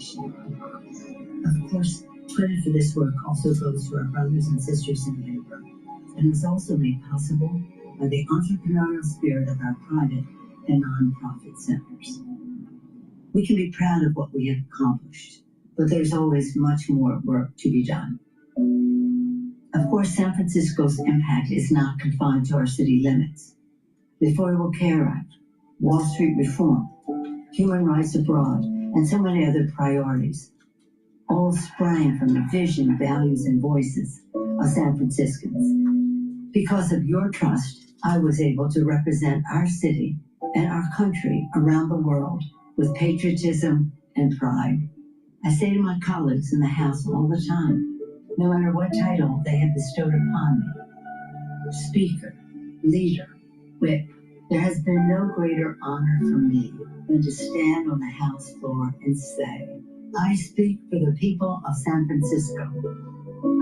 generation. Of course, credit for this work also goes to our brothers and sisters in labor, and is also made possible by the entrepreneurial spirit of our private and nonprofit centers. We can be proud of what we have accomplished, but there's always much more work to be done. Of course, San Francisco's impact is not confined to our city limits. The Affordable Care Act, Wall Street reform, human rights abroad, and so many other priorities all sprang from the vision, values, and voices of San Franciscans. Because of your trust, I was able to represent our city and our country around the world with patriotism and pride. I say to my colleagues in the House all the time, no matter what title they have bestowed upon me, Speaker, Leader, Whip, there has been no greater honor for me than to stand on the House floor and say, I speak for the people of San Francisco.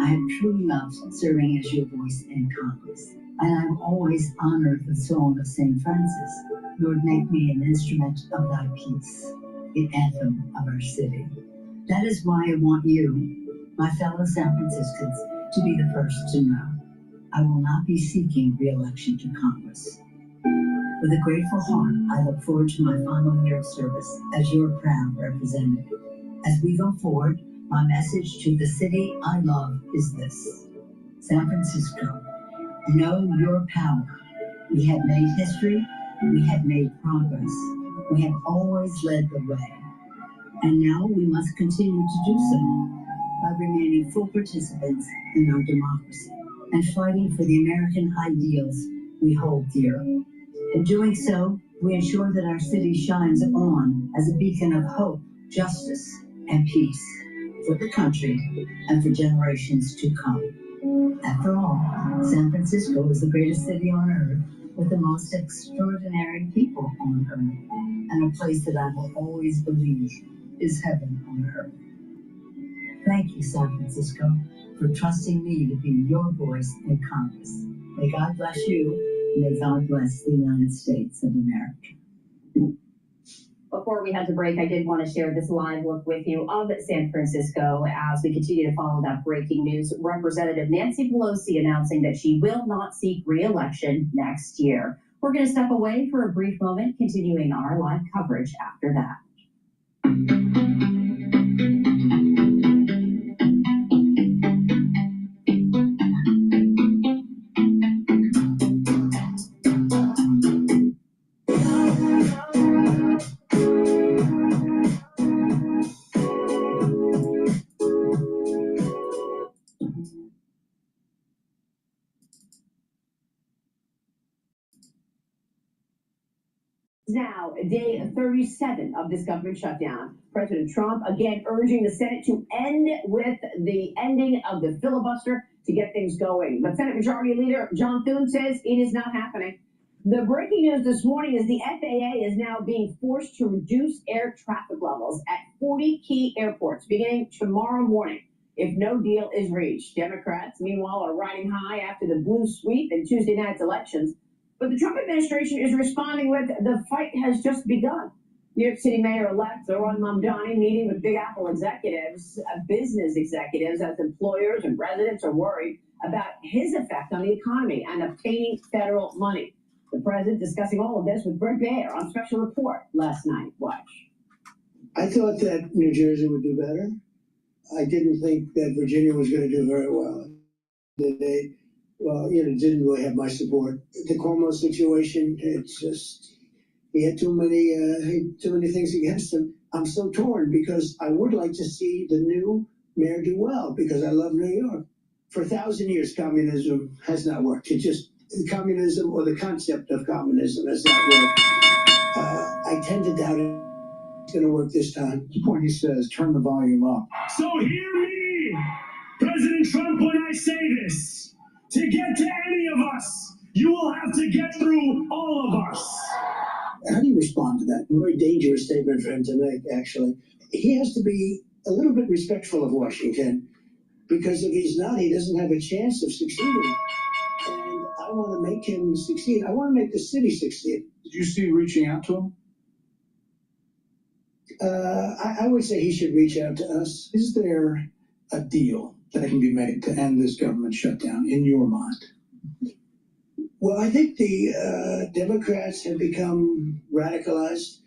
I have truly loved serving as your voice in Congress, and I've always honored the song of St. Francis, Lord, make me an instrument of thy peace, the anthem of our city. That is why I want you, my fellow San Franciscans, to be the first to know. I will not be seeking re-election to Congress. With a grateful heart, I look forward to my final year of service as your proud representative. As we go forward, my message to the city I love is this. San Francisco, know your power. We have made history. We have made progress. We have always led the way. And now we must continue to do so by remaining full participants in our democracy and fighting for the American ideals we hold dear. In doing so, we ensure that our city shines on as a beacon of hope, justice, and peace for the country and for generations to come. After all, San Francisco is the greatest city on earth with the most extraordinary people on earth, and a place that I will always believe is heaven on earth. Thank you, San Francisco, for trusting me to be your voice in Congress. May God bless you. May God bless the United States of America. Before we had to break, I did want to share this live look with you of San Francisco as we continue to follow that breaking news. Representative Nancy Pelosi announcing that she will not seek re-election next year. We're going to step away for a brief moment, continuing our live coverage after that. Now, day 37 of this government shutdown. President Trump again urging the Senate to end with the ending of the filibuster to get things going. But Senate Majority Leader John Thune says it is not happening. The breaking news this morning is the FAA is now being forced to reduce air traffic levels at 40 key airports beginning tomorrow morning if no deal is reached. Democrats, meanwhile, are riding high after the blue sweep in Tuesday night's elections. But the Trump administration is responding with, the fight has just begun. New York City Mayor-elect Mamdani meeting with Big Apple executives, business executives, as employers and residents are worried about his effect on the economy and obtaining federal money. The president discussing all of this with Brett Baer on Special Report last night. Watch. I thought that New Jersey would do better. I didn't think that Virginia was going to do very well. They didn't really have my support. The Cuomo situation, it's just, he had too many things against him. I'm so torn because I would like to see the new mayor do well because I love New York. For 1,000 years, communism has not worked. It just, communism or the concept of communism has not worked. I tend to doubt it's going to work this time. The point he says, turn the volume up. So hear me, President Trump, when I say this. To get to any of us, you will have to get through all of us. How do you respond to that? A very dangerous statement for him to make, actually. He has to be a little bit respectful of Washington, because if he's not, he doesn't have a chance of succeeding. And I want to make him succeed. I want to make the city succeed. Did you see reaching out to him? I would say he should reach out to us. Is there a deal that can be made to end this government shutdown in your mind? Well, I think the Democrats have become radicalized.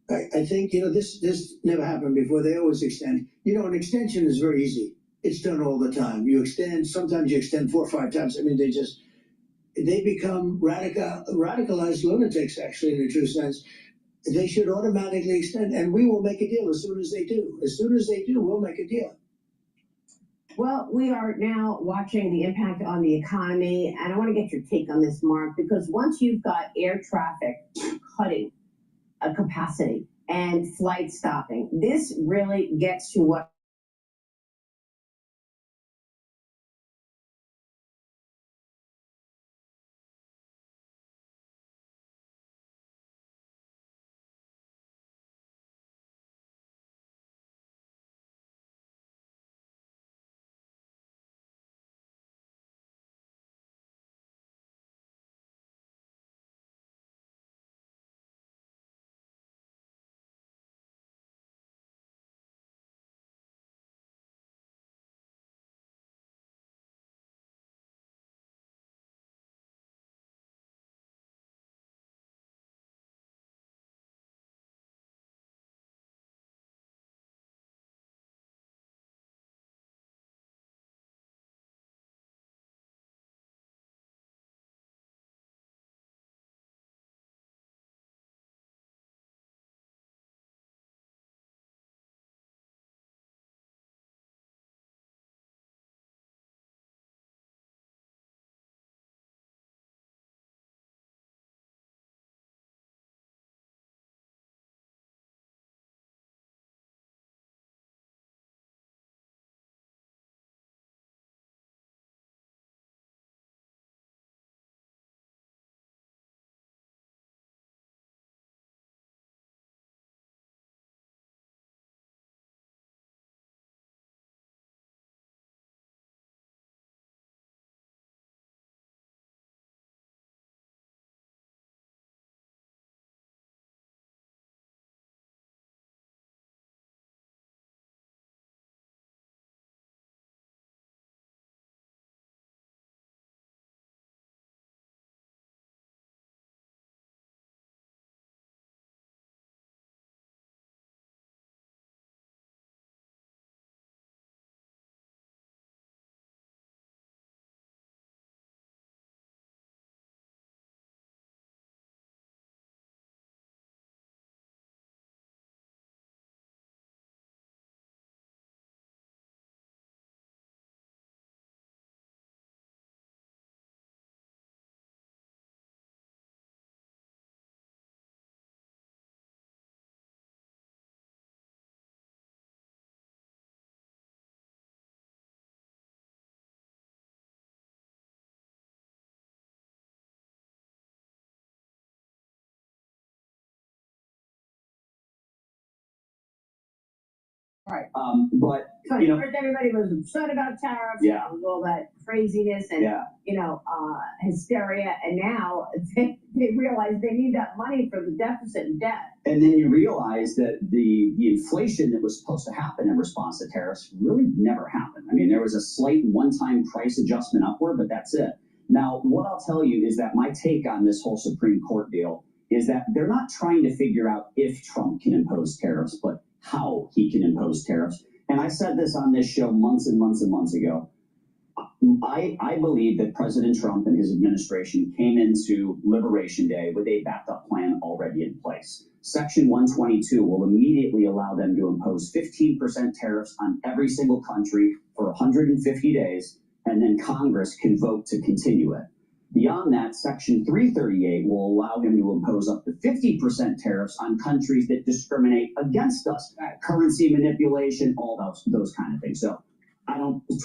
I think, this never happened before. They always extend. An extension is very easy. It's done all the time. You extend, sometimes you extend 4 or 5 times. I mean, they become radicalized lunatics, actually, in a true sense. They should automatically extend, and we will make a deal as soon as they do. As soon as they do, we'll make a deal. Well, we are now watching the impact on the economy, and I want to get your take on this, Mark, because once you've got air traffic cutting a capacity and flight stopping, this really gets to what But first everybody was upset about tariffs, Yeah. and all that craziness and yeah, hysteria, and now they realize they need that money for the deficit and debt. and then you realize that the inflation that was supposed to happen in response to tariffs really never happened. I mean, there was a slight one-time price adjustment upward, but that's it. Now, what I'll tell you is that my take on this whole Supreme Court deal is that they're not trying to figure out if Trump can impose tariffs, but how he can impose tariffs. And I said this on this show months and months and months ago. I believe that President Trump and his administration came into Liberation Day with a backup plan already in place. Section 122 will immediately allow them to impose 15% tariffs on every single country for 150 days, and then Congress can vote to continue it. Beyond that, Section 338 will allow him to impose up to 50% tariffs on countries that discriminate against us. Currency manipulation, all those kind of things. So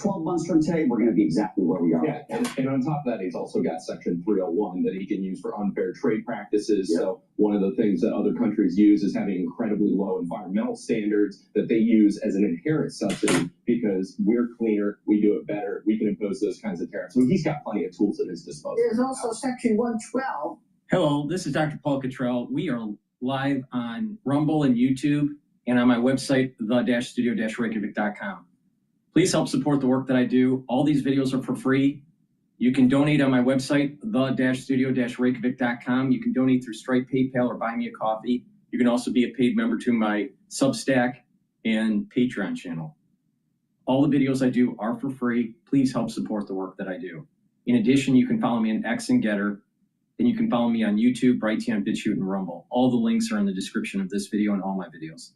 12 months from today, we're going to be exactly where we are. Yeah, and on top of that, he's also got Section 301 that he can use for unfair trade practices. Yep. So one of the things that other countries use is having incredibly low environmental standards that they use as an inherent subsidy because we're cleaner, we do it better, we can impose those kinds of tariffs. So he's got plenty of tools at his disposal. There's also Section 112. Hello, this is DrPaulCottrell. We are live on Rumble and YouTube. and on my website, the-studio-reykjavik.com. Please help support the work that I do. All these videos are for free. You can donate on my website, the-studio-reykjavik.com. You can donate through Stripe, PayPal, or buy me a coffee. You can also be a paid member to my Substack and Patreon channel. All the videos I do are for free. Please help support the work that I do. In addition, you can follow me on X and GETTR, and you can follow me on YouTube, Brighteon, Bitchute, and Rumble. All the links are in the description of this video and all my videos.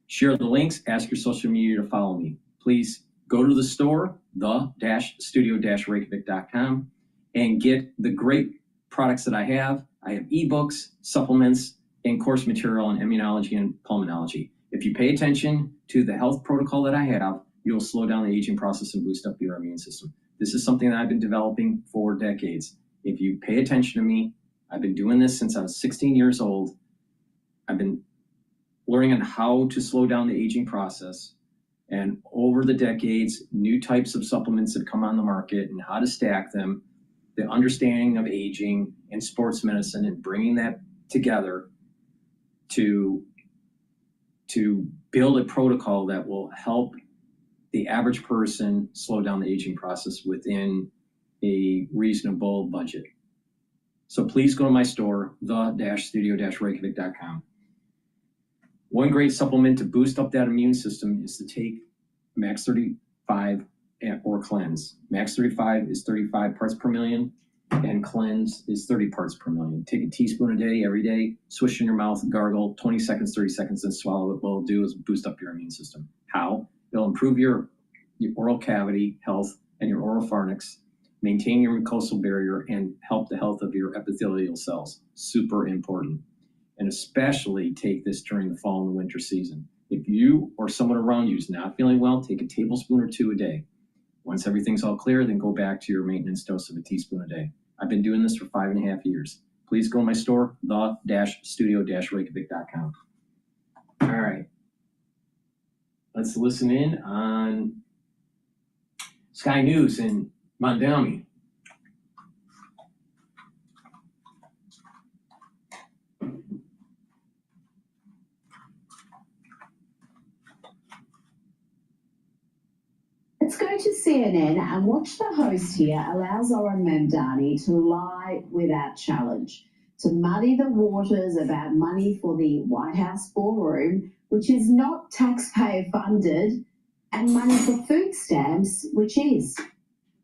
Share the links, ask your social media to follow me. Please go to the store, the-studio-reykjavik.com, and get the great products that I have. I have ebooks, supplements, and course material on immunology and pulmonology. If you pay attention to the health protocol that I have, you'll slow down the aging process and boost up your immune system. This is something that I've been developing for decades. If you pay attention to me, I've been doing this since I was 16 years old. I've been learning on how to slow down the aging process. And over the decades, new types of supplements have come on the market and how to stack them, the understanding of aging and sports medicine, and bringing that together to build a protocol that will help the average person slow down the aging process within a reasonable budget. So please go to my store, the-studio-reykjavik.com. One great supplement to boost up that immune system is to take Max 35 or Cleanse. Max 35 is 35 parts per million, and Cleanse is 30 parts per million. Take a teaspoon a day, every day, swish in your mouth, gargle, 20 seconds, 30 seconds, and swallow it. What it'll do is boost up your immune system. How? It'll improve your oral cavity health and your oropharynx, maintain your mucosal barrier, and help the health of your epithelial cells. Super important. And especially take this during the fall and the winter season. If you or someone around you is not feeling well, take a tablespoon or two a day. Once everything's all clear, then go back to your maintenance dose of a teaspoon a day. I've been doing this for 5.5 years. Please go to my store, the-studio-reykjavik.com. All right. Let's listen in on Sky News in Mamdani. Let's go to CNN and watch the host here allow Zoran Mamdani to lie without challenge, to muddy the waters about money for the White House ballroom, which is not taxpayer funded, and money for food stamps, which is.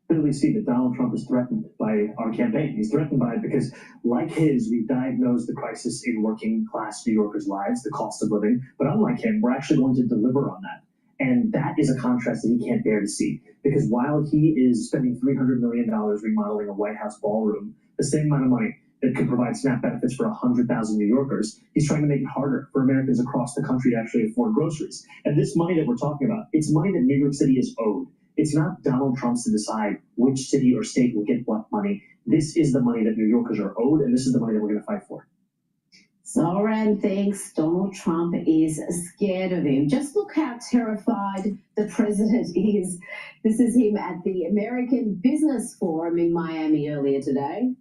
Clearly see that Donald Trump is threatened by our campaign. He's threatened by it because, like his, we diagnosed the crisis in working class New Yorkers' lives, the cost of living. But unlike him, we're actually going to deliver on that. And that is a contrast that he can't bear to see. Because while he is spending $300 million remodeling a White House ballroom, the same amount of money that could provide SNAP benefits for 100,000 New Yorkers, he's trying to make it harder for Americans across the country to actually afford groceries. And this money that we're talking about, it's money that New York City is owed. It's not Donald Trump's to decide which city or state will get what money. This is the money that New Yorkers are owed, and this is the money that we're going to fight for. Zoran thinks Donald Trump is scared of him. Just look how terrified the president is. This is him at the American Business Forum in Miami earlier today.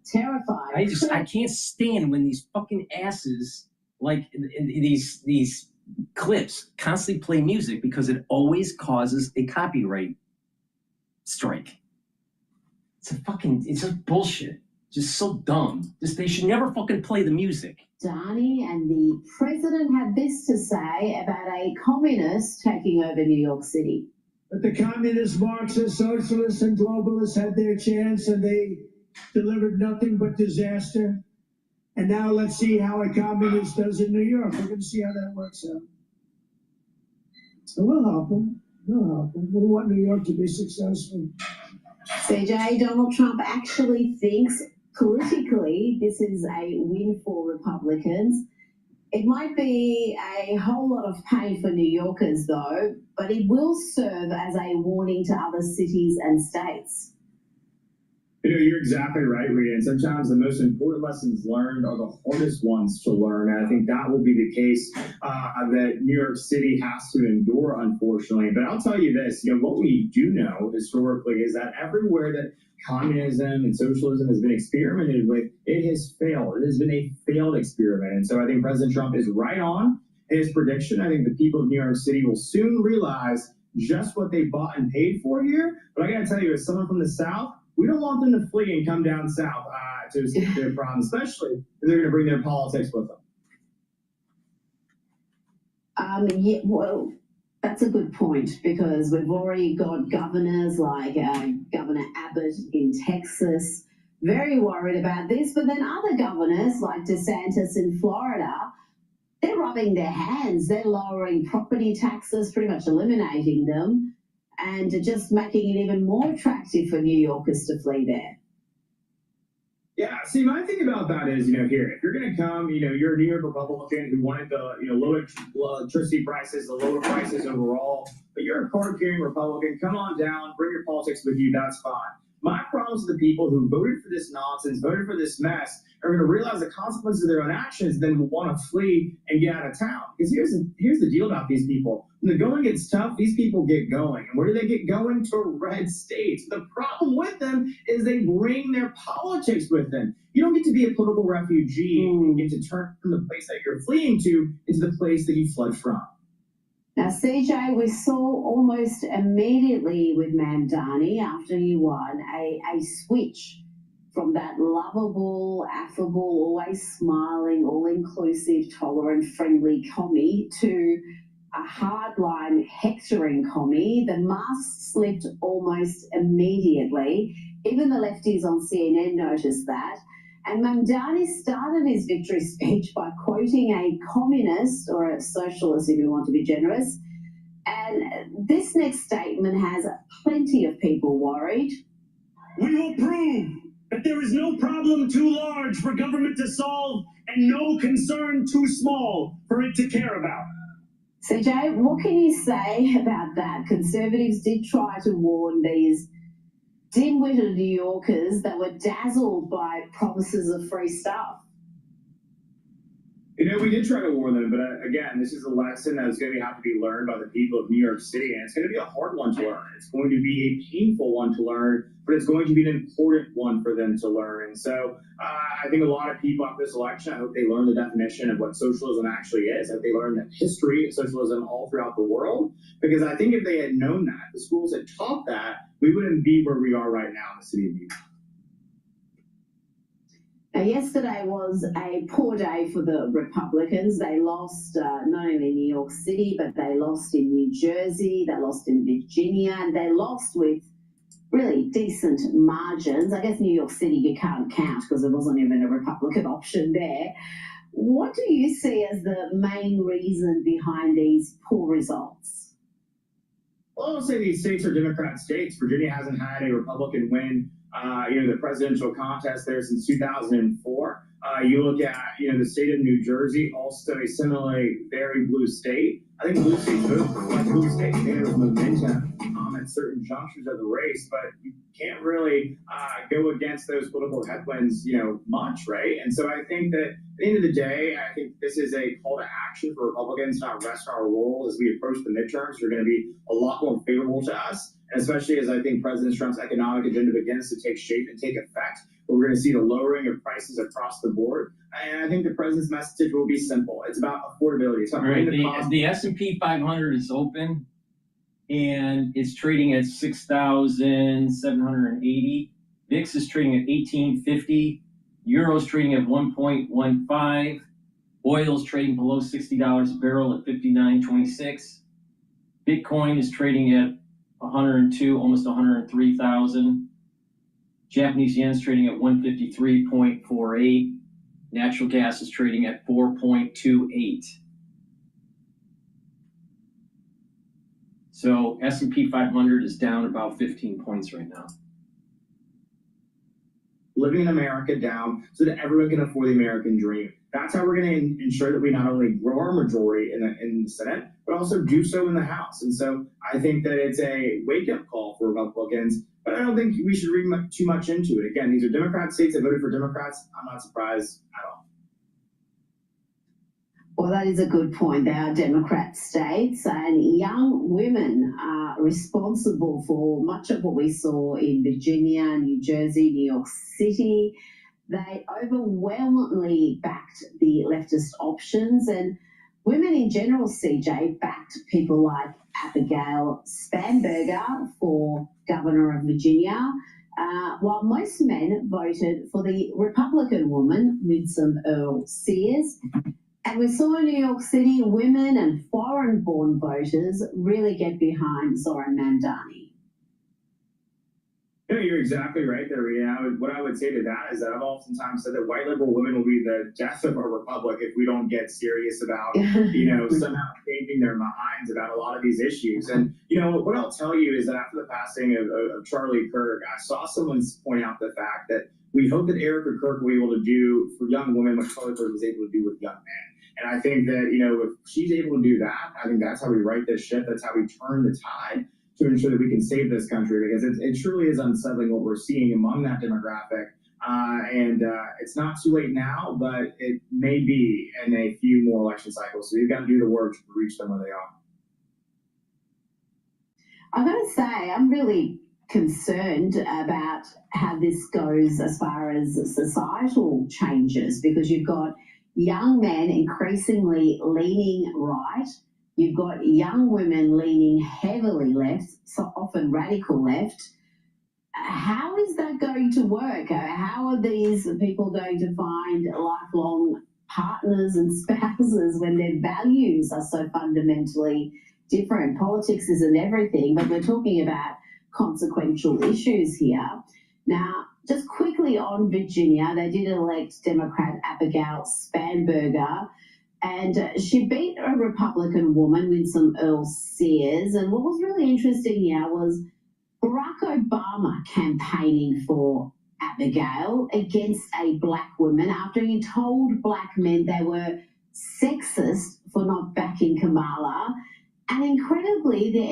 Terrified. I can't stand when these fucking asses, like these clips, constantly play music because it always causes a copyright strike. It's just bullshit. Just so dumb. They should never fucking play the music. Dani and the president had this to say about a communist taking over New York City. But the communists, Marxists, socialists, and globalists had their chance, and they delivered nothing but disaster. And now let's see how a communist does in New York. We're going to see how that works out. So we'll help them. We'll help them. We want New York to be successful. CJ, Donald Trump actually thinks politically this is a win for Republicans. It might be a whole lot of pain for New Yorkers, though, but it will serve as a warning to other cities and states. You're exactly right, Rita. And sometimes the most important lessons learned are the hardest ones to learn. And I think that will be the case that New York City has to endure, unfortunately. But I'll tell you this, what we do know historically is that everywhere that communism and socialism has been experimented with, it has failed. It has been a failed experiment. And so I think President Trump is right on in his prediction. I think the people of New York City will soon realize just what they bought and paid for here. But I got to tell you, as someone from the South, we don't want them to flee and come down south to escape their problems, especially if they're going to bring their politics with them. Yeah, well, that's a good point, because we've already got governors like Governor Abbott in Texas very worried about this, but then other governors like DeSantis in Florida, they're rubbing their hands. They're lowering property taxes, pretty much eliminating them, and just making it even more attractive for New Yorkers to flee there. Yeah, see, my thing about that is, here, if you're going to come, you're a New York Republican who wanted the, low electricity prices, the lower prices overall, but you're a card-carrying Republican, come on down, bring your politics with you, that's fine. My problem is the people who voted for this nonsense, voted for this mess, are going to realize the consequences of their own actions, then will want to flee and get out of town. Because here's the deal about these people. When the going gets tough, these people get going. And where do they get going? To red states. The problem with them is they bring their politics with them. You don't get to be a political refugee and get to turn from the place that you're fleeing to into the place that you fled from. Now, CJ, we saw almost immediately with Mamdani, after he won, a switch from that lovable, affable, always smiling, all-inclusive, tolerant, friendly commie to a hardline, hectoring commie. The mask slipped almost immediately. Even the lefties on CNN noticed that. And Mamdani started his victory speech by quoting a communist, or a socialist if you want to be generous. And this next statement has plenty of people worried. We will prove that there is no problem too large for government to solve and no concern too small for it to care about. CJ, what can you say about that? Conservatives did try to warn these dim-witted New Yorkers that were dazzled by promises of free stuff. We did try to warn them, but again, this is a lesson that's going to have to be learned by the people of New York City, and it's going to be a hard one to learn. It's going to be a painful one to learn, but it's going to be an important one for them to learn. And so I think a lot of people after this election, I hope they learn the definition of what socialism actually is. I hope they learn the history of socialism all throughout the world, because I think if they had known that, the schools had taught that, we wouldn't be where we are right now in the city of New York. Now, yesterday was a poor day for the Republicans. They lost not only New York City, but they lost in New Jersey, they lost in Virginia, and they lost with really decent margins. I guess New York City you can't count because there wasn't even a Republican option there. What do you see as the main reason behind these poor results? Well, I'll say these states are Democrat states. Virginia hasn't had a Republican win the presidential contest there since 2004. You look at, the state of New Jersey, also a similarly very blue state. I think blue states vote like blue states. There was momentum at certain junctures of the race, but you can't really go against those political headwinds, much, right? And so I think that at the end of the day, I think this is a call to action for Republicans to not rest on our laurels as we approach the midterms. They're going to be a lot more favorable to us, and especially as I think President Trump's economic agenda begins to take shape and take effect. We're going to see the lowering of prices across the board. And I think the president's message will be simple. It's about affordability. It's about the S&P 500 is open, and it's trading at 6,780. VIX is trading at 1850. Euro's trading at 1.15. Oil's trading below $60 a barrel at 59.26. Bitcoin is trading at 102, almost 103,000. Japanese yen's trading at 153.48. Natural gas is trading at 4.28. So S&P 500 is down about 15 points right now. living in America down so that everyone can afford the American dream. That's how we're going to ensure that we not only grow our majority in the Senate, but also do so in the House. And so I think that it's a wake-up call for Republicans, but I don't think we should read too much into it. Again, these are Democrat states that voted for Democrats. I'm not surprised at all. Well, that is a good point. They are Democrat states, and young women are responsible for much of what we saw in Virginia, New Jersey, New York City. They overwhelmingly backed the leftist options, and women in general, CJ, backed people like Abigail Spanberger for governor of Virginia, while most men voted for the Republican woman, Winsome Earl Sears. And we saw in New York City, women and foreign-born voters really get behind Zoran Mamdani. No, you're exactly right there, Rita. What I would say to that is that I've oftentimes said that white liberal women will be the death of our republic if we don't get serious about, somehow changing their minds about a lot of these issues. And, what I'll tell you is that after the passing of Charlie Kirk, I saw someone point out the fact that we hope that Erica Kirk will be able to do for young women what Charlie Kirk was able to do with young men. And I think that, if she's able to do that, I think that's how we right this ship. That's how we turn the tide to ensure that we can save this country, because it truly is unsettling what we're seeing among that demographic. And it's not too late now, but it may be in a few more election cycles. So you've got to do the work to reach them where they are. I've got to say, I'm really concerned about how this goes as far as societal changes, because you've got young men increasingly leaning right. You've got young women leaning heavily left, so often radical left. How is that going to work? How are these people going to find lifelong partners and spouses when their values are so fundamentally different? Politics isn't everything, but we're talking about consequential issues here. Now, just quickly on Virginia, they did elect Democrat Abigail Spanberger, and she beat a Republican woman, Winsome Earl Sears. And what was really interesting here was Barack Obama campaigning for Abigail against a black woman after he told black men they were sexist for not backing Kamala. And incredibly, the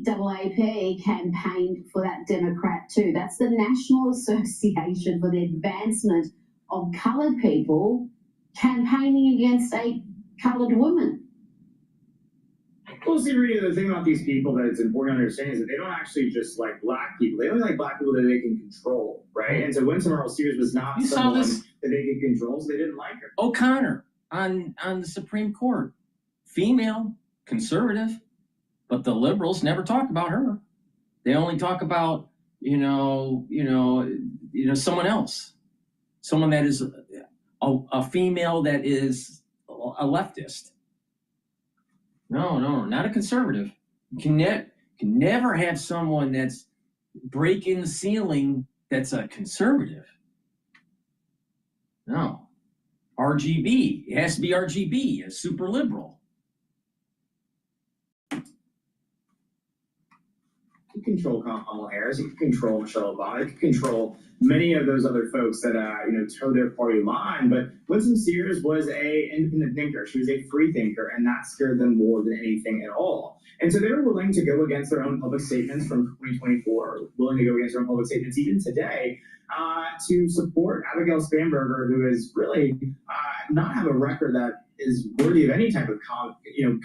NCAAP campaigned for that Democrat too. That's the National Association for the Advancement of Coloured People, campaigning against a coloured woman. Well, see, Rita, the thing about these people that it's important to understand is that they don't actually just like black people. They only like black people that they can control, right? And so Winsome Earl Sears was not someone that they could control, so they didn't like her. O'Connor on the Supreme Court, female, conservative, but the liberals never talk about her. They only talk about someone else, someone that is a female that is a leftist. No, not a conservative. You can never have someone that's breaking the ceiling that's a conservative. No. RGB. It has to be RGB, a super liberal. You can control Kamala Harris, you can control Michelle Obama, you can control many of those other folks that toe their party line. But Winsome Sears was a independent thinker. She was a free thinker, and that scared them more than anything at all. And so they were willing to go against their own public statements from 2024, willing to go against their own public statements even today, to support Abigail Spanberger, who is really not have a record that is worthy of any type of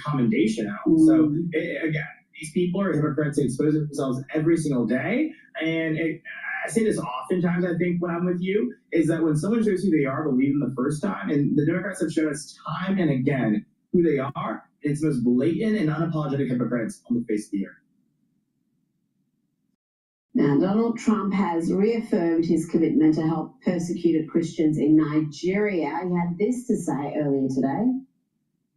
commendation at all. So again, these people are hypocrites. They expose themselves every single day. And I say this oftentimes, I think, when I'm with you, is that when someone shows who they are, believe them the first time, and the Democrats have shown us time and again who they are, it's the most blatant and unapologetic hypocrites on the face of the earth. Now, Donald Trump has reaffirmed his commitment to help persecuted Christians in Nigeria. He had this to say earlier today.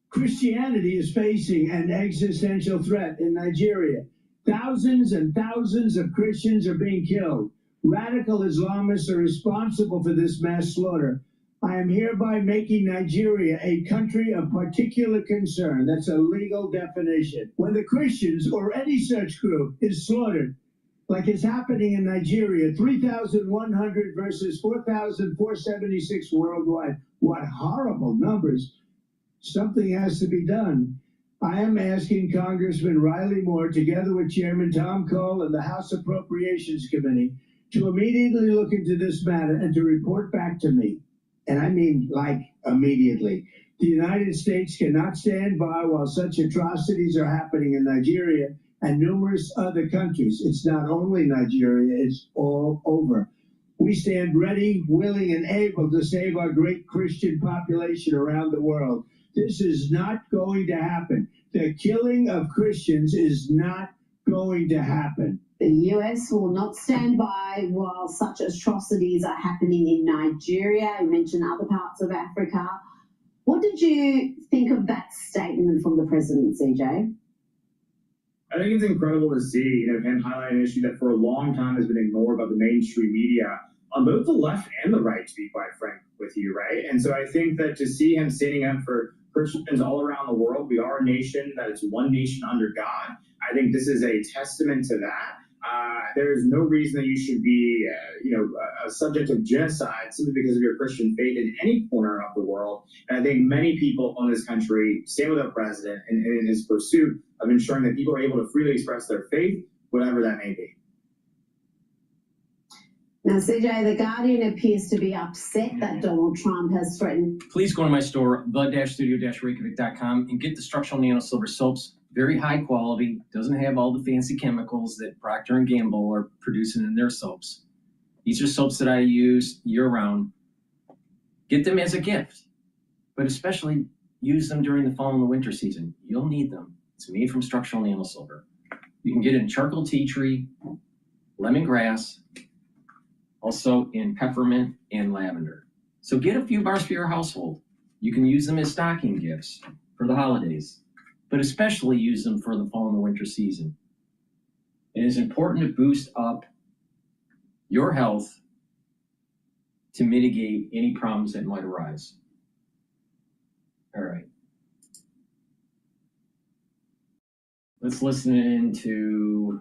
Christianity is facing an existential threat in Nigeria. Thousands and thousands of Christians are being killed. Radical Islamists are responsible for this mass slaughter. I am hereby making Nigeria a country of particular concern. That's a legal definition. When the Christians or any such group is slaughtered, like it's happening in Nigeria, 3,100 versus 4,476 worldwide. What horrible numbers. Something has to be done. I am asking Congressman Riley Moore, together with Chairman Tom Cole and the House Appropriations Committee, to immediately look into this matter and to report back to me. And I mean, like, immediately. The United States cannot stand by while such atrocities are happening in Nigeria and numerous other countries. It's not only Nigeria, it's all over. We stand ready, willing, and able to save our great Christian population around the world. This is not going to happen. The killing of Christians is not going to happen. The US will not stand by while such atrocities are happening in Nigeria. You mentioned other parts of Africa. What did you think of that statement from the president, CJ? I think it's incredible to see, him highlight an issue that for a long time has been ignored by the mainstream media on both the left and the right, to be quite frank with you, right? And so I think that to see him standing up for Christians all around the world, we are a nation that is one nation under God. I think this is a testament to that. There is no reason that you should be, a subject of genocide simply because of your Christian faith in any corner of the world. And I think many people in this country stand with our president in his pursuit of ensuring that people are able to freely express their faith, whatever that may be. Now, CJ, The Guardian appears to be upset that Donald Trump has threatened. Please go to my store, the-studio-reykjavik.com, and get the structural nanosilver soaps. Very high quality, doesn't have all the fancy chemicals that Procter & Gamble are producing in their soaps. These are soaps that I use year-round. Get them as a gift, but especially use them during the fall and the winter season. You'll need them. It's made from structural nanosilver. You can get it in charcoal tea tree, lemongrass, also in peppermint and lavender. So get a few bars for your household. You can use them as stocking gifts for the holidays, but especially use them for the fall and the winter season. It is important to boost up your health to mitigate any problems that might arise. All right. Let's listen into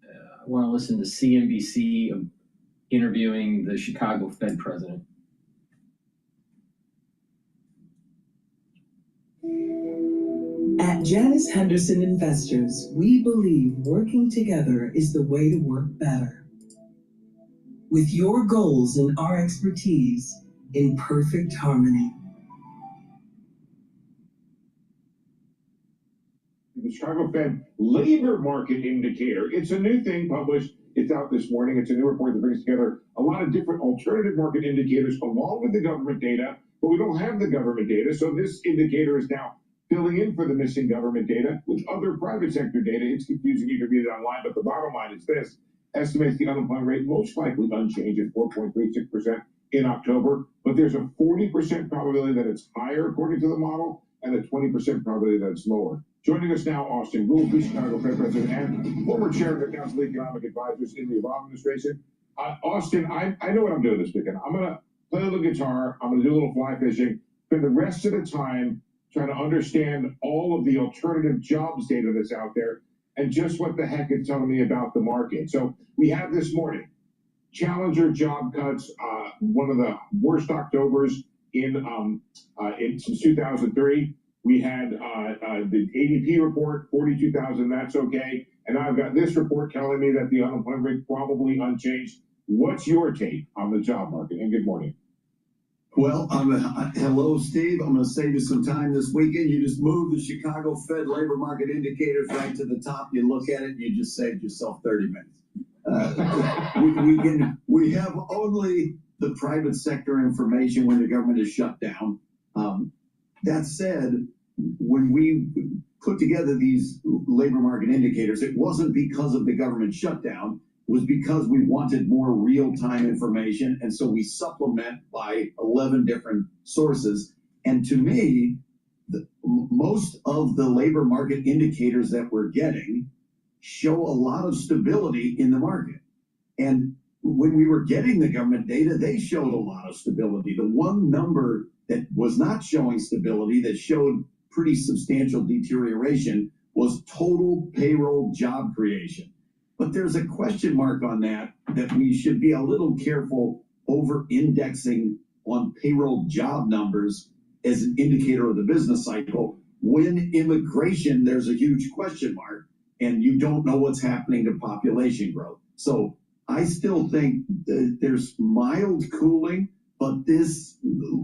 I want to listen to CNBC interviewing the Chicago Fed president. At Janus Henderson Investors, we believe working together is the way to work better. With your goals and our expertise in perfect harmony. The Chicago Fed labor market indicator. It's a new thing published. It's out this morning. It's a new report that brings together a lot of different alternative market indicators along with the government data, but we don't have the government data. So this indicator is now filling in for the missing government data with other private sector data. It's confusing. You can read it online, but the bottom line is this. Estimates the unemployment rate most likely unchanged at 4.36% in October, but there's a 40% probability that it's higher according to the model and a 20% probability that it's lower. Joining us now, Austin Gould, the Chicago Fed president and former chair of the Council of Economic Advisors in the Obama administration. Austin, I know what I'm doing this weekend. I'm going to play a little guitar. I'm going to do a little fly fishing. Spend the rest of the time trying to understand all of the alternative jobs data that's out there and just what the heck it's telling me about the market. So we have this morning, Challenger job cuts, one of the worst Octobers since 2003. We had the ADP report, 42,000, that's okay. And I've got this report telling me that the unemployment rate probably unchanged. What's your take on the job market? And good morning. Well, hello, Steve. I'm going to save you some time this weekend. You just move the Chicago Fed labor market indicators right to the top. You look at it, and you just saved yourself 30 minutes. We have only the private sector information when the government is shut down. That said, when we put together these labor market indicators, it wasn't because of the government shutdown. It was because we wanted more real-time information, and so we supplement by 11 different sources. And to me, most of the labor market indicators that we're getting show a lot of stability in the market. And when we were getting the government data, they showed a lot of stability. The one number that was not showing stability, that showed pretty substantial deterioration, was total payroll job creation. But there's a question mark on that we should be a little careful over indexing on payroll job numbers as an indicator of the business cycle. When immigration, there's a huge question mark, and you don't know what's happening to population growth. So I still think that there's mild cooling, but this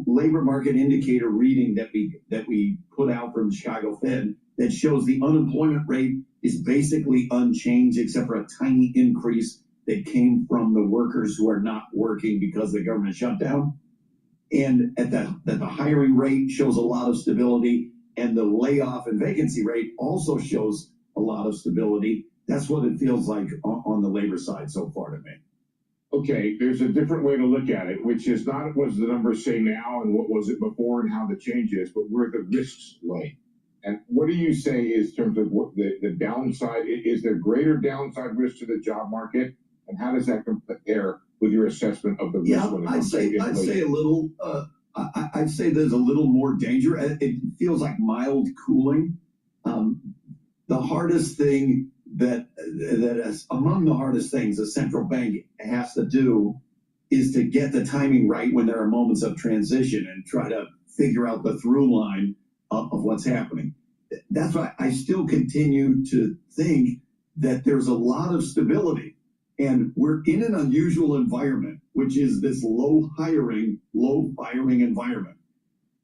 labor market indicator reading that we put out from Chicago Fed that shows the unemployment rate is basically unchanged except for a tiny increase that came from the workers who are not working because the government shutdown. And at the hiring rate shows a lot of stability, and the layoff and vacancy rate also shows a lot of stability. That's what it feels like on the labor side so far to me. Okay, there's a different way to look at it, which is not what the numbers say now and what was it before and how the change is, but where the risks lay. And what do you say is in terms of what the downside? Is there greater downside risk to the job market? And how does that compare with your assessment of the risk? Yeah, I'd say a little, I'd say there's a little more danger. It feels like mild cooling. The hardest thing that is among the hardest things a central bank has to do is to get the timing right when there are moments of transition and try to figure out the through line of what's happening. That's why I still continue to think that there's a lot of stability, and we're in an unusual environment, which is this low hiring, low firing environment.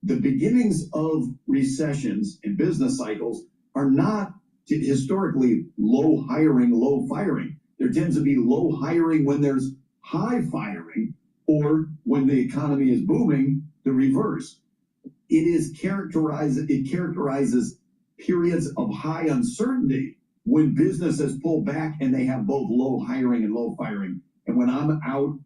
The beginnings of recessions and business cycles are not historically low hiring, low firing. There tends to be low hiring when there's high firing, or when the economy is booming, the reverse. It characterizes periods of high uncertainty when businesses pull back and they have both low hiring and low firing. And when I'm out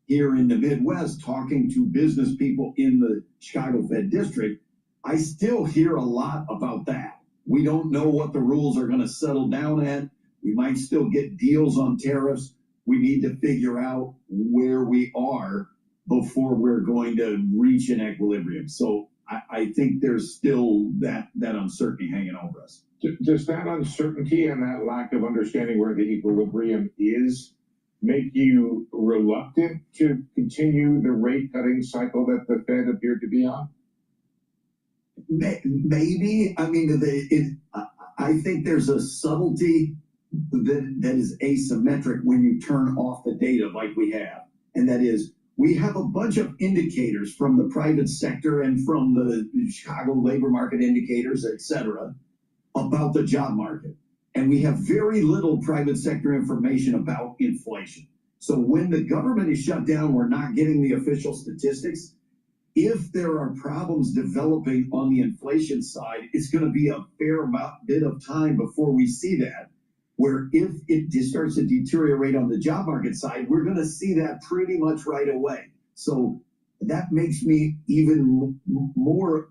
here in the Midwest talking to business people in the Chicago Fed district, I still hear a lot about that. We don't know what the rules are going to settle down at. We might still get deals on tariffs. We need to figure out where we are before we're going to reach an equilibrium. So I think there's still that uncertainty hanging over us. Does that uncertainty and that lack of understanding where the equilibrium is make you reluctant to continue the rate cutting cycle that the Fed appeared to be on? Maybe. I mean, I think there's a subtlety that is asymmetric when you turn off the data like we have. And that is, we have a bunch of indicators from the private sector and from the Chicago labor market indicators, et cetera, about the job market. And we have very little private sector information about inflation. So when the government is shut down, we're not getting the official statistics. If there are problems developing on the inflation side, it's going to be a fair bit of time before we see that. Where if it starts to deteriorate on the job market side, we're going to see that pretty much right away. So that makes me even more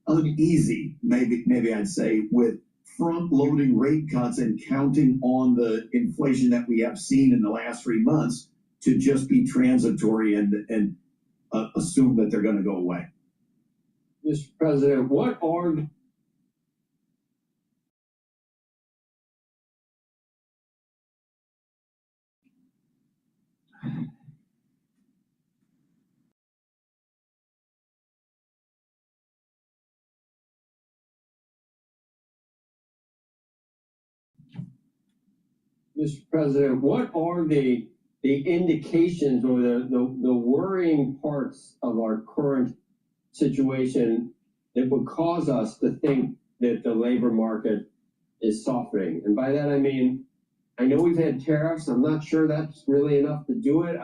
uneasy, maybe I'd say, with front-loading rate cuts and counting on the inflation that we have seen in the last 3 months to just be transitory and assume that they're going to go away. Mr. President, what are Mr. President, what are the indications or the worrying parts of our current situation that would cause us to think that the labor market is softening? And by that I mean, I know we've had tariffs. I'm not sure that's really enough to do it.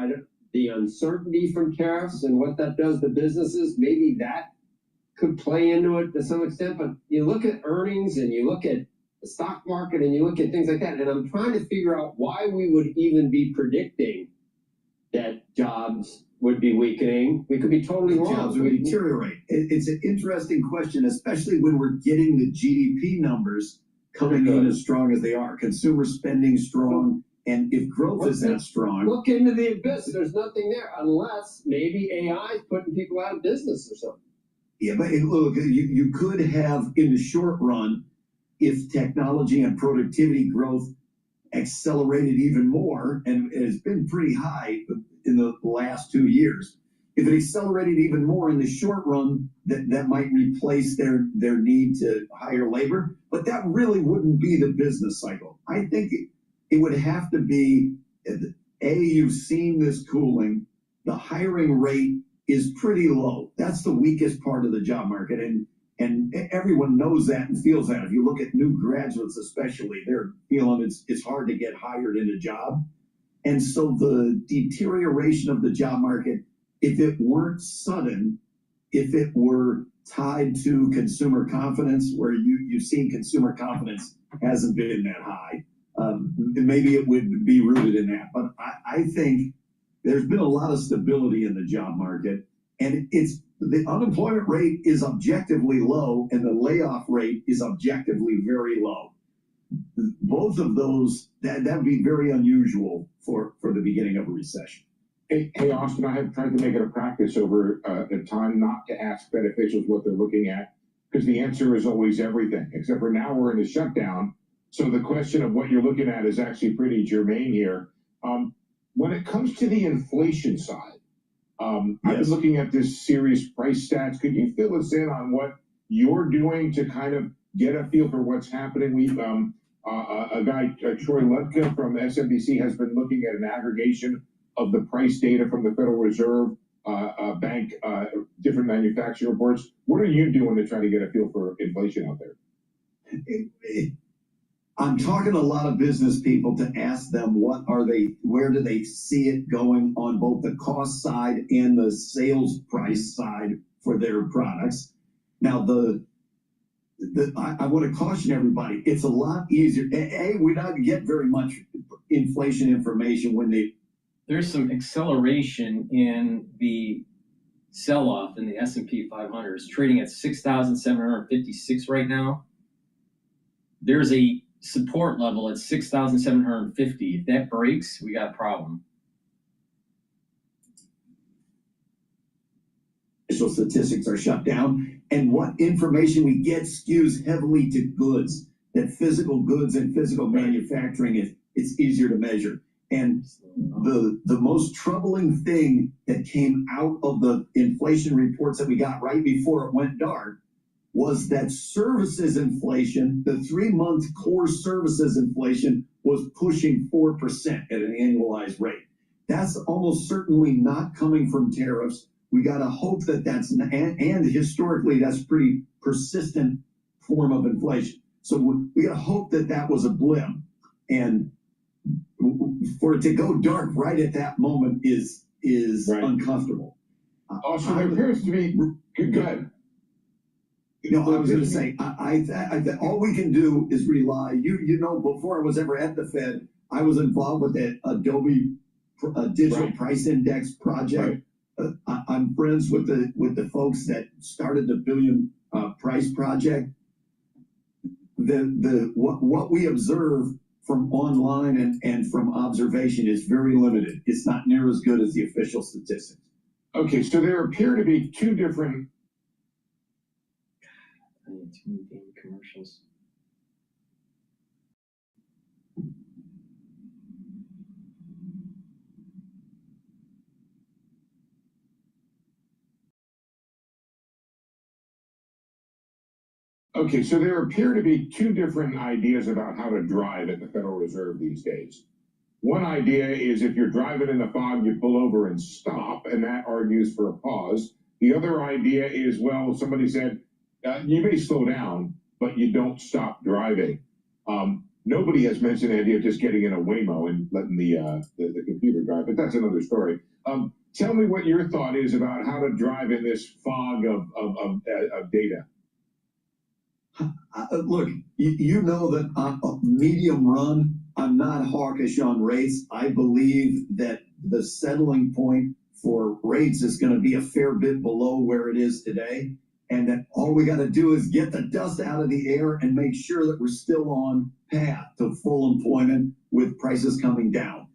The uncertainty from tariffs and what that does to businesses, maybe that could play into it to some extent. But you look at earnings and you look at the stock market and you look at things like that, and I'm trying to figure out why we would even be predicting that jobs would be weakening. We could be totally wrong. Jobs would deteriorate. It's an interesting question, especially when we're getting the GDP numbers coming in as strong as they are. Consumer spending strong, And if growth is that strong, Look into the abyss. There's nothing there unless maybe AI is putting people out of business or something. yeah, but look, you could have in the short run, if technology and productivity growth accelerated even more, and it's been pretty high in the last 2 years. If it accelerated even more in the short run, that might replace their need to hire labor, but that really wouldn't be the business cycle. I think it would have to be, you've seen this cooling, the hiring rate is pretty low. That's the weakest part of the job market, and everyone knows that and feels that. If you look at new graduates especially, they're feeling it's hard to get hired in a job. And so the deterioration of the job market, if it weren't sudden, if it were tied to consumer confidence, where you've seen consumer confidence hasn't been that high, maybe it would be rooted in that. But I think there's been a lot of stability in the job market, and the unemployment rate is objectively low and the layoff rate is objectively very low. Both of those, that'd be very unusual for the beginning of a recession. Hey, Austin, I have tried to make it a practice over the time not to ask Fed officials what they're looking at, because the answer is always everything, except for now we're in a shutdown. So the question of what you're looking at is actually pretty germane here. When it comes to the inflation side, I've been looking at this series price stats. Could you fill us in on what you're doing to kind of get a feel for what's happening? We've a guy, Troy Ludka from SMBC, has been looking at an aggregation of the price data from the Federal Reserve Bank, different manufacturing reports. What are you doing to try to get a feel for inflation out there? I'm talking to a lot of business people to ask them where do they see it going on both the cost side and the sales price side for their products. Now, I want to caution everybody, it's a lot easier. We don't get very much inflation information there's some acceleration in the sell-off in the S&P 500. It's trading at 6,756 right now. There's a support level at 6,750. If that breaks, we got a problem. Official statistics are shut down, and what information we get skews heavily to goods. That physical goods and physical manufacturing it's easier to measure. And the most troubling thing that came out of the inflation reports that we got right before it went dark was that services inflation, the 3-month core services inflation, was pushing 4% at an annualized rate. That's almost certainly not coming from tariffs. We got to hope and historically that's pretty persistent form of inflation. So we got to hope that was a blip. And for it to go dark right at that moment is uncomfortable. Also, there appears to be, go ahead. I was going to say, I all we can do is rely. Before I was ever at the Fed, I was involved with the Adobe Digital Price Index project. I'm friends with the folks that started the Billion Price Project. What we observe from online and from observation is very limited. It's not near as good as the official statistics. Okay, so there appear to be two different. Commercials. Okay, so there appear to be two different ideas about how to drive at the Federal Reserve these days. One idea is if you're driving in the fog, you pull over and stop, and that argues for a pause. The other idea is, well, somebody said, you may slow down, but you don't stop driving. Nobody has mentioned the idea of just getting in a Waymo and letting the computer drive, but that's another story. Tell me what your thought is about how to drive in this fog of data. Look, you know that medium run, I'm not hawkish on rates. I believe that the settling point for rates is going to be a fair bit below where it is today, and that all we got to do is get the dust out of the air and make sure that we're still on path to full employment with prices coming down.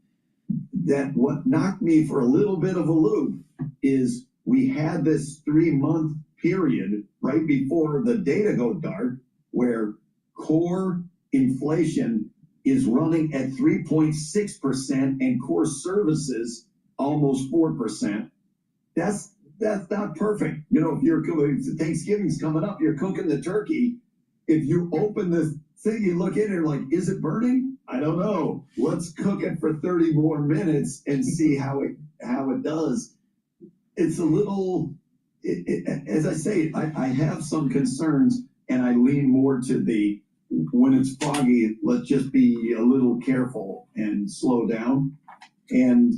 That what knocked me for a little bit of a loop is we had this 3-month period right before the data go dark where core inflation is running at 3.6% and core services almost 4%. That's not perfect. You know, if you're Thanksgiving's coming up, you're cooking the turkey. If you open the thing, you look in and like, is it burning? I don't know. Let's cook it for 30 more minutes and see how it does. It's a little, as I say, I have some concerns, and I lean more to the, when it's foggy, let's just be a little careful and slow down. And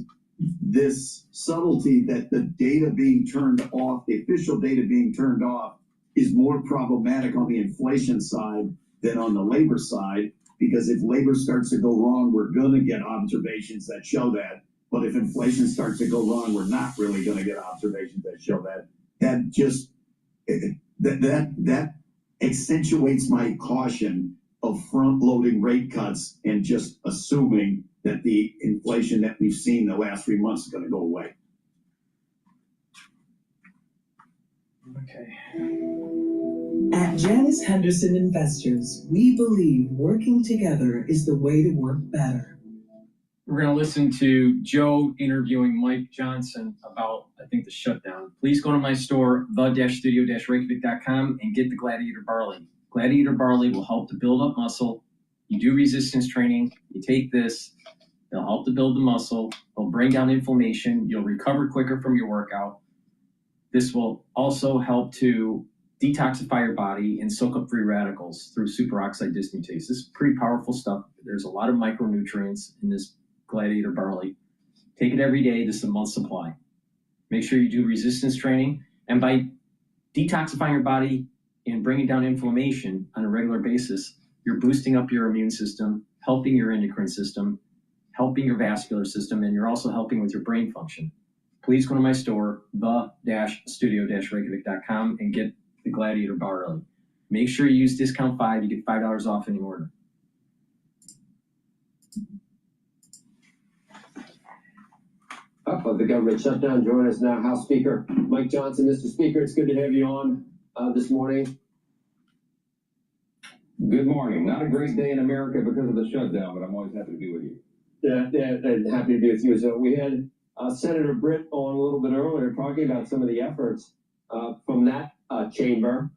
this subtlety that the data being turned off, the official data being turned off, is more problematic on the inflation side than on the labor side, because if labor starts to go wrong, we're going to get observations that show that. But if inflation starts to go wrong, we're not really going to get observations that show that. That just that accentuates my caution of front-loading rate cuts and just assuming that the inflation that we've seen the last 3 months is going to go away. Okay. At Janus Henderson Investors, we believe working together is the way to work better. We're going to listen to Joe interviewing Mike Johnson about, I think, the shutdown. Please go to my store, the-studio-reykjavik.com, and get the Gladiator Barley. Gladiator Barley will help to build up muscle. You do resistance training, you take this, they'll help to build the muscle, they'll bring down inflammation, you'll recover quicker from your workout. This will also help to detoxify your body and soak up free radicals through superoxide dismutase. This is pretty powerful stuff. There's a lot of micronutrients in this Gladiator Barley. Take it every day. This is a month's supply. Make sure you do resistance training. And by detoxifying your body and bringing down inflammation on a regular basis, you're boosting up your immune system, helping your endocrine system, helping your vascular system, and you're also helping with your brain function. Please go to my store, the-studio-reykjavik.com, and get the Gladiator Barley. Make sure you use discount 5. You get $5 off any order. Up of the government shutdown, join us now, House Speaker Mike Johnson. Mr. Speaker, it's good to have you on this morning. Good morning. Not a great day in America because of the shutdown, but I'm always happy to be with you. Yeah, and happy to be with you. So we had Senator Britt on a little bit earlier talking about some of the efforts from that chamber.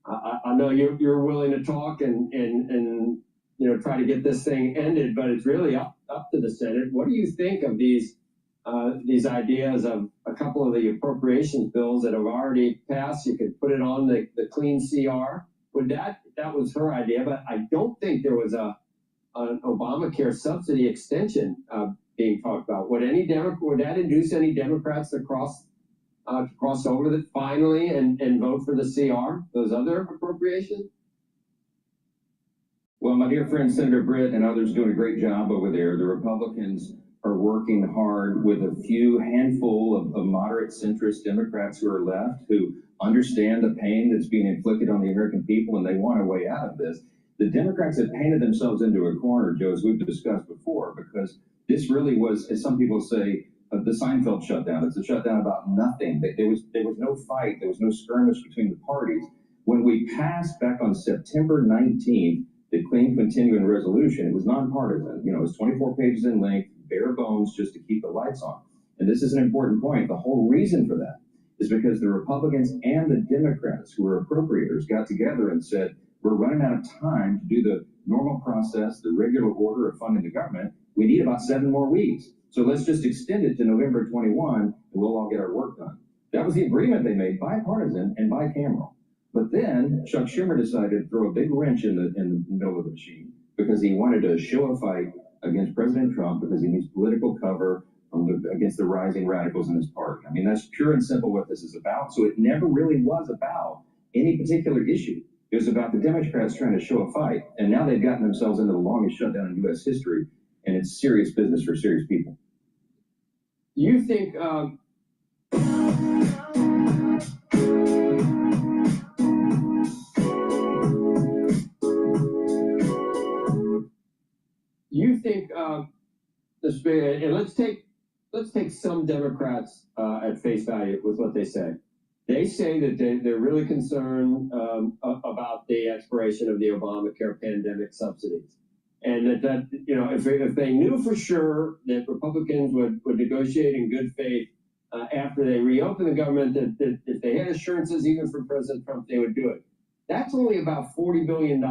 I know you're willing to talk and you know, try to get this thing ended, but it's really up to the Senate. What do you think of these ideas of a couple of the appropriations bills that have already passed? You could put it on the clean CR. That was her idea, but I don't think there was an Obamacare subsidy extension being talked about. Would that induce any Democrats to cross over that finally and vote for the CR, those other appropriations? Well, my dear friend Senator Britt and others doing a great job over there. The Republicans are working hard with a handful of moderate centrist Democrats who are left, who understand the pain that's being inflicted on the American people, and they want a way out of this. The Democrats have painted themselves into a corner, Joe, as we've discussed before, because this really was, as some people say, the Seinfeld shutdown. It's a shutdown about nothing. There was no fight. There was no skirmish between the parties. When we passed back on September 19th, the Clean Continuing Resolution, it was nonpartisan. You know, it was 24 pages in length, bare bones, just to keep the lights on. And this is an important point. The whole reason for that is because the Republicans and the Democrats, who were appropriators, got together and said, we're running out of time to do the normal process, the regular order of funding the government. We need about 7 more weeks. So let's just extend it to November 21, and we'll all get our work done. That was the agreement they made, bipartisan and bicameral. But then Chuck Schumer decided to throw a big wrench in the middle of the machine because he wanted to show a fight against President Trump because he needs political cover against the rising radicals in his party. I mean, that's pure and simple what this is about. So it never really was about any particular issue. It was about the Democrats trying to show a fight. And now they've gotten themselves into the longest shutdown in U.S. history, and it's serious business for serious people. You think you think, and let's take some Democrats at face value with what they say. They say that they're really concerned about the expiration of the Obamacare pandemic subsidies. And that if they knew for sure that Republicans would negotiate in good faith after they reopen the government, that if they had assurances even from President Trump, they would do it. That's only about $40 billion.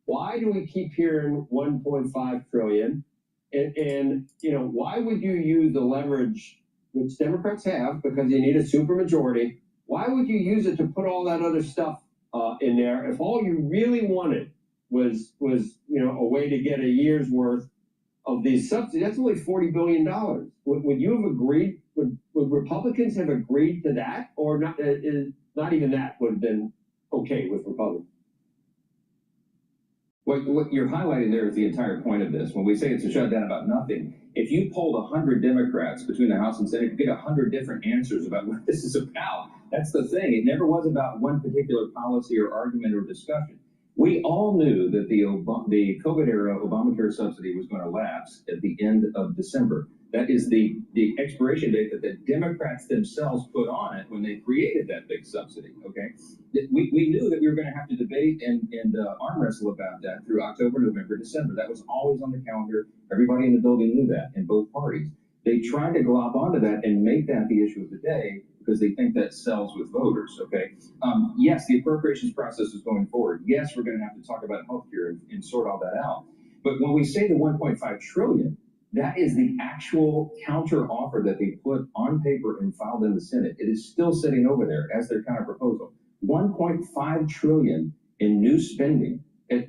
Why do we keep hearing 1.5 trillion? And why would you use the leverage which Democrats have because you need a supermajority? Why would you use it to put all that other stuff in there if all you really wanted was a way to get a year's worth of these subsidies? That's only $40 billion. Would you have agreed? Would Republicans have agreed to that, or not? Not even that would have been okay with Republicans. What you're highlighting there is the entire point of this. When we say it's a shutdown about nothing, if you polled 100 Democrats between the House and Senate, you get 100 different answers about what this is about. That's the thing. It never was about one particular policy or argument or discussion. We all knew that the COVID era Obamacare subsidy was going to lapse at the end of December. That is the expiration date that the Democrats themselves put on it when they created that big subsidy, okay? We knew that we were going to have to debate and arm wrestle about that through October, November, December. That was always on the calendar. Everybody in the building knew that in both parties. They tried to glob onto that and make that the issue of the day because they think that sells with voters, okay? Yes, the appropriations process is going forward. Yes, we're going to have to talk about healthcare and sort all that out. But when we say the 1.5 trillion, that is the actual counter offer that they put on paper and filed in the Senate. It is still sitting over there as their counter proposal. 1.5 trillion in new spending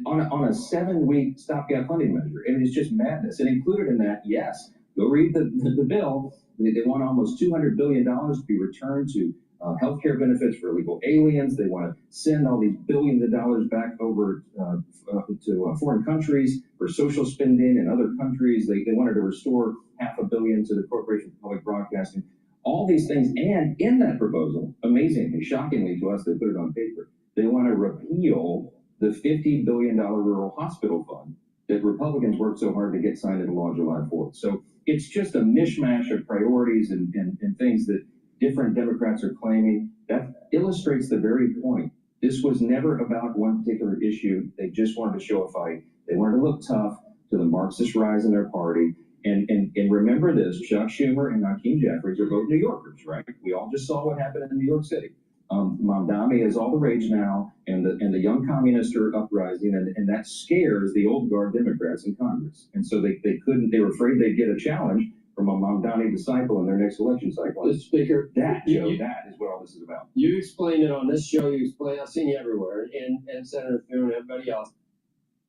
on a 7-week stopgap funding measure. And it is just madness. And included in that, yes, go read the bill. They want almost $200 billion to be returned to healthcare benefits for illegal aliens. They want to send all these billions of dollars back over to foreign countries for social spending in other countries. They wanted to restore $500 million to the Corporation for Public Broadcasting. All these things, and in that proposal, amazingly, shockingly to us, they put it on paper. They want to repeal the $50 billion rural hospital fund that Republicans worked so hard to get signed into law July 4th. So it's just a mishmash of priorities and things that different Democrats are claiming. That illustrates the very point. This was never about one particular issue. They just wanted to show a fight. They wanted to look tough to the Marxist rise in their party. And remember this, Chuck Schumer and Hakeem Jeffries are both New Yorkers, right? We all just saw what happened in New York City. Mamdani is all the rage now, and the young communists are uprising, and that scares the old guard Democrats in Congress. And so they were afraid they'd get a challenge from a Mamdani disciple in their next election cycle. Mr. Speaker, that is what all this is about. You explained it on this show. I've seen you everywhere, and Senator Thune and everybody else.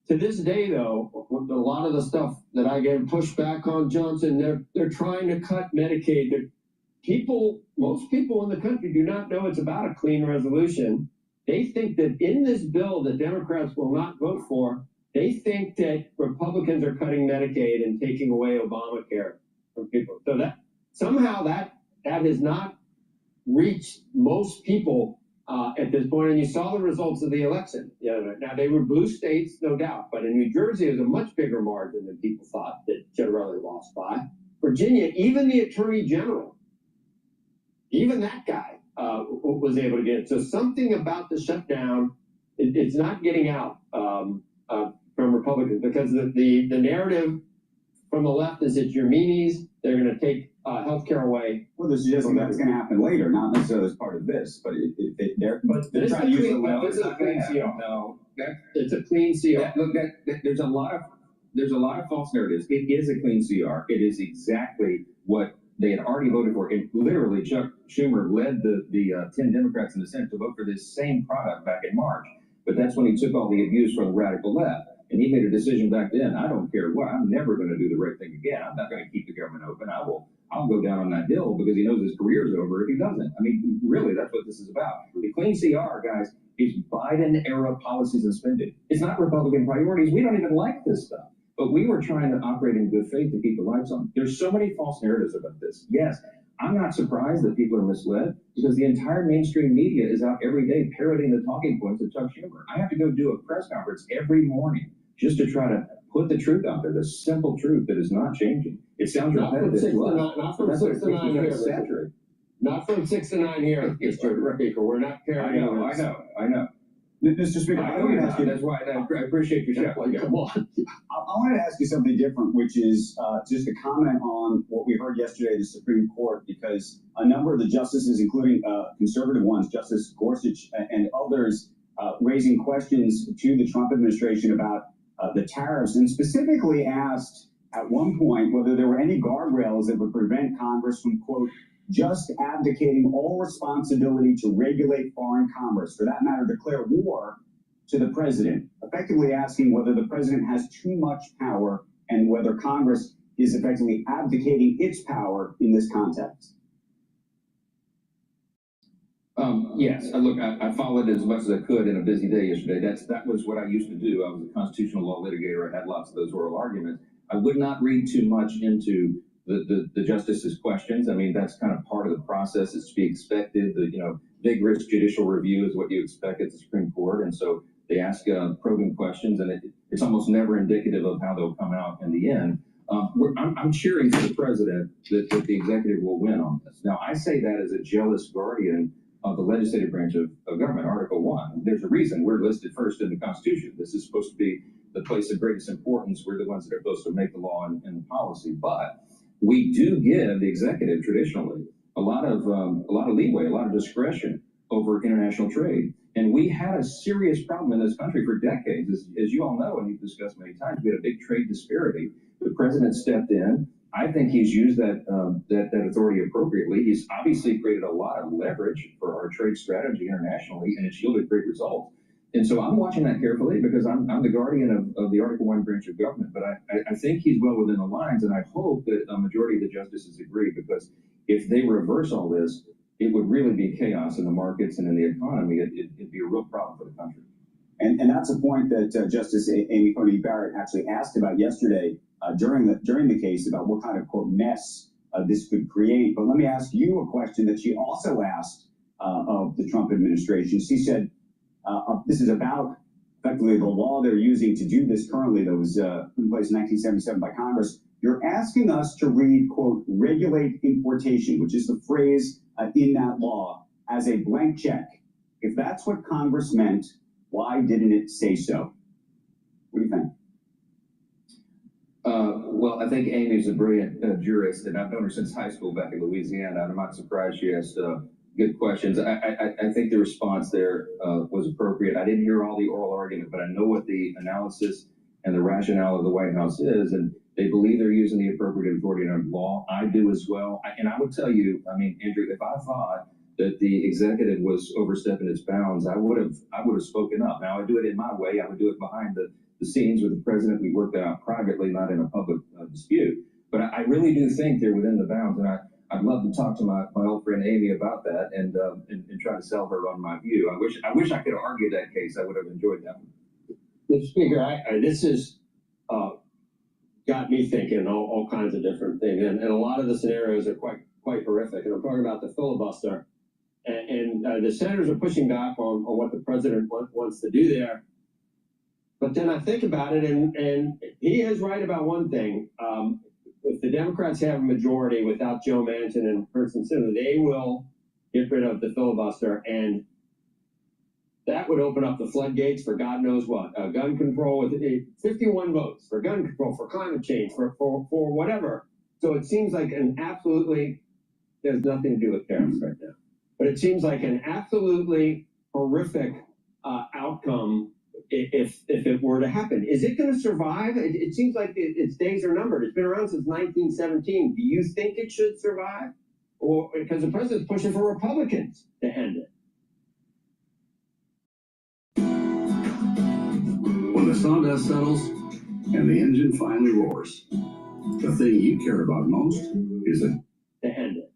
To this day, though, with a lot of the stuff that I get pushed back on Johnson, they're trying to cut Medicaid. Most people in the country do not know it's about a clean resolution. They think that in this bill that Democrats will not vote for, they think that Republicans are cutting Medicaid and taking away Obamacare from people. So that somehow that has not reached most people at this point, and you saw the results of the election. Now, they were blue states, no doubt, but in New Jersey, it was a much bigger margin than people thought that Cottrell lost by. Virginia, even the Attorney General, even that guy was able to get it. So something about the shutdown, it's not getting out from Republicans, because the narrative from the left is that your meanies, they're going to take healthcare away. Well, this is just that's going to happen later, not necessarily as part of this, but they're trying to use it. This is a clean CO. No, it's a clean CO. Look, there's a lot of false narratives. It is a clean CR. It is exactly what they had already voted for. And literally, Chuck Schumer led the 10 Democrats in the Senate to vote for this same product back in March. But that's when he took all the abuse from the radical left. And he made a decision back then. I don't care what. I'm never going to do the right thing again. I'm not going to keep the government open. I'll go down on that hill because he knows his career's over if he doesn't. I mean, really, that's what this is about. The clean CR, guys, is Biden-era policies and spending. It's not Republican priorities. We don't even like this stuff. But we were trying to operate in good faith to keep the lights on. There's so many false narratives about this. Yes, I'm not surprised that people are misled because the entire mainstream media is out every day parroting the talking points of Chuck Schumer. I have to go do a press conference every morning just to try to put the truth out there, the simple truth that is not changing. It sounds Not from repetitive 6 to to us. 9, not from 6 to 9 here, Richard. Not from 6 to 9 here, Mr. Speaker. We're not carrying. I know. Mr. Speaker, I wanted to ask you. That's why I appreciate your show. Come on. I wanted to ask you something different, which is just a comment on what we heard yesterday at the Supreme Court, because a number of the justices, including conservative ones, Justice Gorsuch and others, raising questions to the Trump administration about the tariffs, and specifically asked at one point whether there were any guardrails that would prevent Congress from, quote, just abdicating all responsibility to regulate foreign commerce, for that matter, declare war to the president, effectively asking whether the president has too much power and whether Congress is effectively abdicating its power in this context. Yes, look, I followed as much as I could in a busy day yesterday. That was what I used to do. I was a constitutional law litigator. I had lots of those oral arguments. I would not read too much into the justices' questions. I mean, that's kind of part of the process. It's to be expected. Vigorous judicial review is what you expect at the Supreme Court. And so they ask probing questions, and it's almost never indicative of how they'll come out in the end. I'm cheering for the president that the executive will win on this. Now, I say that as a jealous guardian of the legislative branch of government, Article 1. There's a reason we're listed first in the Constitution. This is supposed to be the place of greatest importance. We're the ones that are supposed to make the law and the policy. But we do give the executive traditionally a lot of leeway, a lot of discretion over international trade. And we had a serious problem in this country for decades. As you all know, and you've discussed many times, we had a big trade disparity. The president stepped in. I think he's used that authority appropriately. He's obviously created a lot of leverage for our trade strategy internationally, and it's yielded great results. And so I'm watching that carefully because I'm the guardian of the Article 1 branch of government. But I think he's well within the lines, and I hope that a majority of the justices agree, because if they reverse all this, it would really be chaos in the markets and in the economy. It'd be a real problem for the country. And that's a point that Justice Amy Coney Barrett actually asked about yesterday during the case, about what kind of, quote, mess this could create. But let me ask you a question that she also asked of the Trump administration. She said, this is about effectively the law they're using to do this currently that was in place in 1977 by Congress. You're asking us to read, quote, regulate importation, which is the phrase in that law, as a blank check. If that's what Congress meant, why didn't it say so? What do you think? Well, I think Amy's a brilliant jurist, and I've known her since high school back in Louisiana. I'm not surprised she asked good questions. I think the response there was appropriate. I didn't hear all the oral argument, but I know what the analysis and the rationale of the White House is, and they believe they're using the appropriate authority under law. I do as well. And I would tell you, I mean, Andrew, if I thought that the executive was overstepping its bounds, I would have spoken up. Now, I do it in my way. I would do it behind the scenes with the president. We worked that out privately, not in a public dispute. But I really do think they're within the bounds, and I'd love to talk to my old friend Amy about that and try to sell her on my view. I wish I could have argued that case. I would have enjoyed that one. Mr. Speaker, this has got me thinking all kinds of different things, and a lot of the scenarios are quite horrific. And I'm talking about the filibuster, and the senators are pushing back on what the president wants to do there. But then I think about it, and he is right about one thing. If the Democrats have a majority without Joe Manchin and Kyrsten Sinema, they will get rid of the filibuster, and that would open up the floodgates for God knows what. Gun control with 51 votes for gun control, for climate change, for whatever. So it seems like there's nothing to do with tariffs right now, but it seems like an absolutely horrific outcome if it were to happen. Is it going to survive? It seems like its days are numbered. It's been around since 1917. Do you think it should survive? Or because the president's pushing for Republicans to end it? When the sawdust settles and the engine finally roars, the thing you care about most is to end it.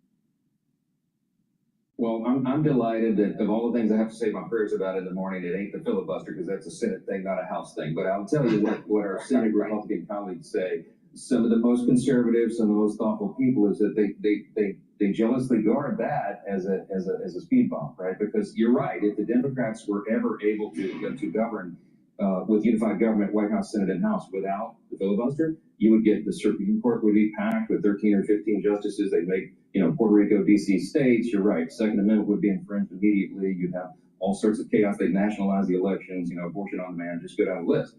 Well, I'm delighted that of all the things I have to say my prayers about in the morning, it ain't the filibuster, because that's a Senate thing, not a House thing. But I'll tell you what our Senate Republican colleagues say. Some of the most conservative, some of the most thoughtful people, is that they jealously guard that as a speed bump, right? Because you're right. If the Democrats were ever able to govern with unified government, White House, Senate, and House without the filibuster, you would get the Supreme Court would be packed with 13 or 15 justices. They'd make, Puerto Rico, DC states. You're right. Second Amendment would be infringed immediately. You'd have all sorts of chaos. They'd nationalize the elections, abortion on demand, just go down the list.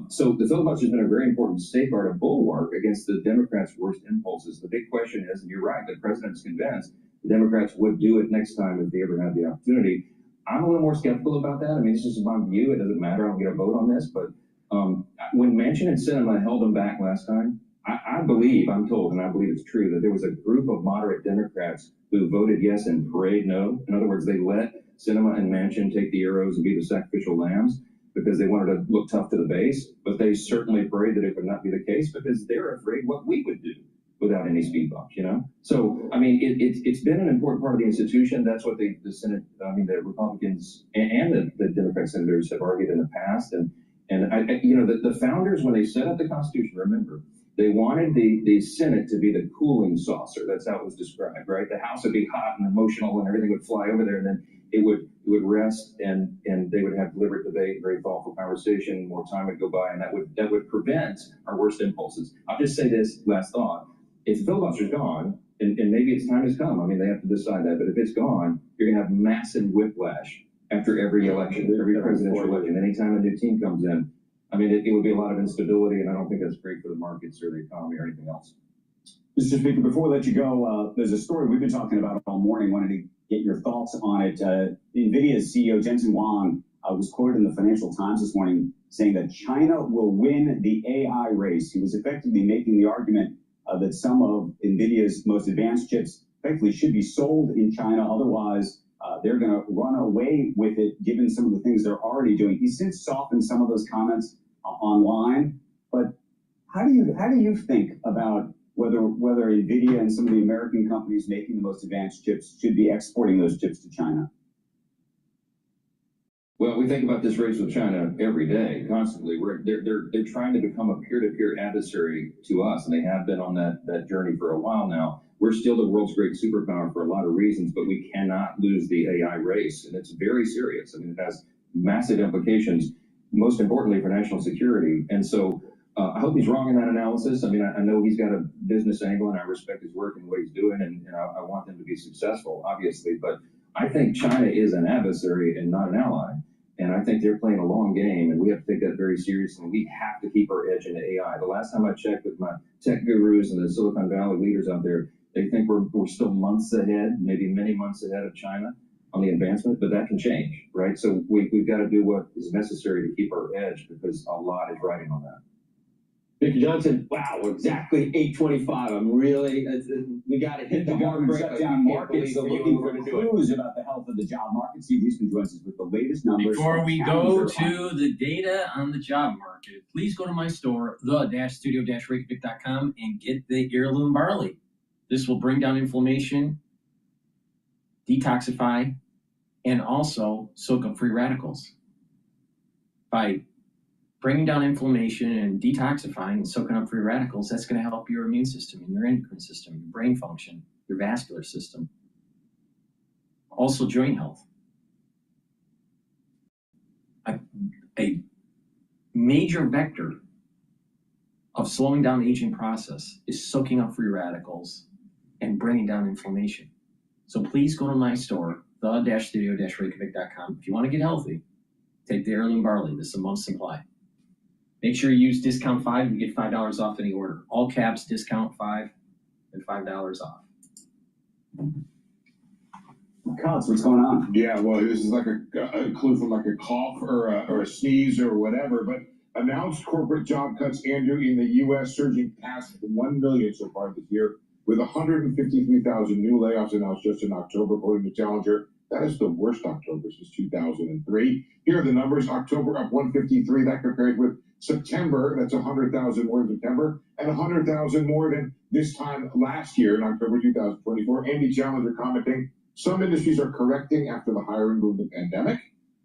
So the filibuster has been a very important safeguard, a bulwark against the Democrats' worst impulses. The big question is, and you're right, the president's convinced the Democrats would do it next time if they ever had the opportunity. I'm a little more skeptical about that. I mean, this is my view. It doesn't matter. I don't get a vote on this. But when Manchin and Sinema held them back last time, I believe, I'm told, and I believe it's true, that there was a group of moderate Democrats who voted yes and parade no. In other words, they let Sinema and Manchin take the arrows and be the sacrificial lambs because they wanted to look tough to the base. But they certainly prayed that it would not be the case because they're afraid what we would do without any speed bumps, So, I mean, it's been an important part of the institution. That's what the Senate, the Republicans and the Democrat senators have argued in the past. And the founders, when they set up the Constitution, remember, they wanted the Senate to be the cooling saucer. That's how it was described, right? The House would be hot and emotional and everything would fly over there, and then it would rest and they would have deliberate debate, very thoughtful conversation, more time would go by, and that would prevent our worst impulses. I'll just say this last thought. If the filibuster's gone, and maybe its time has come, I mean, they have to decide that, but if it's gone, you're going to have massive whiplash after every election, every presidential election. Anytime a new team comes in, I mean, it would be a lot of instability, and I don't think that's great for the markets or the economy or anything else. Mr. Speaker, before we let you go, there's a story we've been talking about all morning. Wanted to get your thoughts on it. NVIDIA's CEO Jensen Huang was quoted in the Financial Times this morning saying that China will win the AI race. He was effectively making the argument that some of NVIDIA's most advanced chips effectively should be sold in China. Otherwise, they're going to run away with it, given some of the things they're already doing. He's since softened some of those comments online. But how do you think about whether NVIDIA and some of the American companies making the most advanced chips should be exporting those chips to China? Well, we think about this race with China every day, constantly. They're trying to become a peer-to-peer adversary to us, and they have been on that journey for a while now. We're still the world's great superpower for a lot of reasons, but we cannot lose the AI race, and it's very serious. I mean, it has massive implications, most importantly for national security. And so I hope he's wrong in that analysis. I mean, I know he's got a business angle, and I respect his work and what he's doing, and I want them to be successful, obviously. But I think China is an adversary and not an ally. And I think they're playing a long game, and we have to take that very seriously. We have to keep our edge into AI. The last time I checked with my tech gurus and the Silicon Valley leaders out there, they think we're still months ahead, maybe many months ahead of China on the advancement, but that can change, right? So we've got to do what is necessary to keep our edge because a lot is riding on that. Victor Johnson, wow, exactly 8:25. I'm really, we got to hit the government shutdown markets. So Looking for clues about the health of the job market. Steve Wiesman joins us with the latest numbers. Before we go to the data on the job market, please go to my store, the-studio-reykjavik.com, and get the heirloom barley. This will bring down inflammation, detoxify, and also soak up free radicals. By bringing down inflammation and detoxifying and soaking up free radicals, that's going to help your immune system and your endocrine system, your brain function, your vascular system. Also joint health. A major vector of slowing down the aging process is soaking up free radicals and bringing down inflammation. So please go to my store, the-studio-reykjavik.com. If you want to get healthy, take the heirloom barley. This is a month's supply. Make sure you use discount 5 and you get $5 off any order. All caps, discount 5 and $5 off. Cots, what's going on? Yeah, well, this is like a clue from like a cough or a sneeze or whatever, but announced corporate job cuts, Andrew, in the U.S. surging past 1 million so far this year, with 153,000 new layoffs announced just in October, according to Challenger. That is the worst October since 2003. Here are the numbers. October up 153. That compares with September. That's 100,000 more than September and 100,000 more than this time last year in October 2024. Andy Challenger commenting, some industries are correcting after the hiring boom of the pandemic,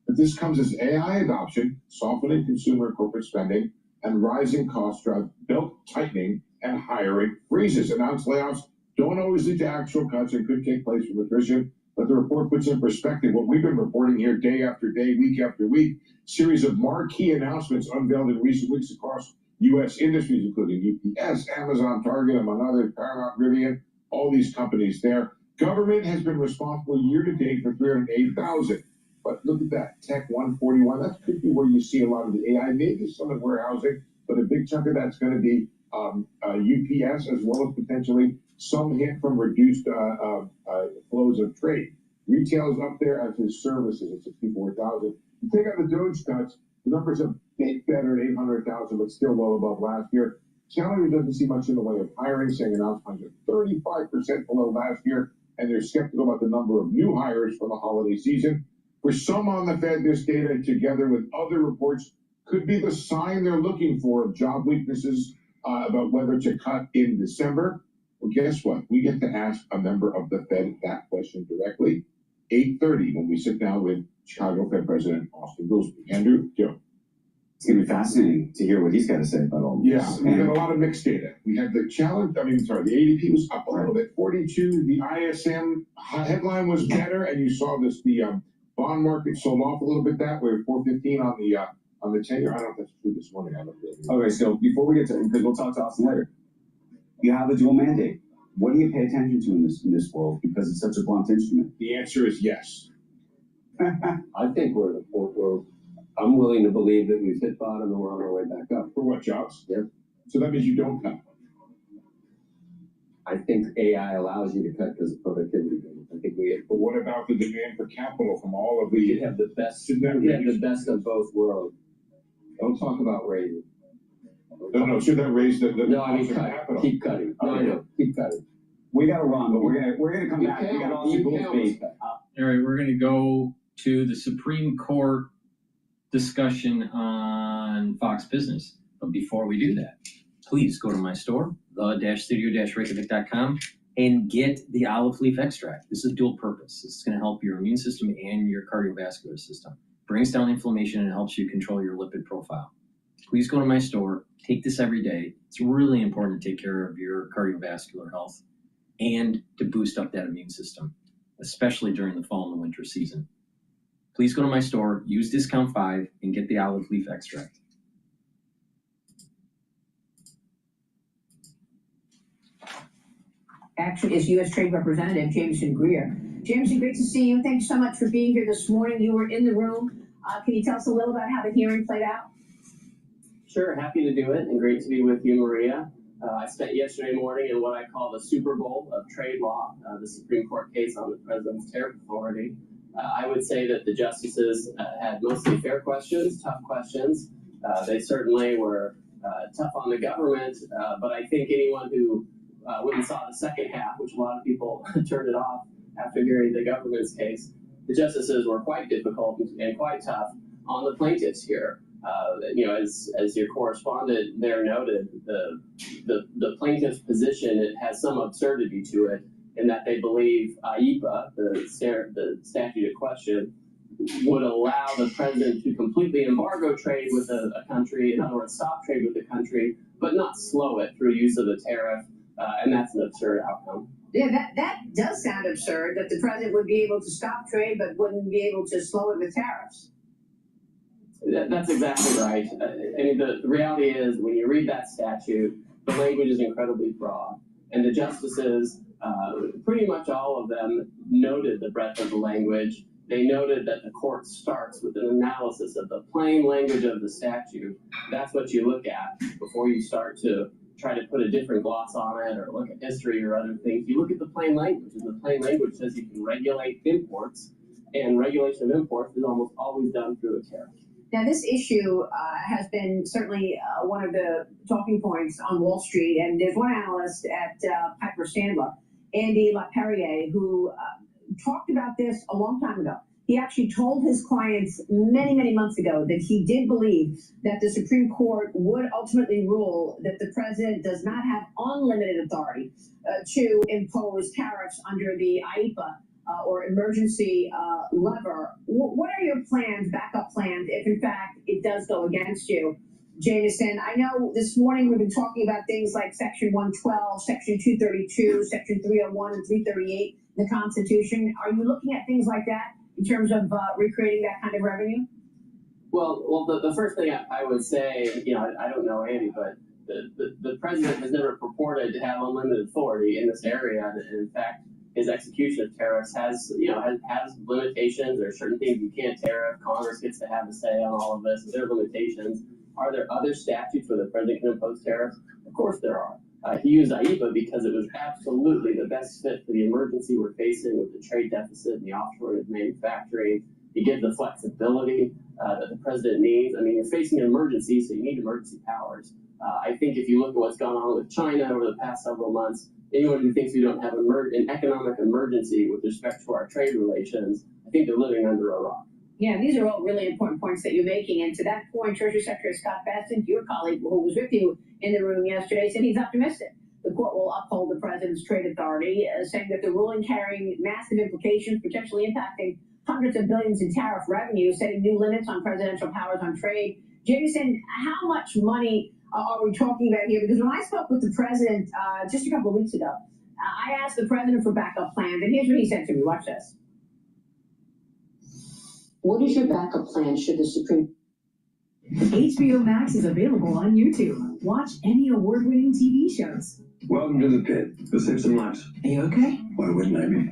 but this comes as AI adoption, softening consumer and corporate spending, and rising costs drive belt tightening and hiring freezes. Announced layoffs don't always lead to actual cuts and could take place from attrition. but the report puts in perspective what we've been reporting here day after day, week after week. Series of marquee announcements unveiled in recent weeks across U.S. industries, including UPS, Amazon, Target, among others, Paramount, Rivian, all these companies there. Government has been responsible year to date for 308,000. But look at that, tech 141. That could be where you see a lot of the AI, maybe some in warehousing, but a big chunk of that's going to be UPS, as well as potentially some hit from reduced flows of trade. Retail is up there, as is services at 64,000. You take out the Doge cuts, the numbers are a bit better at 800,000, but still well above last year. Challenger doesn't see much in the way of hiring, saying announcements are 35% below last year, and they're skeptical about the number of new hires for the holiday season. For some on the Fed, this data, together with other reports, could be the sign they're looking for of job weaknesses about whether to cut in December. Well, guess what? We get to ask a member of the Fed that question directly, 8:30, when we sit down with Chicago Fed President Austin Goolsbee. Andrew, Joe. It's going to be fascinating to hear what he's got to say about all this. Yeah, we got a lot of mixed data. We had the the ADP was up a little bit, 42. The ISM headline was better, and you saw this, the bond market sold off a little bit that way, 415 on the 10-year. I don't know if that's true this morning. I don't really know. Okay, so before we get to, because we'll talk to Austin later, you have a dual mandate. What do you pay attention to in this world, because it's such a blunt instrument? The answer is yes. I think I'm willing to believe that we've hit bottom and we're on our way back up. For what, jobs? Yeah. So that means you don't cut. I think AI allows you to cut because of productivity. I think But what about the demand for capital from all of the? We could have the best. We could have the best of both worlds. Don't talk about raising. No, should that raise the no, I mean, capital? Keep cutting. No, I know. Keep cutting. We got to run, but we're gonna come back. We got Austin Goolsbee. All right, we're going to go to the Supreme Court discussion on Fox Business. But before we do that, please go to my store, the-studio-reykjavik.com, and get the olive leaf extract. This is dual purpose. This is going to help your immune system and your cardiovascular system. Brings down inflammation and helps you control your lipid profile. Please go to my store. Take this every day. It's really important to take care of your cardiovascular health and to boost up that immune system, especially during the fall and the winter season. Please go to my store, use discount 5, and get the olive leaf extract. Actually, is U.S. Trade Representative Jameson Greer. Jameson, great to see you. Thanks so much for being here this morning. You were in the room. Can you tell us a little about how the hearing played out? Sure, happy to do it, and great to be with you, Maria. I spent yesterday morning in what I call the Super Bowl of trade law, the Supreme Court case on the President's Tariff Authority. I would say that the justices had mostly fair questions, tough questions. They certainly were tough on the government, but I think anyone who went and saw the second half, which a lot of people turned it off after hearing the government's case, the justices were quite difficult and quite tough on the plaintiffs here. As your correspondent there noted, the plaintiff's position, it has some absurdity to it in that they believe IEPA, the statute of question, would allow the president to completely embargo trade with a country, in other words, stop trade with the country, but not slow it through use of a tariff, and that's an absurd outcome. Yeah, that does sound absurd, that the president would be able to stop trade but wouldn't be able to slow it with tariffs. That's exactly right. I mean, the reality is, when you read that statute, the language is incredibly broad, and the justices, pretty much all of them, noted the breadth of the language. They noted that the court starts with an analysis of the plain language of the statute. That's what you look at before you start to try to put a different gloss on it or look at history or other things. You look at the plain language, and the plain language says you can regulate imports, and regulation of imports is almost always done through a tariff. Now, this issue has been certainly one of the talking points on Wall Street, and there's one analyst at Piper Sandler, Andy LaPerriere, who talked about this a long time ago. He actually told his clients many, many months ago that he did believe that the Supreme Court would ultimately rule that the president does not have unlimited authority to impose tariffs under the IEPA or emergency lever. What are your plans, backup plans, if in fact it does go against you? Jameson, I know this morning we've been talking about things like Section 112, Section 232, Section 301, and 338. the Constitution. Are you looking at things like that in terms of recreating that kind of revenue? Well, the first thing I would say, I don't know Andy, but the president has never purported to have unlimited authority in this area. And in fact, his execution of tariffs has limitations. There are certain things you can't tariff. Congress gets to have a say on all of this. There are limitations. Are there other statutes where the president can impose tariffs? Of course there are. He used IEPA because it was absolutely the best fit for the emergency we're facing with the trade deficit and the offshoring of manufacturing. You give the flexibility that the president needs. I mean, you're facing an emergency, so you need emergency powers. I think if you look at what's gone on with China over the past several months, anyone who thinks we don't have an economic emergency with respect to our trade relations, I think they're living under a rock. Yeah, these are all really important points that you're making. And to that point, Treasury Secretary Scott Bessent, your colleague who was with you in the room yesterday, said he's optimistic. The court will uphold the president's trade authority, saying that the ruling carrying massive implications, potentially impacting hundreds of billions in tariff revenue, setting new limits on presidential powers on trade. Jameson, how much money are we talking about here? Because when I spoke with the president just a couple of weeks ago, I asked the president for backup plans, and here's what he said to me. Watch this. What is your backup plan should the Supreme HBO Max is available on YouTube. Watch any award-winning TV shows. Welcome to the pit. Go save some lives. Are you okay? Why wouldn't I be?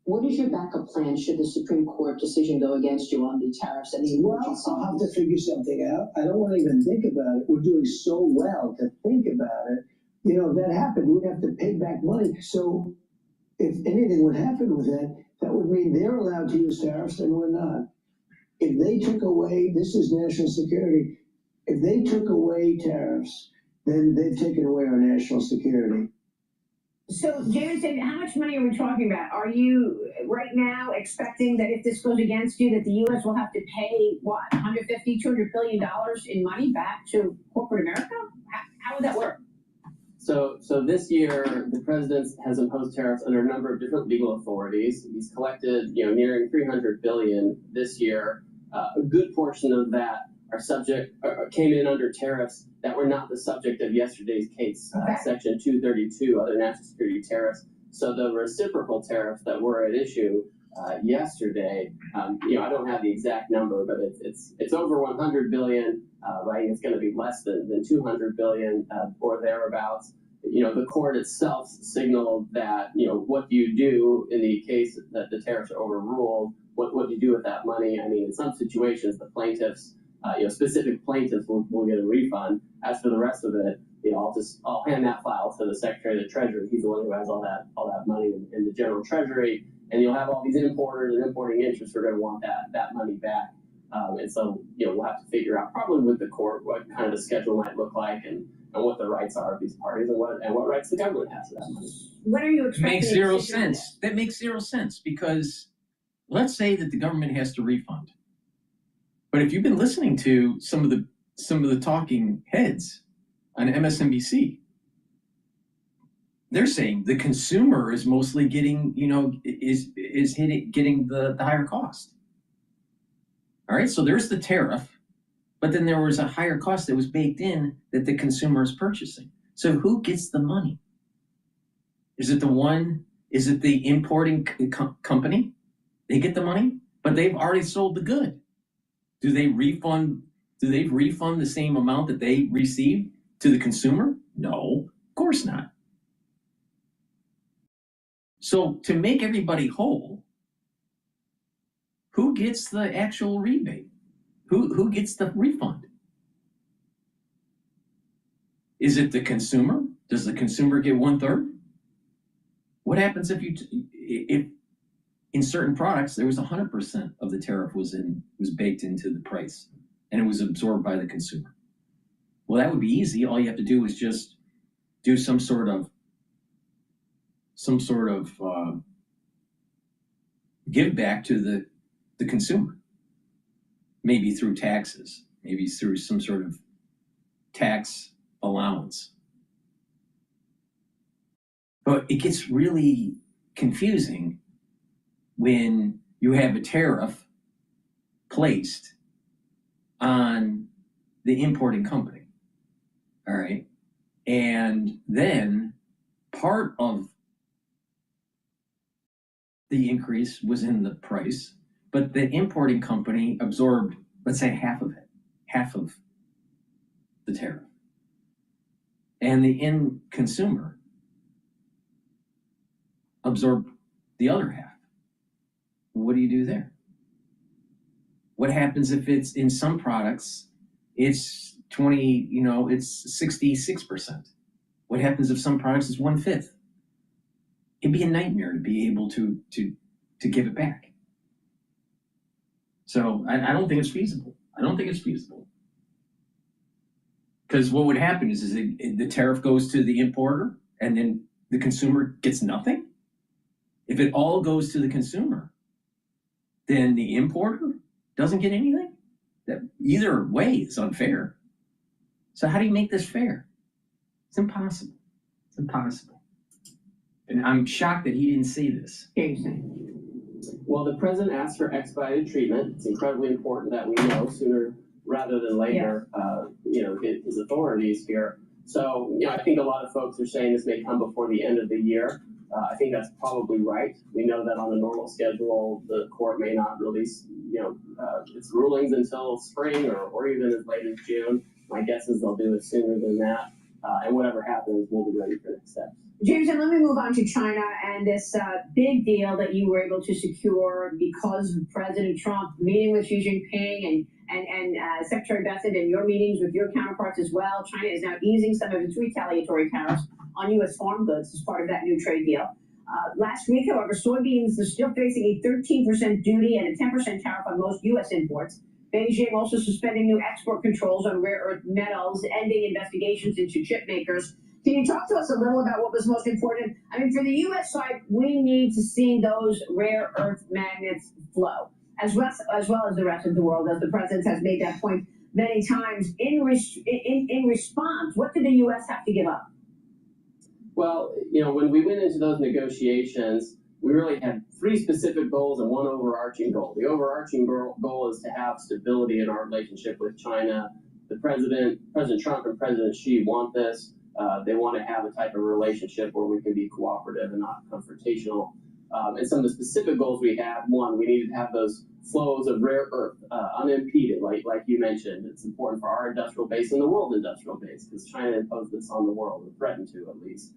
What is your backup plan should the Supreme Court decision go against you on the tariffs and the Well, I'll have to figure something out. I don't want to even think about it. We're doing so well to think about it. You know, if that happened, we'd have to pay back money. So if anything would happen with that, that would mean they're allowed to use tariffs and we're not. If they took away, this is national security, if they took away tariffs, then they've taken away our national security. So, Jameson, how much money are we talking about? Are you right now expecting that if this goes against you, that the U.S. will have to pay, what, $150, $200 billion in money back to corporate America? How would that work? So this year, the president has imposed tariffs under a number of different legal authorities. He's collected, nearing $300 billion this year. A good portion of that came in under tariffs that were not the subject of yesterday's case, Section 232, other national security tariffs. So the reciprocal tariffs that were at issue yesterday, I don't have the exact number, but it's over 100 billion. I think it's going to be less than 200 billion or thereabouts. The court itself signaled that, what do you do in the case that the tariffs are overruled? What do you do with that money? I mean, in some situations, the plaintiffs, specific plaintiffs will get a refund. As for the rest of it, I'll hand that file to the Secretary of the Treasury. He's the one who has all that money in the General Treasury, and you'll have all these importers and importing interests who are going to want that money back. And so, we'll have to figure out probably with the court what kind of the schedule might look like and what the rights are of these parties and what rights the government has to that money. What are you expecting? Makes zero sense. That makes zero sense because let's say that the government has to refund. But if you've been listening to some of the talking heads on MSNBC, they're saying the consumer is mostly getting, getting the higher cost. All right, so there's the tariff, but then there was a higher cost that was baked in that the consumer is purchasing. So who gets the money? Is it the importing company? They get the money, but they've already sold the good. Do they refund the same amount that they received to the consumer? No, of course not. So to make everybody whole, who gets the actual rebate? Who gets the refund? Is it the consumer? Does the consumer get 1/3? What happens if in certain products there was 100% of the tariff was baked into the price and it was absorbed by the consumer? Well, that would be easy. All you have to do is just do some sort of give back to the consumer, maybe through taxes, maybe through some sort of tax allowance. But it gets really confusing when you have a tariff placed on the importing company, all right? And then part of the increase was in the price, but the importing company absorbed, let's say, half of the tariff. And the end consumer absorbed the other half. What do you do there? What happens if it's in some products, it's 20, it's 66%. What happens if some products is 1/5? It'd be a nightmare to be able to give it back. So I don't think it's feasible. Because what would happen is the tariff goes to the importer and then the consumer gets nothing. If it all goes to the consumer, then the importer doesn't get anything. That either way is unfair. So how do you make this fair? It's impossible. It's impossible. And I'm shocked that he didn't say this. Well, the president asked for expedited treatment. It's incredibly important that we know sooner rather than later, get his authorities here. So, I think a lot of folks are saying this may come before the end of the year. I think that's probably right. We know that on a normal schedule, the court may not release, its rulings until spring or even as late as June. My guess is they'll do it sooner than that. And whatever happens, we'll be ready for next steps. James, and let me move on to China and this big deal that you were able to secure because of President Trump meeting with Xi Jinping and Secretary Bessent and your meetings with your counterparts as well. China is now easing some of its retaliatory tariffs on U.S. farm goods as part of that new trade deal. Last week, however, soybeans are still facing a 13% duty and a 10% tariff on most U.S. imports. Beijing also suspending new export controls on rare earth metals, ending investigations into chip makers. Can you talk to us a little about what was most important? I mean, for the U.S. side, we need to see those rare earth magnets flow, as well as the rest of the world, as the president has made that point many times. In response, what did the U.S. have to give up? Well, when we went into those negotiations, we really had three specific goals and one overarching goal. The overarching goal is to have stability in our relationship with China. President Trump and President Xi want this. They want to have a type of relationship where we can be cooperative and not confrontational. And some of the specific goals we have, one, we needed to have those flows of rare earth unimpeded, like you mentioned. It's important for our industrial base and the world industrial base because China imposed this on the world, or threatened to at least.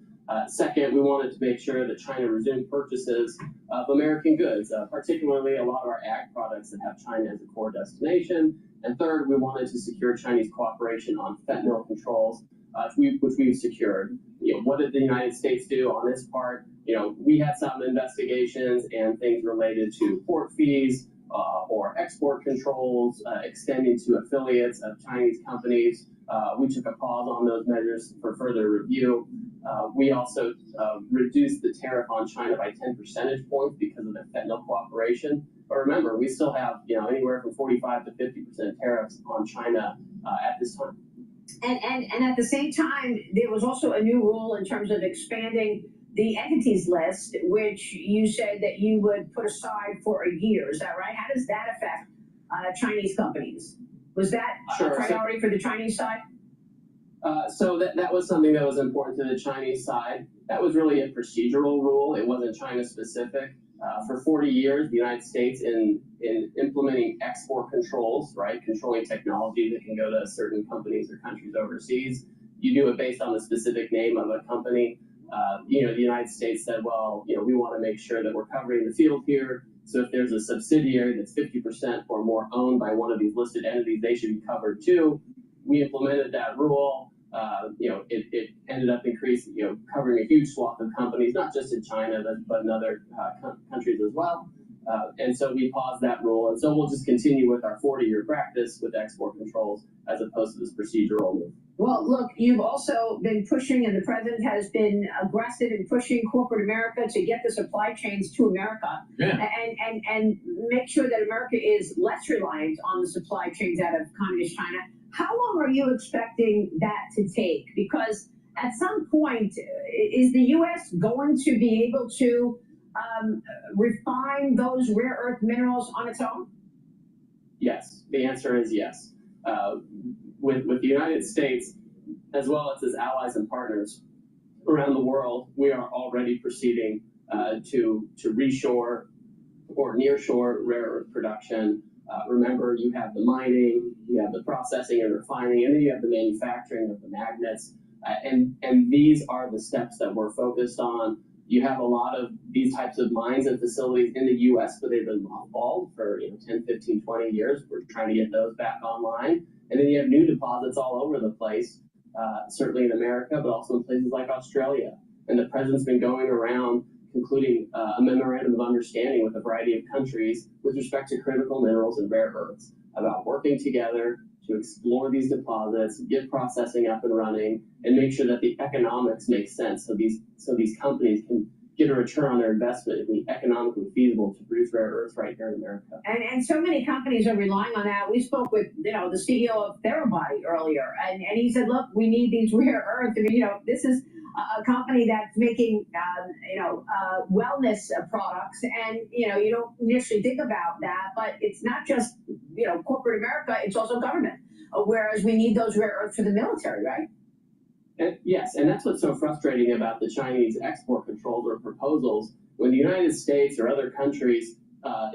Second, we wanted to make sure that China resumed purchases of American goods, particularly a lot of our ag products that have China as a core destination. And third, we wanted to secure Chinese cooperation on fentanyl controls, which we've secured. What did the United States do on this part? We had some investigations and things related to port fees or export controls extending to affiliates of Chinese companies. We took a pause on those measures for further review. We also reduced the tariff on China by 10 percentage points because of the fentanyl cooperation. But remember, we still have anywhere from 45 to 50% tariffs on China at this time. And at the same time, there was also a new rule in terms of expanding the entities list, which you said that you would put aside for a year. Is that right? How does that affect Chinese companies? Was that a priority for the Chinese side? So that was something that was important to the Chinese side. That was really a procedural rule. It wasn't China specific. For 40 years, the United States in implementing export controls, right, controlling technology that can go to certain companies or countries overseas, you do it based on the specific name of a company. The United States said, well, we want to make sure that we're covering the field here. So if there's a subsidiary that's 50% or more owned by one of these listed entities, they should be covered too. We implemented that rule. It ended up covering a huge swath of companies, not just in China, but in other countries as well. And so we paused that rule. And so we'll just continue with our 40-year practice with export controls as opposed to this procedural move. Well, look, you've also been pushing, and the president has been aggressive in pushing corporate America to get the supply chains to America, and make sure that America is less reliant on the supply chains out of communist China. How long are you expecting that to take? Because at some point, is the U.S. going to be able to refine those rare earth minerals on its own? Yes, the answer is yes. With the United States, as well as its allies and partners around the world, we are already proceeding to reshore or nearshore rare earth production. Remember, you have the mining, you have the processing and refining, and then you have the manufacturing of the magnets. And these are the steps that we're focused on. You have a lot of these types of mines and facilities in the U.S., but they've been mothballed for 10, 15, 20 years. We're trying to get those back online. And then you have new deposits all over the place, certainly in America, but also in places like Australia. And the president's been going around concluding a memorandum of understanding with a variety of countries with respect to critical minerals and rare earths about working together to explore these deposits, get processing up and running, and make sure that the economics make sense so these companies can get a return on their investment and be economically feasible to produce rare earths right here in America. And so many companies are relying on that. We spoke with the CEO of Therabody earlier, and he said, look, we need these rare earths. I mean, this is a company that's making wellness products, and you don't initially think about that, but it's not just corporate America, it's also government, whereas we need those rare earths for the military, right? Yes, and that's what's so frustrating about the Chinese export controls or proposals. When the United States or other countries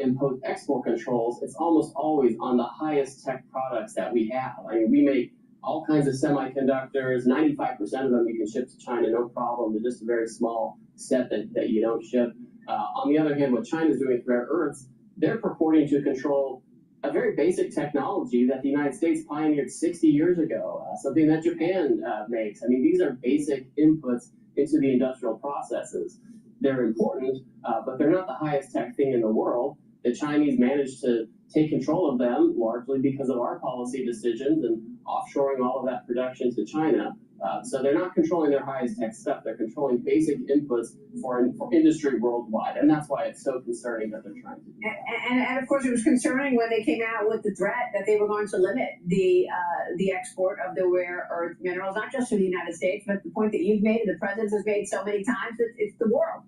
impose export controls, it's almost always on the highest tech products that we have. I mean, we make all kinds of semiconductors, 95% of them you can ship to China, no problem. They're just a very small set that you don't ship. On the other hand, what China's doing with rare earths, they're purporting to control a very basic technology that the United States pioneered 60 years ago, something that Japan makes. I mean, these are basic inputs into the industrial processes. They're important, but they're not the highest tech thing in the world. The Chinese managed to take control of them largely because of our policy decisions and offshoring all of that production to China. So they're not controlling their highest tech stuff. They're controlling basic inputs for industry worldwide. And that's why it's so concerning that they're trying to do that. And of course, it was concerning when they came out with the threat that they were going to limit the export of the rare earth minerals, not just to the United States, but the point that you've made and the president has made so many times, it's the world.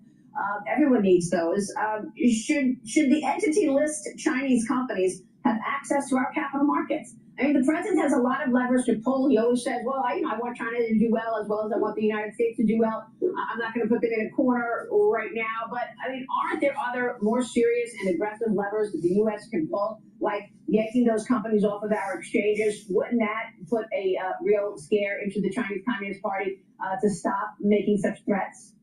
Everyone needs those. Should the entity list Chinese companies have access to our capital markets? I mean, the president has a lot of levers to pull. He always says, well, I want China to do well as I want the United States to do well. I'm not going to put them in a corner right now. But, I mean, aren't there other more serious and aggressive levers that the U.S. can pull, like yanking those companies off of our exchanges? Wouldn't that put a real scare into the Chinese Communist Party to stop making such threats?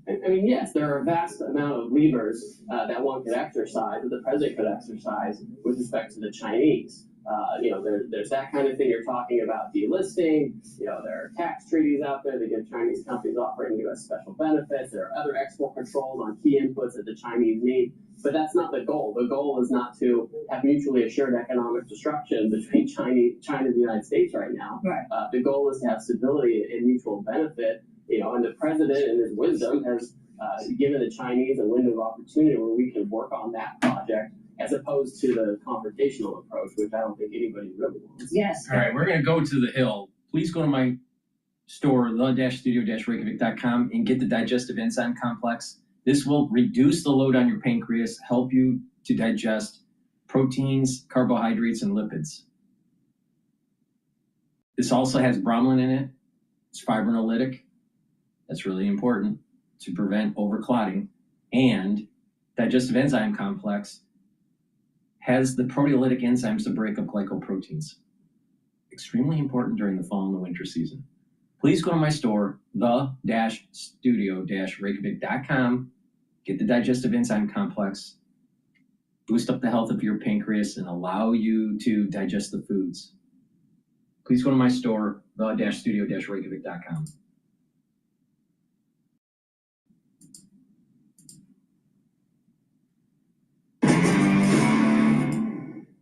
I mean, yes, there are a vast amount of levers that one could exercise, that the president could exercise with respect to the Chinese. There's that kind of thing you're talking about, delisting. There are tax treaties out there that give Chinese companies offering U.S. special benefits. There are other export controls on key inputs that the Chinese need. But that's not the goal. The goal is not to have mutually assured economic destruction between China and the United States right now. Right. The goal is to have stability and mutual benefit. And the president, in his wisdom, has given the Chinese a window of opportunity where we can work on that project, as opposed to the confrontational approach, which I don't think anybody really wants. Yes. All right, we're going to go to the Hill. Please go to my store, the-studio-reykjavik.com, and get the digestive enzyme complex. This will reduce the load on your pancreas, help you to digest proteins, carbohydrates, and lipids. This also has bromelain in it. It's fibrinolytic. That's really important to prevent overclotting. And digestive enzyme complex has the proteolytic enzymes to break up glycoproteins. Extremely important during the fall and the winter season. Please go to my store, the-studio-reykjavik.com, get the digestive enzyme complex, boost up the health of your pancreas, and allow you to digest the foods. Please go to my store, the-studio-reykjavik.com.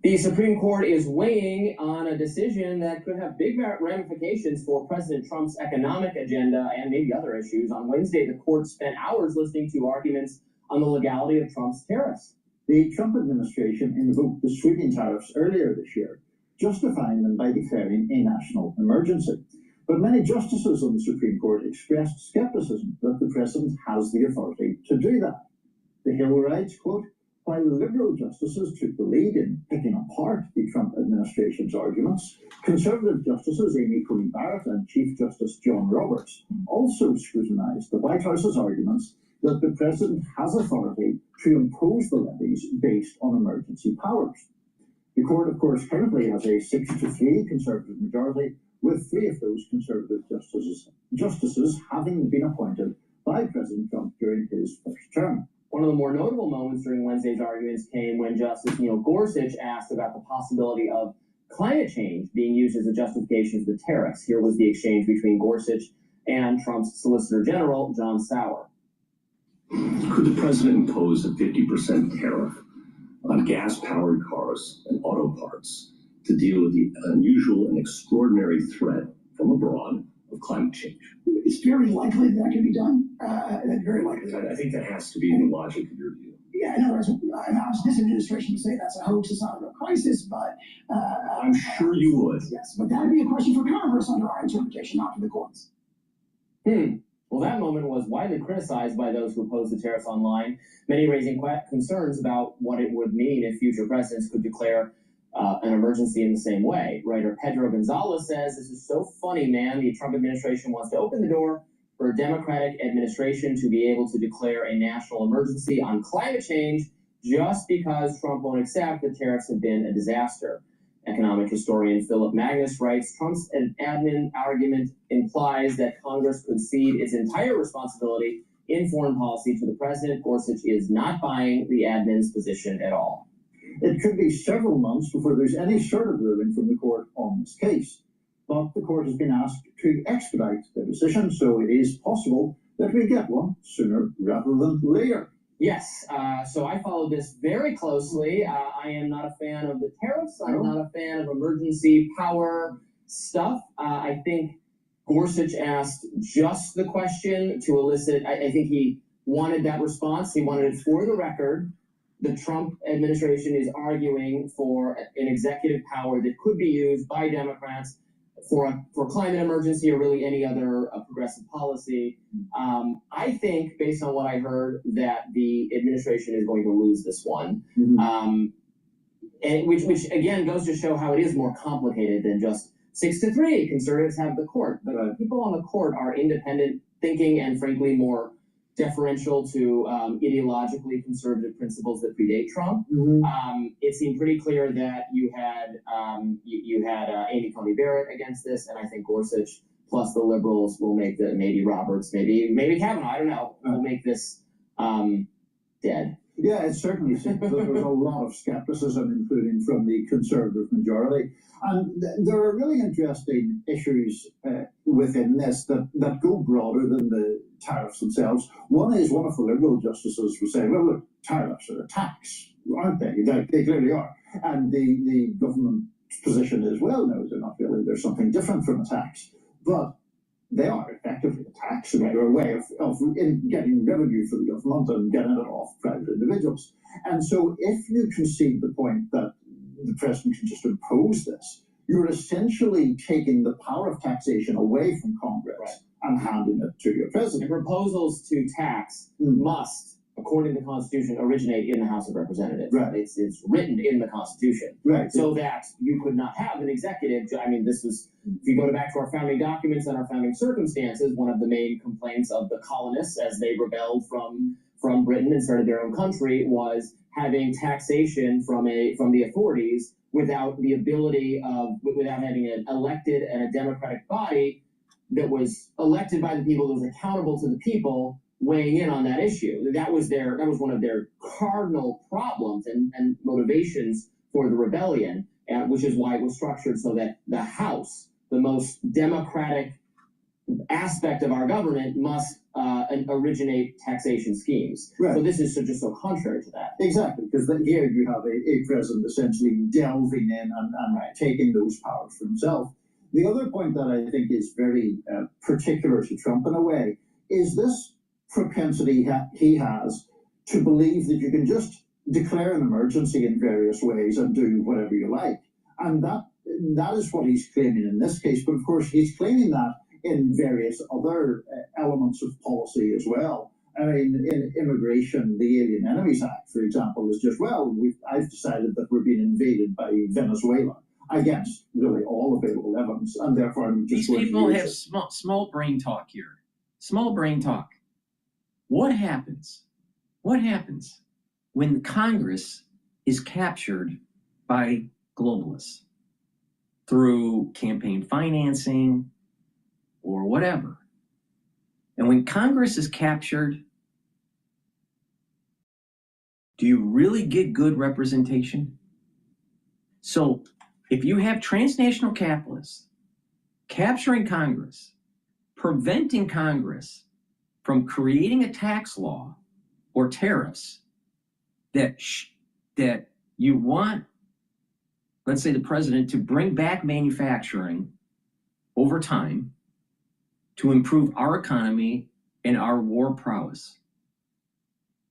The Supreme Court is weighing on a decision that could have big ramifications for President Trump's economic agenda and maybe other issues. On Wednesday, the court spent hours listening to arguments on the legality of Trump's tariffs. The Trump administration invoked the sweeping tariffs earlier this year, justifying them by declaring a national emergency. But many justices on the Supreme Court expressed skepticism that the president has the authority to do that. The Hill writes, quote, while liberal justices took the lead in picking apart the Trump administration's arguments, conservative justices Amy Coney Barrett and Chief Justice John Roberts also scrutinized the White House's arguments that the president has authority to impose the levies based on emergency powers. The court, of course, currently has a 6-3 Conservative majority, with 3 of those Conservative justices having been appointed by President Trump during his first term. One of the more notable moments during Wednesday's arguments came when Justice Neil Gorsuch asked about the possibility of climate change being used as a justification for the tariffs. Here was the exchange between Gorsuch and Trump's Solicitor General, John Sauer. Could the president impose a 50% tariff on gas-powered cars and auto parts to deal with the unusual and extraordinary threat from abroad of climate change? It's very likely that can be done. Very likely. I think that has to be the logic of your view. Yeah, in other words, this administration would say that's a hoax, it's not a real crisis, but... I'm sure you would. Yes, but that would be a question for Congress under our interpretation, not for the courts. Well, that moment was widely criticized by those who opposed the tariffs online, many raising concerns about what it would mean if future presidents could declare an emergency in the same way. Writer Pedro Gonzalez says, "This is so funny, man. The Trump administration wants to open the door for a Democratic administration to be able to declare a national emergency on climate change just because Trump won't accept that tariffs have been a disaster." Economic historian Philip Magnus writes, "Trump's admin argument implies that Congress could cede its entire responsibility in foreign policy to the president. Gorsuch is not buying the admin's position at all." It could be several months before there's any sort of ruling from the court on this case. But the court has been asked to expedite the decision, so it is possible that we get one sooner rather than later. Yes, so I followed this very closely. I am not a fan of the tariffs. I'm not a fan of emergency power stuff. I think Gorsuch asked just the question to elicit, I think he wanted that response. He wanted it for the record. The Trump administration is arguing for an executive power that could be used by Democrats for climate emergency or really any other progressive policy. I think, based on what I heard, that the administration is going to lose this one, and which again goes to show how it is more complicated than just 6-3. Conservatives have the court, but people on the court are independent thinking and frankly more deferential to ideologically conservative principles that predate Trump. It seemed pretty clear that you had Amy Coney Barrett against this, and I think Gorsuch plus the liberals will make maybe Roberts, maybe Kavanaugh, I don't know, will make this dead. Yeah, it certainly seems that there's a lot of skepticism, including from the conservative majority. And there are really interesting issues within this that go broader than the tariffs themselves. One is one of the liberal justices was saying, well, look, tariffs are a tax, aren't they? They clearly are. And the government's position is, well, no, they're not really. There's something different from a tax. But they are effectively a tax, and they're a way of getting revenue for the government and getting it off private individuals. And so if you concede the point that the president can just impose this, you're essentially taking the power of taxation away from Congress and handing it to your president. And proposals to tax must, according to the Constitution, originate in the House of Representatives. It's written in the Constitution. So that you could not have an executive. I mean, this was, if you go back to our founding documents and our founding circumstances, one of the main complaints of the colonists as they rebelled from Britain and started their own country was having taxation from the authorities without the ability of, without having an elected and a democratic body that was elected by the people, that was accountable to the people, weighing in on that issue. That was one of their cardinal problems and motivations for the rebellion, which is why it was structured so that the House, the most democratic aspect of our government, must originate taxation schemes. So this is just so contrary to that. Exactly, because here you have a president essentially delving in and taking those powers for himself. The other point that I think is very particular to Trump in a way is this propensity he has to believe that you can just declare an emergency in various ways and do whatever you like. And that is what he's claiming in this case. But of course, he's claiming that in various other elements of policy as well. I mean, in immigration, the Alien Enemies Act, for example, is just, well, I've decided that we're being invaded by Venezuela against really all available evidence, and therefore I'm just These people have small brain talk here. Small brain talk. what happens? What happens when Congress is captured by globalists through campaign financing or whatever? And when Congress is captured, do you really get good representation? So if you have transnational capitalists capturing Congress, preventing Congress from creating a tax law or tariffs that you want, let's say, the president to bring back manufacturing over time to improve our economy and our war prowess,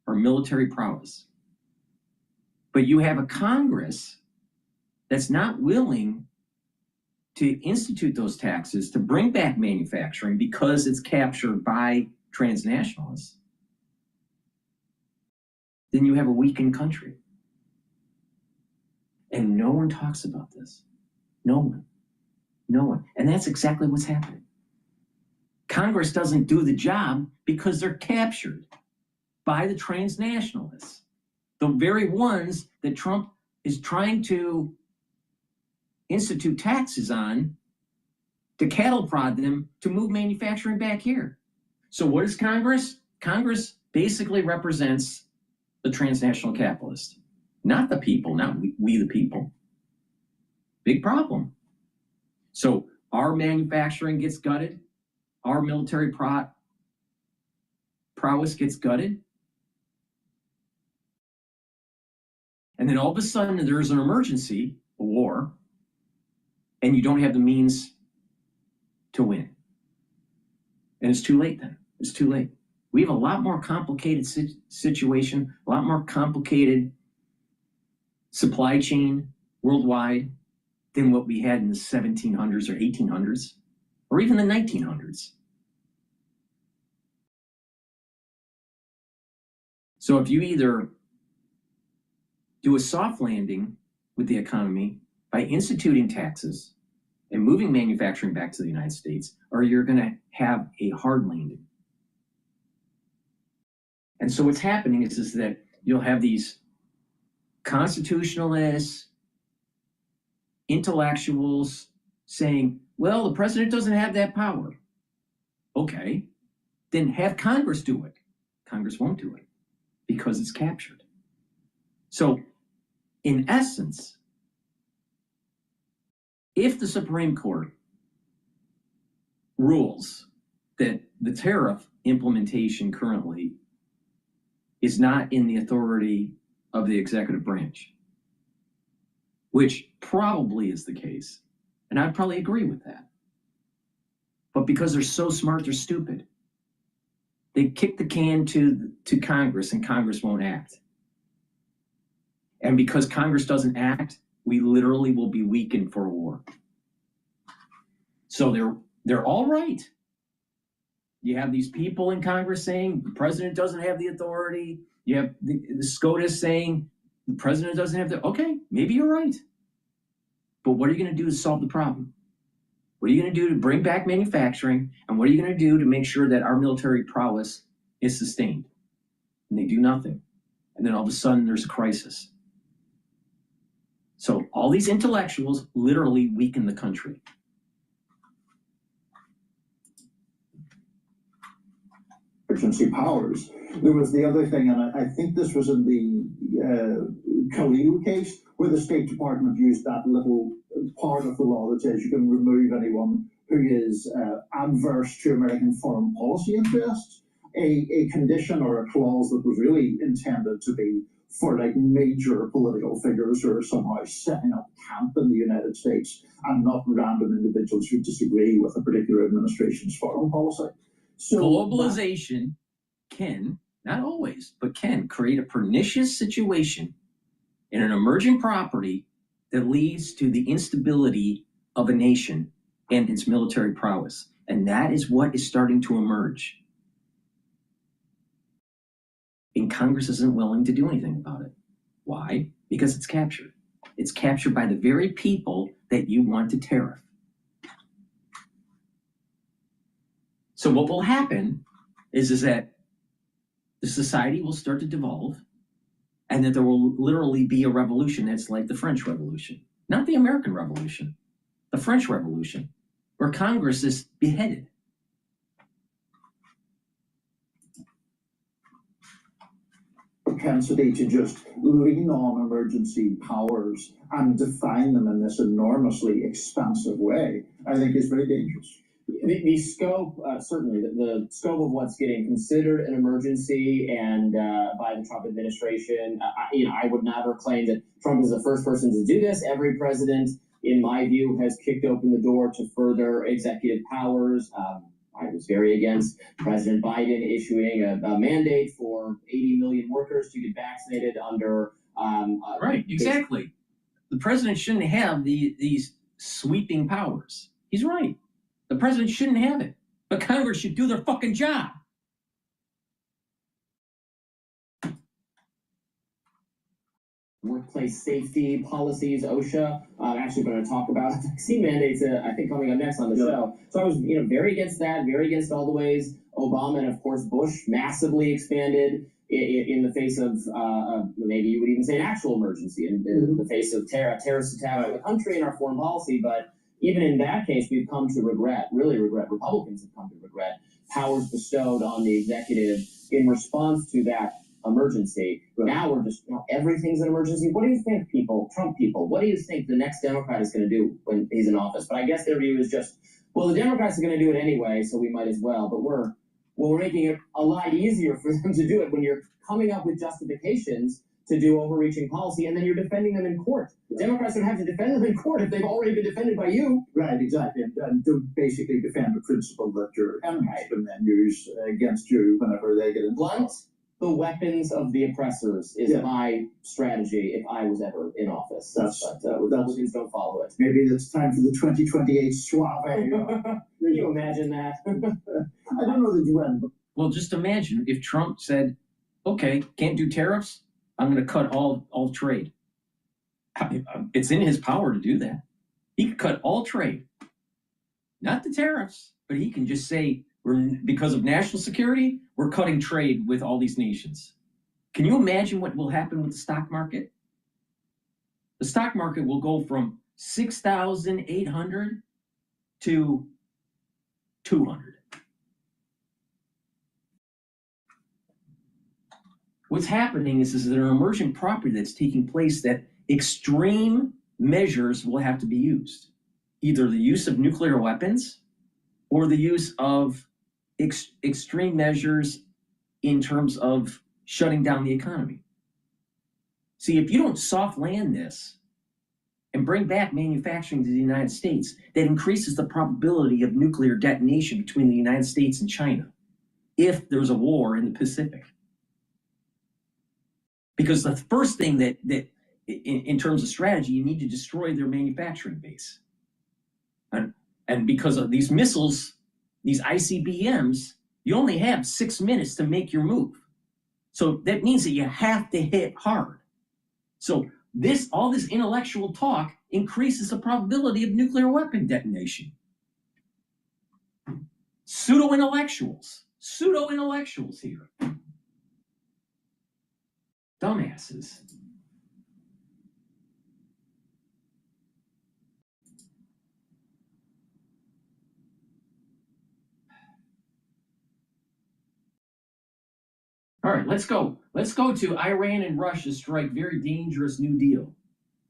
our military prowess. But you have a Congress that's not willing to institute those taxes to bring back manufacturing because it's captured by transnationalists, then you have a weakened country. And no one talks about this. No one. No one. And that's exactly what's happening. Congress doesn't do the job because they're captured by the transnationalists, the very ones that Trump is trying to institute taxes on to cattle prod them to move manufacturing back here. So what is Congress? Congress basically represents the transnational capitalist, not the people, not we the people. Big problem. So our manufacturing gets gutted, our military prowess gets gutted, and then all of a sudden there's an emergency, a war, and you don't have the means to win. And it's too late then. It's too late. We have a lot more complicated situation, a lot more complicated supply chain worldwide than what we had in the 1700s or 1800s, or even the 1900s. So if you either do a soft landing with the economy by instituting taxes and moving manufacturing back to the United States, or you're going to have a hard landing. And so what's happening is that you'll have these constitutionalists, intellectuals saying, well, the president doesn't have that power. Okay, then have Congress do it. Congress won't do it because it's captured. So in essence, if the Supreme Court rules that the tariff implementation currently is not in the authority of the executive branch, which probably is the case, and I'd probably agree with that. But because they're so smart, they're stupid. They kick the can to Congress, and Congress won't act. And because Congress doesn't act, we literally will be weakened for a war. So they're all right. You have these people in Congress saying the president doesn't have the authority. You have the SCOTUS saying the president doesn't have the, okay, maybe you're right. But what are you going to do to solve the problem? What are you going to do to bring back manufacturing? And what are you going to do to make sure that our military prowess is sustained? And they do nothing. And then all of a sudden there's a crisis. So all these intellectuals literally weaken the country. Emergency powers. There was the other thing, and I think this was in the Khalil case, where the State Department used that little part of the law that says you can remove anyone who is adverse to American foreign policy interests, a condition or a clause that was really intended to be for like major political figures who are somehow setting up camp in the United States and not random individuals who disagree with a particular administration's foreign policy. So globalization can, not always, but can create a pernicious situation in an emerging property that leads to the instability of a nation and its military prowess. And that is what is starting to emerge. And Congress isn't willing to do anything about it. Why? Because it's captured. It's captured by the very people that you want to tariff. So what will happen is that the society will start to devolve, and that there will literally be a revolution that's like the French Revolution. Not the American Revolution, the French Revolution, where Congress is beheaded. Propensity to just lean on emergency powers and define them in this enormously expansive way, I think is very dangerous. The scope, certainly, the scope of what's getting considered an emergency and by the Trump administration, I would never claim that Trump is the first person to do this. Every president, in my view, has kicked open the door to further executive powers. I was very against President Biden issuing a mandate for 80 million workers to get vaccinated under... Right, exactly. The president shouldn't have these sweeping powers. He's right. The president shouldn't have it. But Congress should do their fucking job. Workplace safety policies, OSHA. I'm actually going to talk about vaccine mandates, I think, coming up next on the show. So I was, very against that, very against all the ways Obama and, of course, Bush massively expanded in the face of, maybe you would even say an actual emergency, in the face of terrorist attack on the country and our foreign policy. But even in that case, we've come to regret, Republicans have come to regret, powers bestowed on the executive in response to that emergency. Now we're just, everything's an emergency. What do you think, Trump people, what do you think the next Democrat is going to do when he's in office? But I guess their view is just, well, the Democrats are going to do it anyway, so we might as well. But we're making it a lot easier for them to do it when you're coming up with justifications to do overreaching policy, and then you're defending them in court. Democrats don't have to defend them in court if they've already been defended by you. Right, exactly. And to basically defend the principle that your enemies can then use against you whenever they get involved. Blunt the weapons of the oppressors is my strategy if I was ever in office. Republicans don't follow it. Maybe it's time for the 2028 Suave. Can you imagine that? I don't know that you would. Well, just imagine if Trump said, okay, can't do tariffs, I'm going to cut all trade. It's in his power to do that. He could cut all trade. Not the tariffs, but he can just say, because of national security, we're cutting trade with all these nations. Can you imagine what will happen with the stock market? The stock market will go from 6,800 to 200. What's happening is there's an emergent property that's taking place that extreme measures will have to be used. Either the use of nuclear weapons or the use of extreme measures in terms of shutting down the economy. See, if you don't soft land this and bring back manufacturing to the United States, that increases the probability of nuclear detonation between the United States and China if there's a war in the Pacific. Because the first thing that in terms of strategy, you need to destroy their manufacturing base. And because of these missiles, these ICBMs, you only have 6 minutes to make your move. So that means that you have to hit hard. So all this intellectual talk increases the probability of nuclear weapon detonation. Pseudo-intellectuals here. Dumbasses. All right, let's go. Let's go to Iran and Russia strike very dangerous new deal.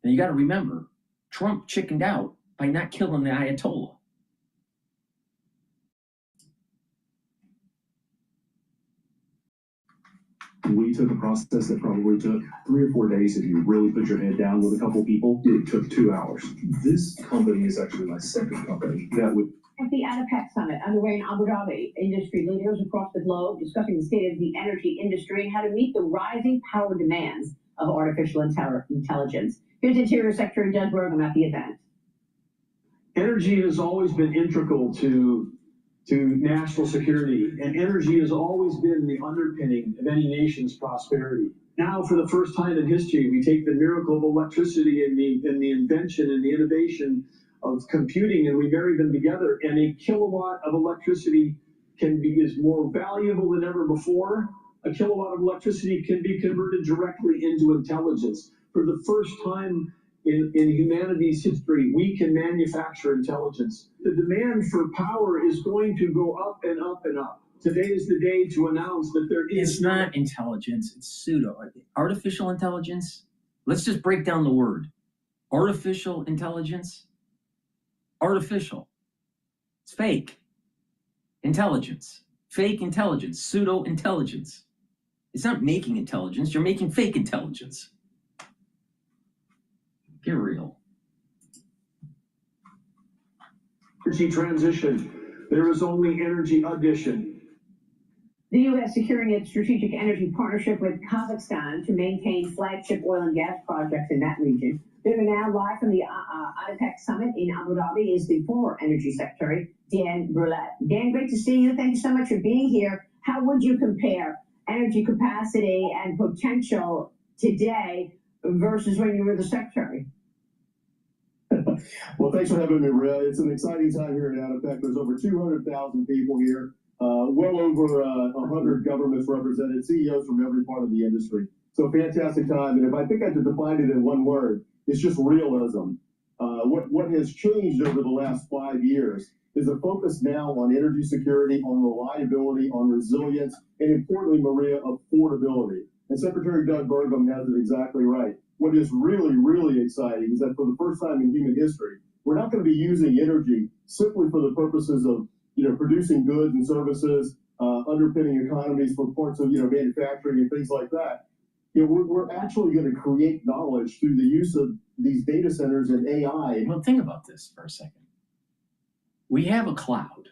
Now you got to remember, Trump chickened out by not killing the Ayatollah. We took a process that probably took 3 or 4 days if you really put your head down with a couple people. It took 2 hours. This company is actually my second company that would... At the ADIPEC Summit underway in Abu Dhabi, industry leaders across the globe discussing the state of the energy industry and how to meet the rising power demands of artificial intelligence. Here's Interior Secretary Doug Burgum at the event. Energy has always been integral to national security, and energy has always been the underpinning of any nation's prosperity. Now, for the first time in history, we take the miracle of electricity and the invention and the innovation of computing, and we marry them together, and a kilowatt of electricity is more valuable than ever before, a kilowatt of electricity can be converted directly into intelligence. For the first time in humanity's history, we can manufacture intelligence. The demand for power is going to go up and up and up. Today is the day to announce that there is It's not intelligence, it's pseudo. Artificial intelligence, let's just break down the word. Artificial intelligence, artificial. It's fake. Intelligence, fake intelligence, pseudo intelligence. It's not making intelligence, you're making fake intelligence. Get real. energy transition. There is only energy addition. The U.S. securing its strategic energy partnership with Kazakhstan to maintain flagship oil and gas projects in that region. Joining now live from the IPEC summit in Abu Dhabi is the former Energy Secretary, Dan Brulette. Dan, great to see you. Thank you so much for being here. How would you compare energy capacity and potential today versus when you were the Secretary? Well, thanks for having me, Maria. It's an exciting time here at IPEC. There's over 200,000 people here, well over 100 governments represented, CEOs from every part of the industry. So fantastic time. And if I think I could define it in one word, it's just realism. What has changed over the last 5 years is a focus now on energy security, on reliability, on resilience, and importantly, Maria, affordability. And Secretary Doug Burgum has it exactly right. What is really, really exciting is that for the first time in human history, we're not going to be using energy simply for the purposes of, producing goods and services, underpinning economies for parts of, manufacturing and things like that. We're actually going to create knowledge through the use of these data centers and AI. Well, think about this for a second. We have a cloud,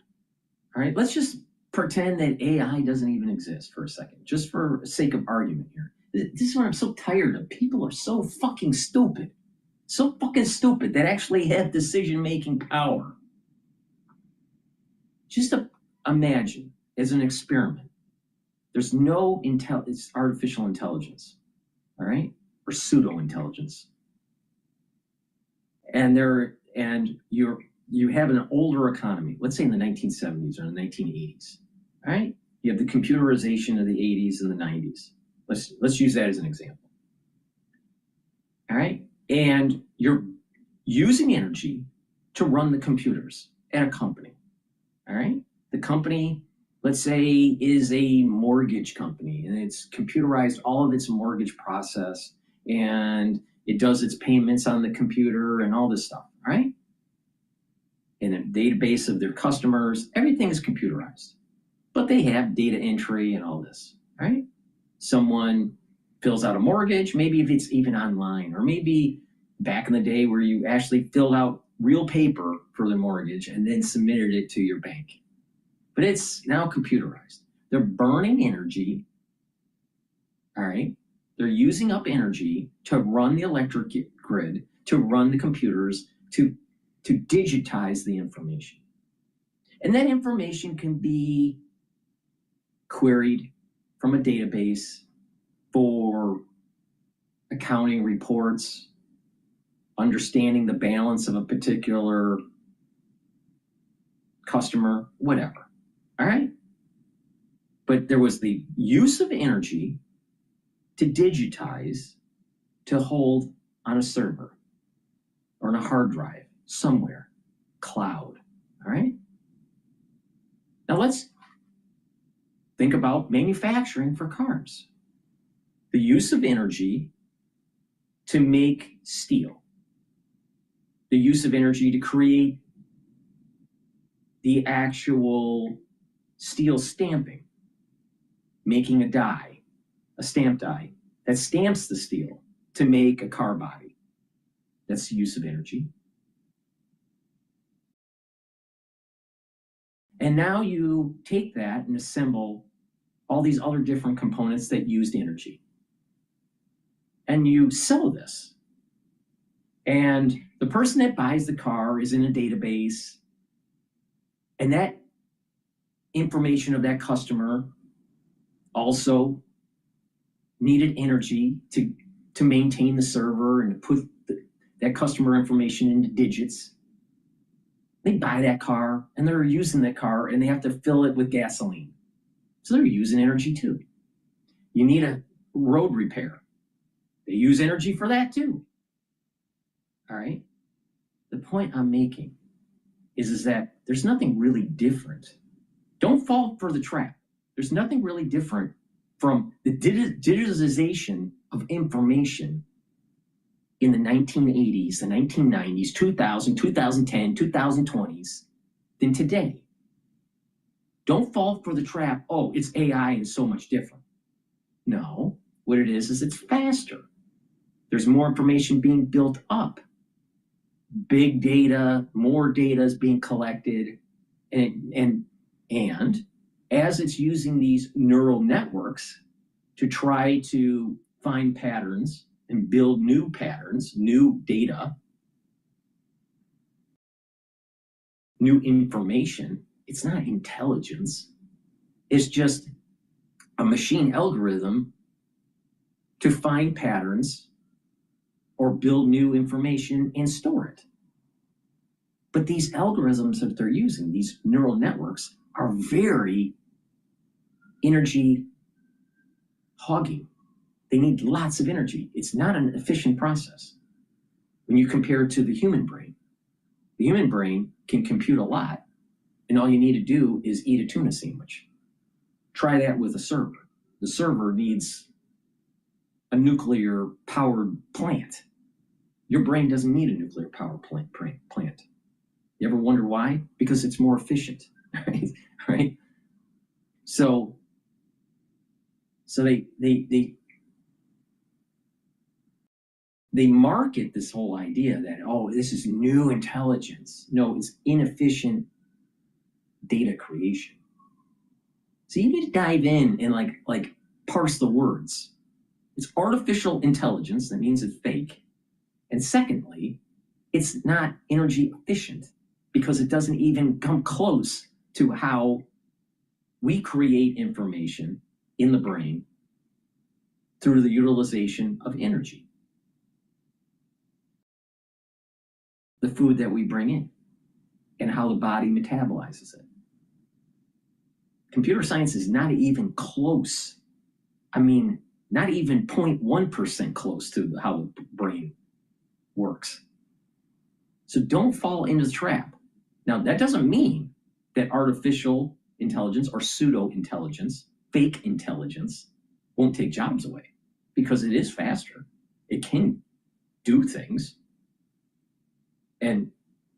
all right? Let's just pretend that AI doesn't even exist for a second, just for sake of argument here. This is what I'm so tired of. People are so fucking stupid. So fucking stupid that actually have decision-making power. Just imagine, as an experiment, there's no it's artificial intelligence, all right? Or pseudo-intelligence. And you have an older economy, let's say in the 1970s or the 1980s, all right? You have the computerization of the 80s and the 90s. Let's use that as an example. All right? And you're using energy to run the computers at a company. All right? The company, let's say, is a mortgage company, and it's computerized all of its mortgage process, and it does its payments on the computer and all this stuff. All right? In a database of their customers, everything is computerized. But they have data entry and all this. All right? Someone fills out a mortgage, maybe if it's even online, or maybe back in the day where you actually filled out real paper for the mortgage and then submitted it to your bank. But it's now computerized. They're burning energy, all right? They're using up energy to run the electric grid, to run the computers, to digitize the information. And that information can be queried from a database for accounting reports, understanding the balance of a particular customer, whatever. All right? But there was the use of energy to digitize, to hold on a server or on a hard drive somewhere, cloud. All right? Now let's think about manufacturing for cars. The use of energy to make steel. The use of energy to create the actual steel stamping. Making a die, a stamp die, that stamps the steel to make a car body. That's the use of energy. And now you take that and assemble all these other different components that used energy. And you sell this. And the person that buys the car is in a database. And that information of that customer also needed energy to maintain the server and to put that customer information into digits. They buy that car and they're using that car and they have to fill it with gasoline. So they're using energy too. You need a road repair. They use energy for that too. All right. The point I'm making is that there's nothing really different. Don't fall for the trap. There's nothing really different from the digitization of information in the 1980s, the 1990s, 2000, 2010, 2020s than today. Don't fall for the trap, oh, it's AI and so much different. No, what it is it's faster. There's more information being built up. Big data, more data is being collected, and as it's using these neural networks to try to find patterns and build new patterns, new data, new information, it's not intelligence. It's just a machine algorithm to find patterns or build new information and store it. But these algorithms that they're using, these neural networks, are very energy hogging. They need lots of energy. It's not an efficient process when you compare it to the human brain. The human brain can compute a lot, and all you need to do is eat a tuna sandwich. Try that with a server. The server needs a nuclear powered plant. Your brain doesn't need a nuclear power plant. You ever wonder why? Because it's more efficient, right? So they market this whole idea that, oh, this is new intelligence. No, it's inefficient data creation. So you need to dive in and like parse the words. It's artificial intelligence. That means it's fake. And secondly, it's not energy efficient because it doesn't even come close to how we create information in the brain through the utilization of energy. The food that we bring in and how the body metabolizes it. Computer science is not even close. I mean, not even 0.1% close to how the brain works. So don't fall into the trap. Now, that doesn't mean that artificial intelligence or pseudo-intelligence, fake intelligence, won't take jobs away, because it is faster. It can do things.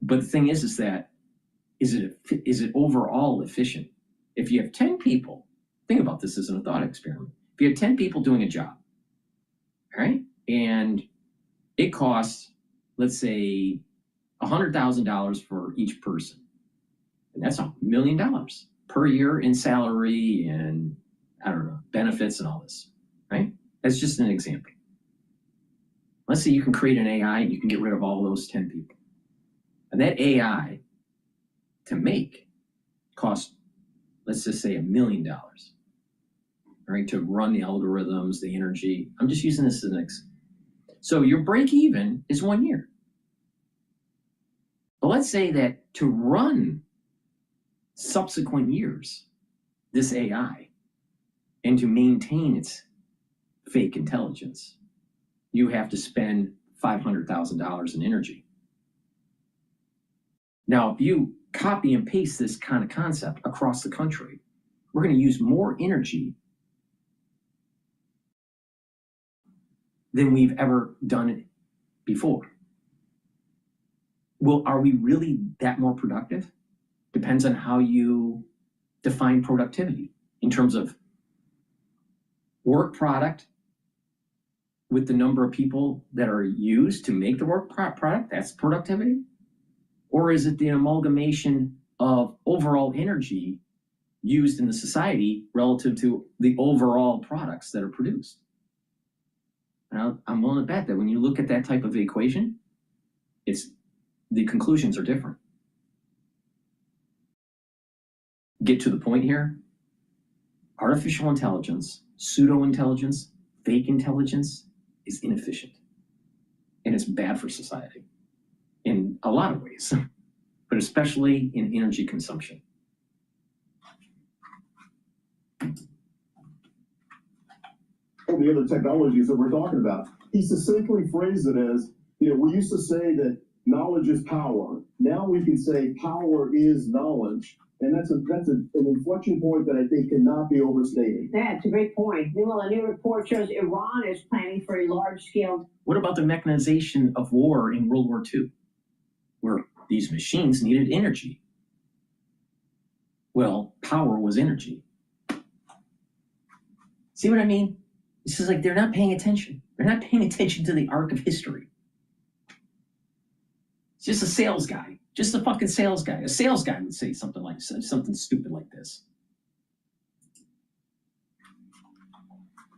But the thing is that, is it overall efficient? If you have 10 people, think about this as a thought experiment. If you have 10 people doing a job, all right, and it costs, let's say, $100,000 for each person, and that's $1 million per year in salary and, I don't know, benefits and all this, right? That's just an example. Let's say you can create an AI and you can get rid of all those 10 people. And that AI to make costs, let's just say, $1 million, right? To run the algorithms, the energy. I'm just using this as an example. So your break even is 1 year. But let's say that to run subsequent years, this AI, and to maintain its fake intelligence, you have to spend $500,000 in energy. Now, if you copy and paste this kind of concept across the country, we're going to use more energy than we've ever done it before. Well, are we really that more productive? Depends on how you define productivity in terms of work product with the number of people that are used to make the work product, that's productivity? Or is it the amalgamation of overall energy used in the society relative to the overall products that are produced? Now, I'm willing to bet that when you look at that type of equation, the conclusions are different. Get to the point here. Artificial intelligence, pseudo-intelligence, fake intelligence is inefficient. And it's bad for society in a lot of ways, but especially in energy consumption. the other technologies that we're talking about. He succinctly phrased it as, we used to say that knowledge is power. Now we can say power is knowledge. And that's an inflection point that I think cannot be overstated. Yeah, it's a great point. Meanwhile, a new report shows Iran is planning for a large-scale. What about the mechanization of war in World War II, where these machines needed energy? Well, power was energy. See what I mean? This is like they're not paying attention. They're not paying attention to the arc of history. It's just a sales guy. Just a fucking sales guy. A sales guy would say something stupid like this.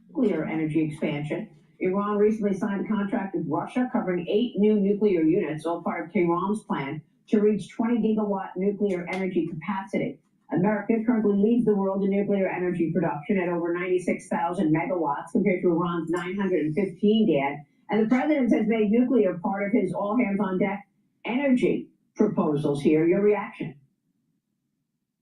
Nuclear energy expansion. Iran recently signed a contract with Russia covering 8 new nuclear units, all part of Tehran's plan to reach 20 gigawatt nuclear energy capacity. America currently leads the world in nuclear energy production at over 96,000 megawatts compared to Iran's 915, Dan. And the president has made nuclear part of his all-hands-on-deck energy proposals here. Your reaction?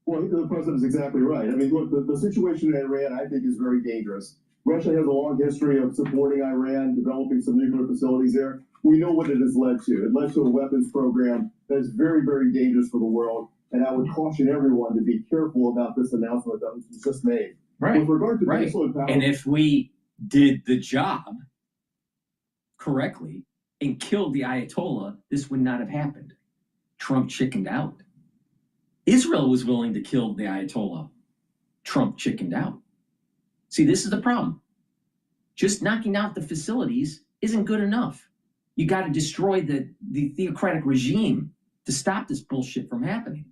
Well, the president is exactly right. I mean, look, the situation in Iran, I think, is very dangerous. Russia has a long history of supporting Iran, developing some nuclear facilities there. We know what it has led to. It led to a weapons program that is very, very dangerous for the world. And I would caution everyone to be careful about this announcement that was just made. Right. With regard to right. baseload power, and if we did the job correctly and killed the Ayatollah, this would not have happened. Trump chickened out. Israel was willing to kill the Ayatollah. Trump chickened out. See, this is the problem. Just knocking out the facilities isn't good enough. You got to destroy the theocratic regime to stop this bullshit from happening.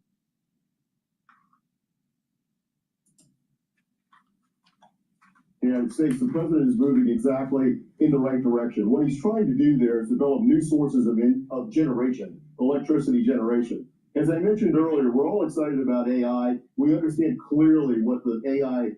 The United States, the president is moving exactly in the right direction. What he's trying to do there is develop new sources of generation, electricity generation. As I mentioned earlier, we're all excited about AI. We understand clearly what the AI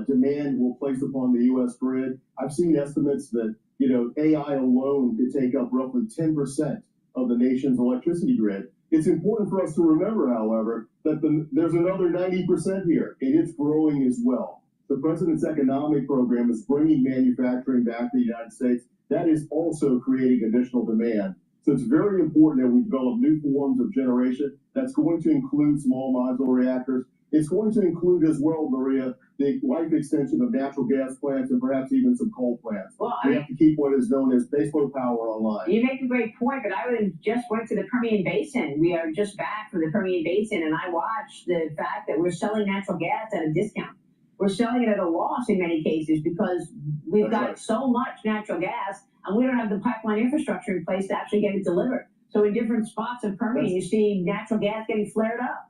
demand will place upon the U.S. grid. I've seen estimates that AI alone could take up roughly 10% of the nation's electricity grid. It's important for us to remember, however, that there's another 90% here, and it's growing as well. The president's economic program is bringing manufacturing back to the United States. That is also creating additional demand. So it's very important that we develop new forms of generation. That's going to include small modular reactors. It's going to include as well, Maria, the life extension of natural gas plants and perhaps even some coal plants. Well, we have to keep what is known as baseload power online. You make a great point, but I just went to the Permian Basin. We are just back from the Permian Basin, and I watched the fact that we're selling natural gas at a discount. We're selling it at a loss in many cases because we've got so much natural gas and we don't have the pipeline infrastructure in place to actually get it delivered. So in different spots of Permian, you see natural gas getting flared up.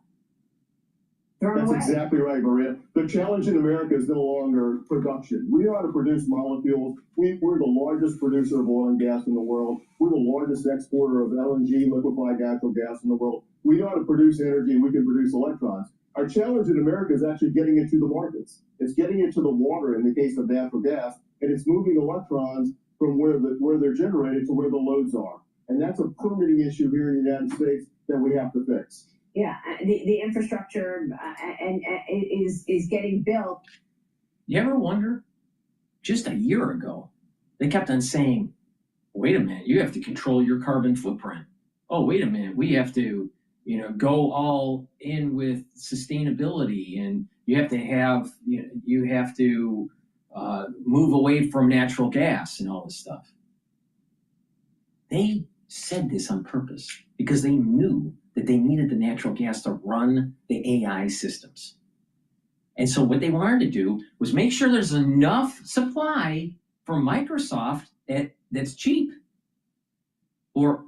That's exactly right, Maria. The challenge in America is no longer production. We know how to produce molecules. We're the largest producer of oil and gas in the world. We're the largest exporter of LNG, liquefied natural gas in the world. We know how to produce energy and we can produce electrons. Our challenge in America is actually getting it to the markets. It's getting it to the water in the case of natural gas, and it's moving electrons from where they're generated to where the loads are. And that's a permitting issue here in the United States that we have to fix. Yeah, the infrastructure is getting built. You ever wonder? Just a year ago, they kept on saying, wait a minute, you have to control your carbon footprint. Oh, wait a minute, we have to go all in with sustainability, and you have to have, you have to move away from natural gas and all this stuff. They said this on purpose because they knew that they needed the natural gas to run the AI systems. And so what they wanted to do was make sure there's enough supply for Microsoft that's cheap, or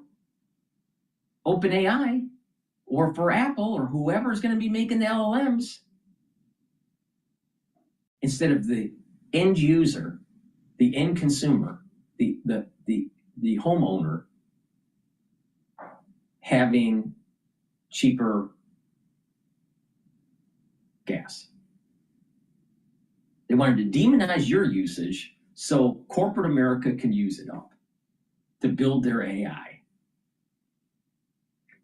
OpenAI, or for Apple, or whoever is going to be making the LLMs, instead of the end user, the end consumer, the homeowner having cheaper gas. They wanted to demonize your usage so corporate America can use it up to build their AI.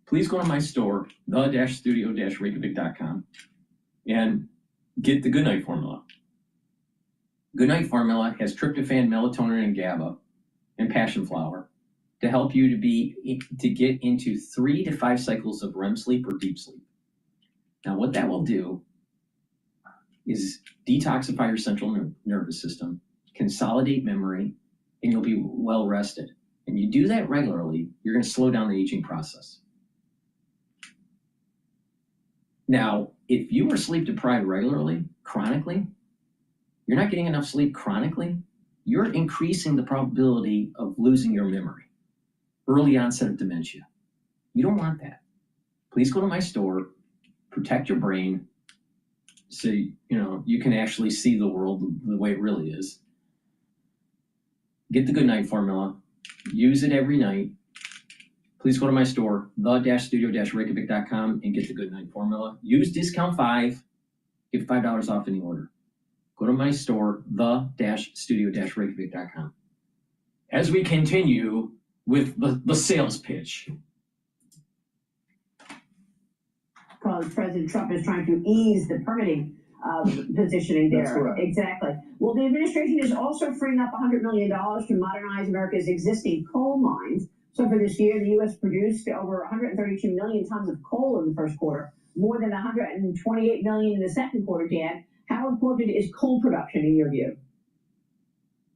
Please go to my store, the-studio-reykjavik.com, and get the Goodnight formula. Goodnight Formula has tryptophan, melatonin, and GABA, and passion flower to help you to get into 3 to 5 cycles of REM sleep or deep sleep. Now, what that will do is detoxify your central nervous system, consolidate memory, and you'll be well rested. And you do that regularly, you're going to slow down the aging process. Now, if you are sleep deprived regularly, chronically, you're not getting enough sleep chronically, you're increasing the probability of losing your memory, early onset of dementia. You don't want that. Please go to my store, protect your brain, so you can actually see the world the way it really is. Get the Goodnight Formula, use it every night. Please go to my store, the-studio-reykjavik.com, and get the Goodnight Formula. Use discount 5, get $5 off any order. Go to my store, the-studio-reykjavik.com. As we continue with the sales pitch. President Trump is trying to ease the permitting positioning there. That's correct. Exactly. Well, the administration is also freeing up $100 million to modernize America's existing coal mines. So for this year, the U.S. produced over 132 million tons of coal in the first quarter, more than 128 million in the second quarter, Dan. How important is coal production in your view?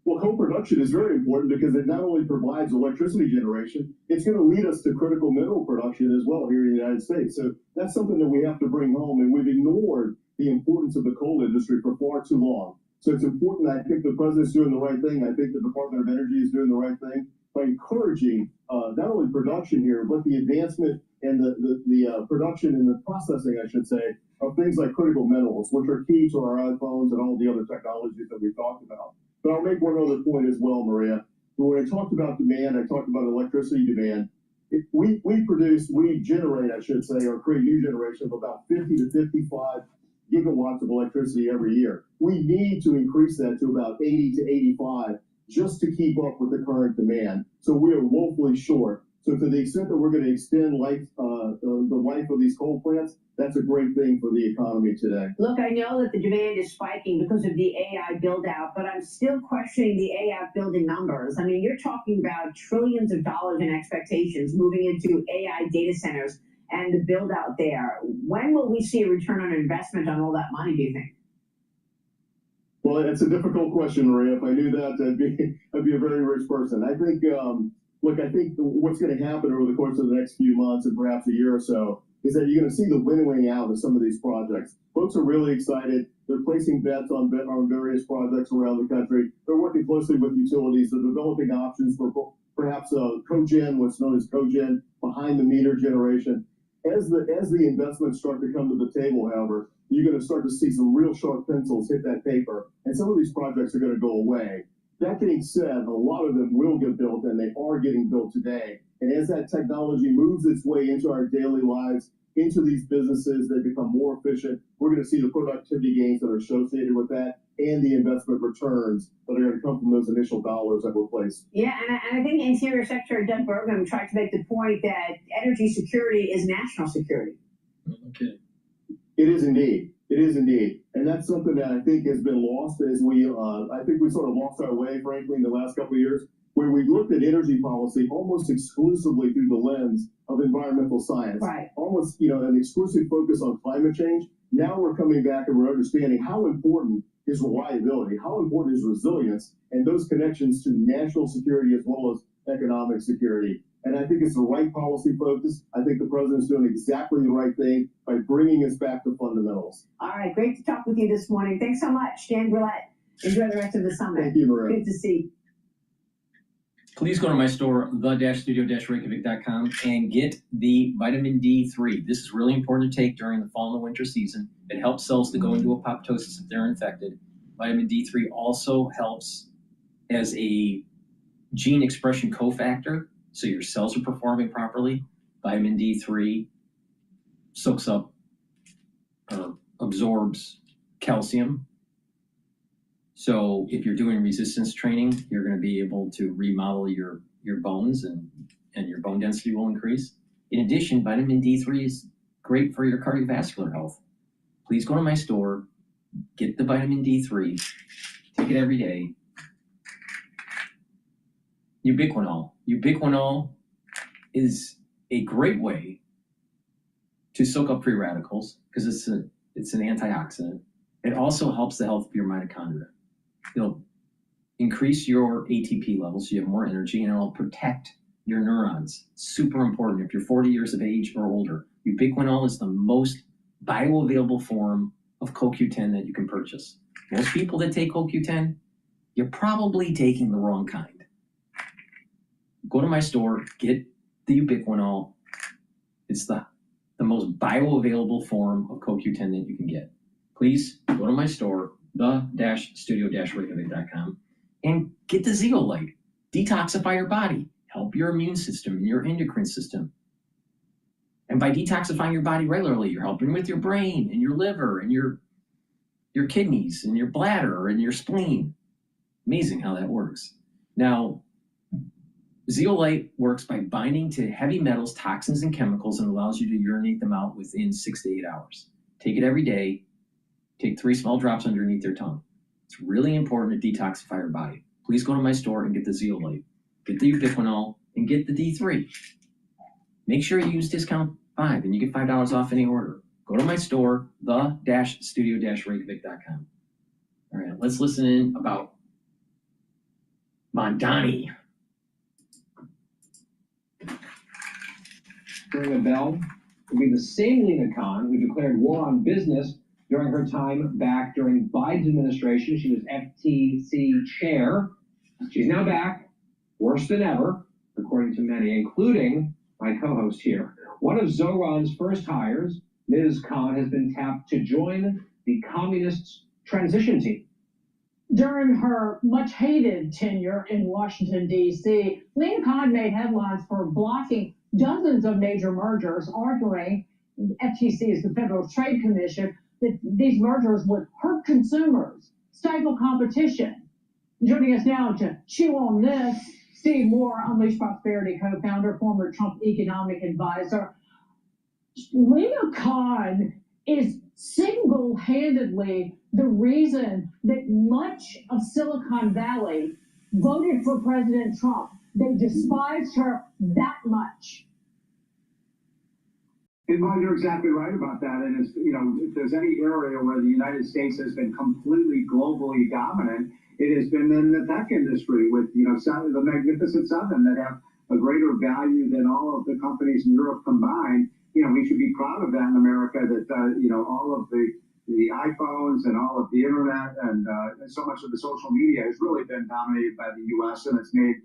Well, coal production is very important because it not only provides electricity generation, it's going to lead us to critical mineral production as well here in the United States. So that's something that we have to bring home, and we've ignored the importance of the coal industry for far too long. So it's important. I think the president's doing the right thing. I think the Department of Energy is doing the right thing by encouraging not only production here, but the advancement and the production and the processing, I should say, of things like critical minerals, which are key to our iPhones and all the other technologies that we've talked about. But I'll make one other point as well, Maria. When I talked about demand, I talked about electricity demand. We generate, I should say, or create new generation of about 50 to 55 gigawatts of electricity every year. We need to increase that to about 80 to 85 just to keep up with the current demand. So we are woefully short. So to the extent that we're going to extend the life of these coal plants, that's a great thing for the economy today. Look, I know that the demand is spiking because of the AI build out, but I'm still questioning the AI building numbers. I mean, you're talking about trillions of dollars in expectations moving into AI data centers and the build out there. When will we see a return on investment on all that money, do you think? Well, it's a difficult question, Maria. If I knew that, I'd be a very rich person. I think, I think what's going to happen over the course of the next few months and perhaps a year or so is that you're going to see the winnowing out of some of these projects. Folks are really excited. They're placing bets on various projects around the country. They're working closely with utilities. They're developing options for perhaps cogen, what's known as cogen, behind the meter generation. As the investments start to come to the table, however, you're going to start to see some real sharp pencils hit that paper, and some of these projects are going to go away. That being said, a lot of them will get built, and they are getting built today. And as that technology moves its way into our daily lives, into these businesses, they become more efficient. We're going to see the productivity gains that are associated with that and the investment returns that are going to come from those initial dollars that were placed. Yeah, and I think Interior Secretary Doug Burgum tried to make the point that energy security is national security. Okay. It is indeed. It is indeed. And that's something that I think has been lost as I think we sort of lost our way, frankly, in the last couple of years, where we looked at energy policy almost exclusively through the lens of environmental science. Right. Almost, an exclusive focus on climate change. Now we're coming back and we're understanding how important is reliability, how important is resilience, and those connections to national security as well as economic security. And I think it's the right policy focus. I think the president's doing exactly the right thing by bringing us back to fundamentals. All right, great to talk with you this morning. Thanks so much, Dan Brillette. Enjoy the rest of the summit. Thank you, Maria. Good to see you. Please go to my store, the-studio-reykjavik.com, and get the vitamin D3. This is really important to take during the fall and the winter season. It helps cells to go into apoptosis if they're infected. Vitamin D3 also helps as a gene expression cofactor, so your cells are performing properly. Vitamin D3 soaks up or absorbs calcium. So if you're doing resistance training, you're going to be able to remodel your bones and your bone density will increase. In addition, vitamin D3 is great for your cardiovascular health. Please go to my store, get the vitamin D3, Take it every day. Ubiquinol. Ubiquinol is a great way to soak up free radicals because it's an antioxidant. It also helps the health of your mitochondria. It'll increase your ATP levels so you have more energy, and it'll protect your neurons. Super important if you're 40 years of age or older. Ubiquinol is the most bioavailable form of CoQ10 that you can purchase. Most people that take CoQ10, you're probably taking the wrong kind. Go to my store, get the Ubiquinol. It's the most bioavailable form of CoQ10 that you can get. Please go to my store, the-studio-reykjavik.com, and get the Zeolite. Detoxify your body. Help your immune system and your endocrine system. And by detoxifying your body regularly, you're helping with your brain and your liver and your kidneys and your bladder and your spleen. Amazing how that works. Now, Zeolite works by binding to heavy metals, toxins, and chemicals and allows you to urinate them out within 6 to 8 hours. Take it every day. Take 3 small drops underneath your tongue. It's really important to detoxify your body. Please go to my store and get the Zeolite. Get the Ubiquinol and get the D3. Make sure you use discount 5 and you get $5 off any order. Go to my store, the-studio-reykjavik.com. All right, let's listen in about Mamdani. Ring a bell will be the same Lena Khan who declared war on business during her time back during Biden's administration. She was FTC chair. She's now back, worse than ever, according to many, including my co-host here. One of Zoran's first hires, Ms. Khan, has been tapped to join the communists' transition team. During her much-hated tenure in Washington, D.C., Lena Khan made headlines for blocking dozens of major mergers, arguing FTC is the Federal Trade Commission, that these mergers would hurt consumers, stifle competition. Joining us now to chew on this, Steve Moore, Unleash Prosperity co-founder, former Trump economic advisor. Lena Khan is single-handedly the reason that much of Silicon Valley voted for President Trump. They despised her that much. Well, you're exactly right about that. And it's, if there's any area where the United States has been completely globally dominant, it has been in the tech industry with, the Magnificent Seven that have a greater value than all of the companies in Europe combined. We should be proud of that in America, that, all of the iPhones and all of the internet and so much of the social media has really been dominated by the U.S. and it's made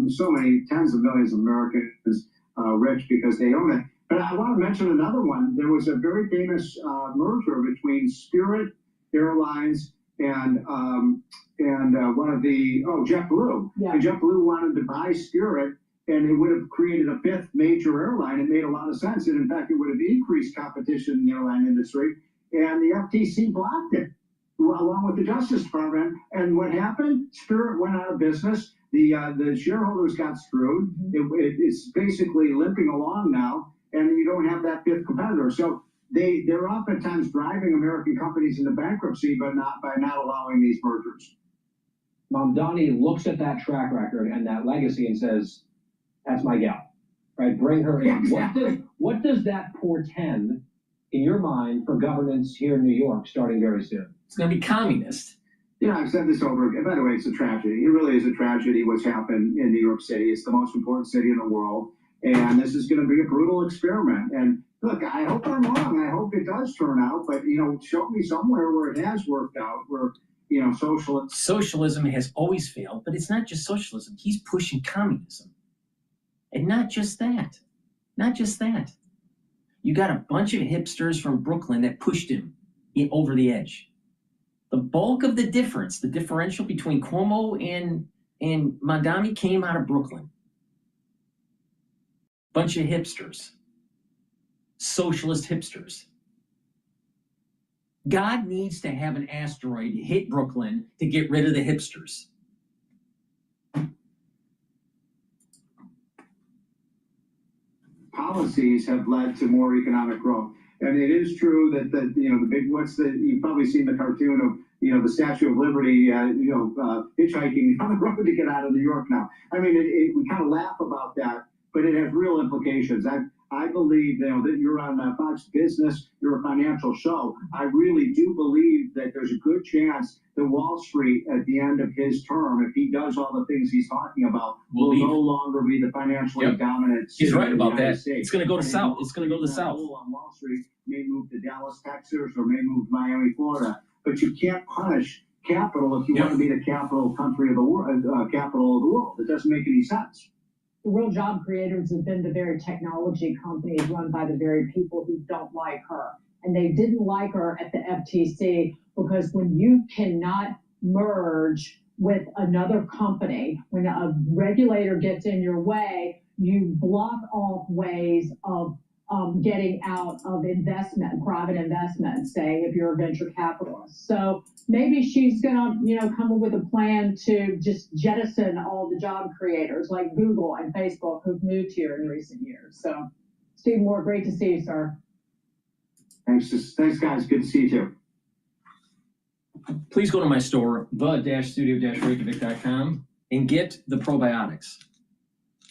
so many tens of millions of Americans rich because they own it. But I want to mention another one. There was a very famous merger between Spirit Airlines and one of the JetBlue. Yeah. And JetBlue wanted to buy Spirit, and it would have created a 5th major airline. It made a lot of sense, and in fact, it would have increased competition in the airline industry. And the FTC blocked it, along with the Justice Department. And what happened? Spirit went out of business. The shareholders got screwed. It's basically limping along now, and you don't have that 5th competitor. So they're oftentimes driving American companies into bankruptcy, but not by not allowing these mergers. Mamdani looks at that track record and that legacy and says, "That's my gal, right? Bring her in." Exactly. What does that portend in your mind for governance here in New York starting very soon? It's going to be communist. Yeah, I've said this over again. By the way, it's a tragedy. It really is a tragedy what's happened in New York City. It's the most important city in the world. And this is going to be a brutal experiment. And look, I hope I'm wrong. I hope it does turn out. But, show me somewhere where it has worked out, where, Socialism has always failed, but it's not just socialism. He's pushing communism. And not just that. Not just that. You got a bunch of hipsters from Brooklyn that pushed him over the edge. The bulk of the differential between Cuomo and Mamdani came out of Brooklyn. Bunch of hipsters. Socialist hipsters. God needs to have an asteroid hit Brooklyn to get rid of the hipsters. Policies have led to more economic growth. And it is true that you've probably seen the cartoon the Statue of Liberty, hitchhiking on the road to get out of New York now. I mean, we kind of laugh about that, but it has real implications. I believe that you're on Fox Business, you're a financial show. I really do believe that there's a good chance that Wall Street, at the end of his term, if he does all the things he's talking about, will no longer be the financially dominant. He's right about that. States. It's going to go to South. It's going to go to the South. On Wall Street may move to Dallas, Texas, or may move to Miami, Florida. But you can't punish capital if you want to be the capital country of the world, capital of the world. It doesn't make any sense. The real job creators have been the very technology companies run by the very people who don't like her. And they didn't like her at the FTC because when you cannot merge with another company, when a regulator gets in your way, you block off ways of getting out of investment, private investment, say, if you're a venture capitalist. So maybe she's gonna, come up with a plan to just jettison all the job creators like Google and Facebook who've moved here in recent years. So, Steve Moore, great to see you, sir. Thanks, guys. Good to see you too. Please go to my store, the-studio-reykjavik.com, and get the probiotics.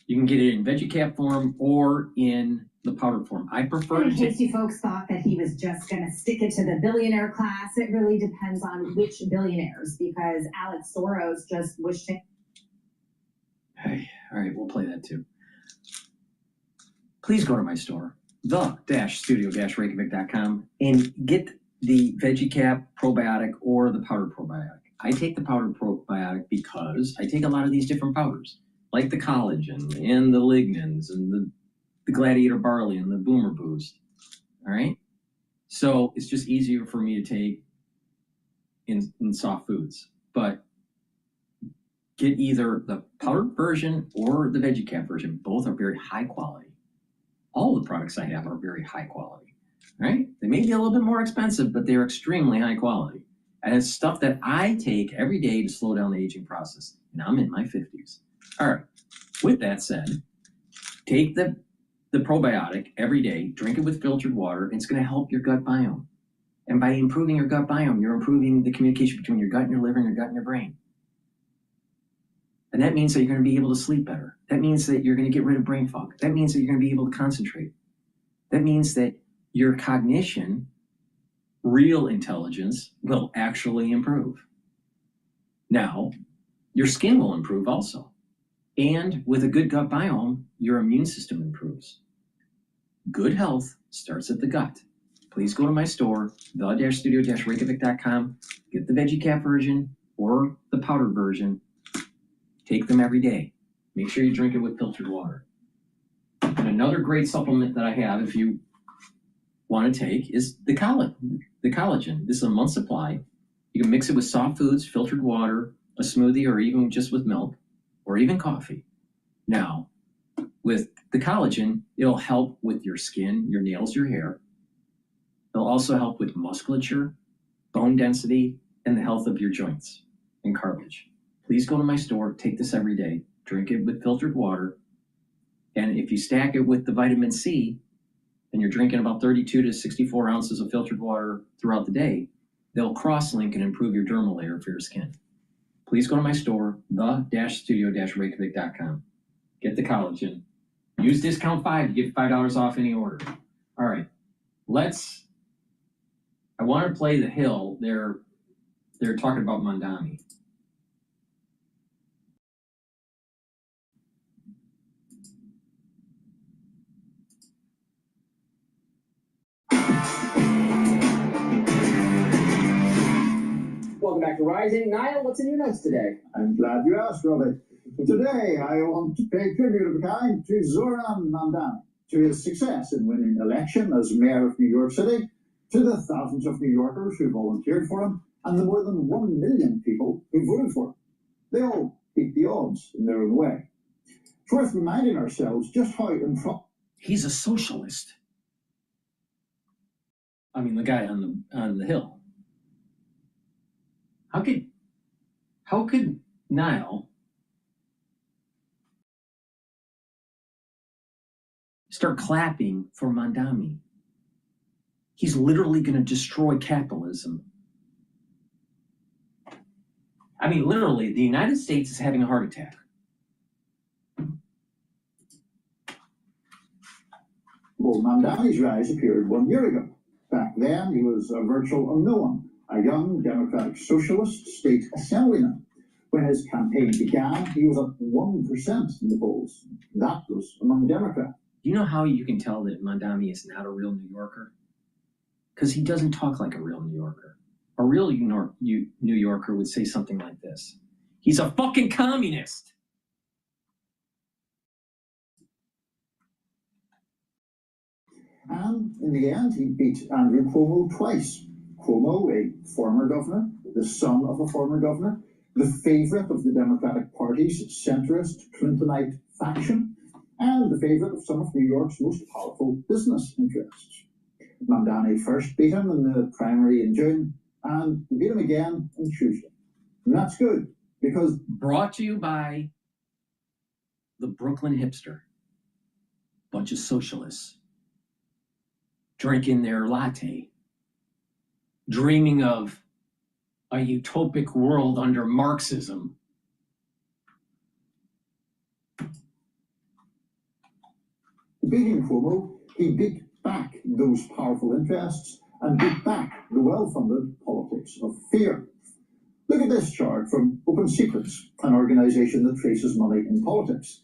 You can get it in VeggieCap form or in the powder form. I prefer in case you folks thought that he was just going to stick it to the billionaire class, it really depends on which billionaires, because Alex Soros just wished him. Hey, all right, we'll play that too. Please go to my store, the-studio-reykjavik.com, and get the VeggieCap probiotic or the powder probiotic. I take the powder probiotic because I take a lot of these different powders, like the collagen and the lignans and the Gladiator Barley and the Boomer Boost. All right? So it's just easier for me to take in soft foods. But get either the powdered version or the VeggieCap version. Both are very high quality. All the products I have are very high quality. All right? They may be a little bit more expensive, but they're extremely high quality. And it's stuff that I take every day to slow down the aging process. And I'm in my 50s. All right. With that said, take the probiotic every day, drink it with filtered water, and it's going to help your gut biome. And by improving your gut biome, you're improving the communication between your gut and your liver and your gut and your brain. And that means that you're going to be able to sleep better. That means that you're going to get rid of brain fog. That means that you're going to be able to concentrate. That means that your cognition, real intelligence, will actually improve. Now, your skin will improve also. And with a good gut biome, your immune system improves. Good health starts at the gut. Please go to my store, the-studio-reykjavik.com, get the VeggieCap version or the powdered version. Take them every day. Make sure you drink it with filtered water. And another great supplement that I have, if you want to take, is the collagen. This is a month supply. You can mix it with soft foods, filtered water, a smoothie, or even just with milk, or even coffee. Now, with the collagen, it'll help with your skin, your nails, your hair. It'll also help with musculature, bone density, and the health of your joints and cartilage. Please go to my store, take this every day, drink it with filtered water, and if you stack it with the vitamin C, and you're drinking about 32 to 64 ounces of filtered water throughout the day, they'll cross-link and improve your dermal layer for your skin. Please go to my store, the-studio-reykjavik.com. Get the collagen. Use discount 5 to get $5 off any order. All right, I want to play The Hill. They're talking about Mamdani. Welcome back to Rising. Niall, what's in your notes today? I'm glad you asked, Robert. Today, I want to pay tribute of a kind to Zoran Mamdani, to his success in winning election as mayor of New York City, to the thousands of New Yorkers who volunteered for him, and the more than 1 million people who voted for him. They all beat the odds in their own way. It's worth reminding ourselves just how He's a socialist. I mean, the guy on the Hill. How could Niall start clapping for Mamdani? He's literally going to destroy capitalism. I mean, literally, the United States is having a heart attack. Well, Mamdani's rise appeared 1 year ago. Back then, he was a virtual unknown, a young Democratic Socialist state assemblyman. When his campaign began, he was at 1% in the polls. That was among Democrats. Do you know how you can tell that Mamdani is not a real New Yorker? Because he doesn't talk like a real New Yorker. A real New Yorker would say something like this. He's a fucking communist. And in the end, he beat Andrew Cuomo twice. Cuomo, a former governor, the son of a former governor, the favorite of the Democratic Party's centrist Clintonite faction, and the favorite of some of New York's most powerful business interests. Mamdani first beat him in the primary in June, and beat him again on Tuesday. And that's good, because... Brought to you by the Brooklyn hipster. Bunch of socialists. Drinking their latte. Dreaming of a utopic world under Marxism. Beating Cuomo, he beat back those powerful interests and beat back the well-funded politics of fear. Look at this chart from Open Secrets, an organization that traces money in politics.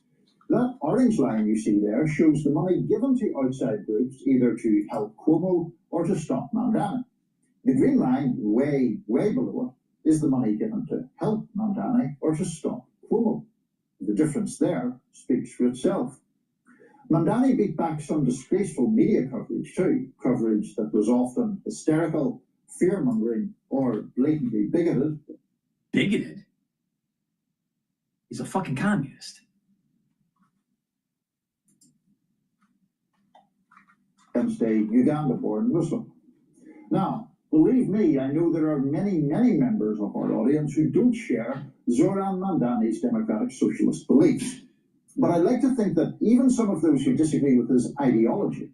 That orange line you see there shows the money given to outside groups either to help Cuomo or to stop Mamdani. The green line, way below it, is the money given to help Mamdani or to stop Cuomo. The difference there speaks for itself. Mamdani beat back some disgraceful media coverage too, coverage that was often hysterical, fear-mongering, or blatantly bigoted. Bigoted? He's a fucking communist. Wednesday, Uganda-born Muslim. Now, believe me, I know there are many members of our audience who don't share Zoran Mamdani's democratic socialist beliefs. But I'd like to think that even some of those who disagree with his ideology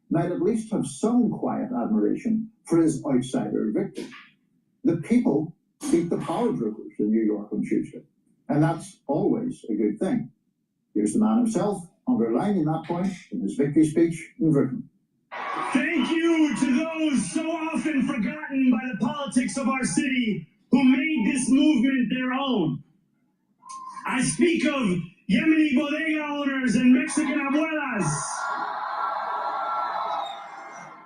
might at least have some quiet admiration for his outsider victory. The people beat the power brokers in New York on Tuesday, and that's always a good thing. Here's the man himself, underlining that point in his victory speech in Britain. Thank you to those so often forgotten by the politics of our city who made this movement their own. I speak of Yemeni bodega owners and Mexican abuelas,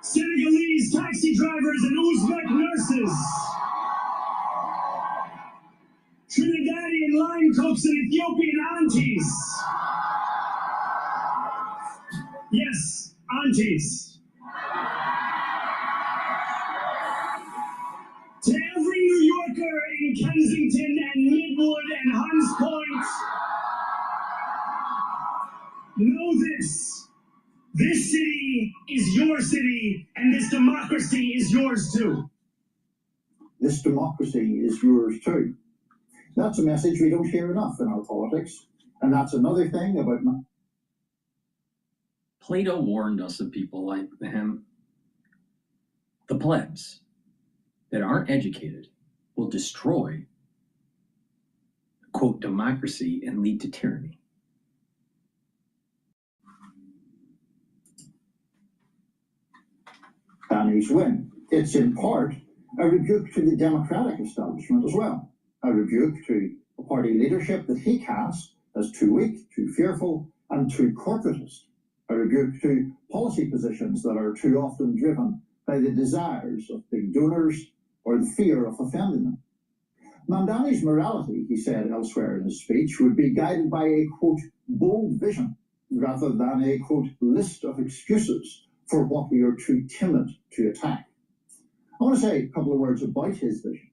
Senegalese taxi drivers and Uzbek nurses, Trinidadian line cooks and Ethiopian aunties. Yes, aunties. To every New Yorker in Kensington and Midwood and Hunts Point, know this. This city is your city, and this democracy is yours too. This democracy is yours too. That's a message we don't hear enough in our politics, and that's another thing about... Plato warned us of people like him. The plebs that aren't educated will destroy, quote, democracy and lead to tyranny. Mamdani's win. It's in part a rebuke to the democratic establishment as well. A rebuke to a party leadership that he cast as too weak, too fearful, and too corporatist. A rebuke to policy positions that are too often driven by the desires of big donors or the fear of offending them. Mamdani's morality, he said elsewhere in his speech, would be guided by a, quote, bold vision, rather than a, quote, list of excuses for what we are too timid to attack. I want to say a couple of words about his vision.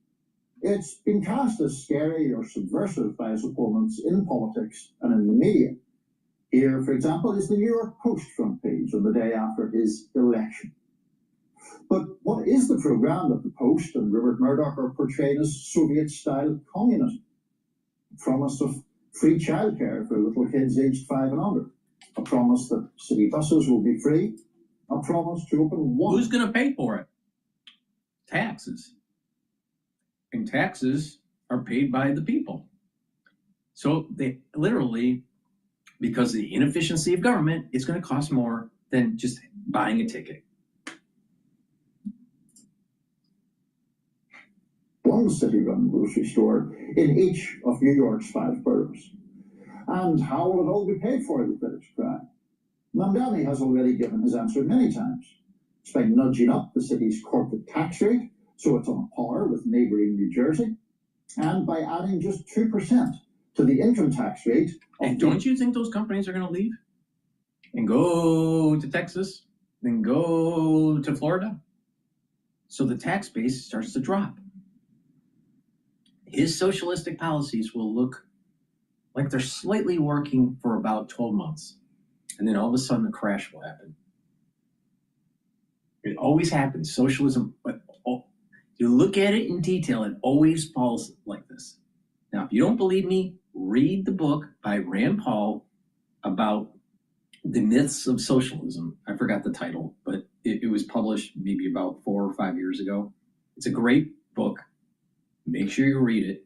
It's been cast as scary or subversive by his opponents in politics and in the media. Here, for example, is the New York Post front page on the day after his election. But what is the program that the Post and Rupert Murdoch are portraying as Soviet-style communism? A promise of free childcare for little kids aged 5 and under. A promise that city buses will be free. A promise to open one... Who's going to pay for it? Taxes. And taxes are paid by the people. So they literally, because of the inefficiency of government, it's going to cost more than just buying a ticket. One city-run grocery store in each of New York's 5 boroughs. And how will it all be paid for, the critics cry? Mamdani has already given his answer many times. It's by nudging up the city's corporate tax rate so it's on par with neighbouring New Jersey, and by adding just 2% to the income tax rate. And don't you think those companies are going to leave and go to Texas, then go to Florida? So the tax base starts to drop. His socialistic policies will look like they're slightly working for about 12 months. And then all of a sudden a crash will happen. It always happens. Socialism, but you look at it in detail, it always falls like this. Now, if you don't believe me, read the book by Rand Paul about the myths of socialism. I forgot the title, but it was published maybe about 4 or 5 years ago. It's a great book. Make sure you read it,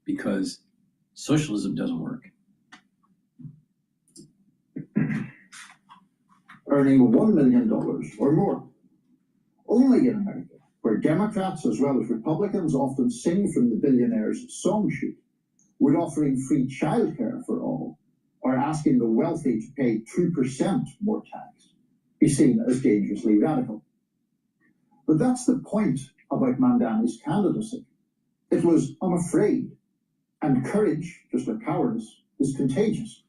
because socialism doesn't work. Earning $1 million or more. Only in America, where Democrats as well as Republicans often sing from the billionaire's song sheet, would offering free childcare for all, or asking the wealthy to pay 2% more tax, be seen as dangerously radical. But that's the point about Mamdani's candidacy. It was unafraid, and courage, just like cowardice, is contagious.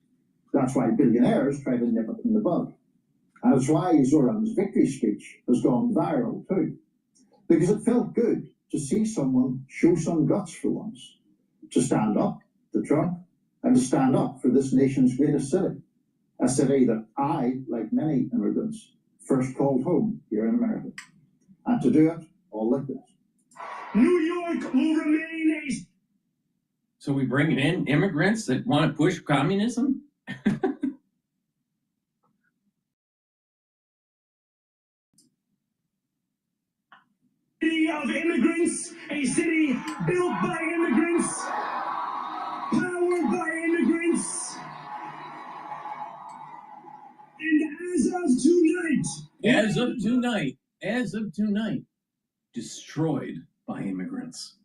That's why billionaires try to nip it in the bud. And it's why Zoran's victory speech has gone viral too. Because it felt good to see someone show some guts for once. To stand up to Trump, and to stand up for this nation's greatest city. A city that I, like many immigrants, first called home here in America. And to do it all like this. New York will remain a... So we bring in immigrants that want to push communism? City of immigrants, a city built by immigrants, powered by immigrants, and as of tonight, destroyed by immigrants.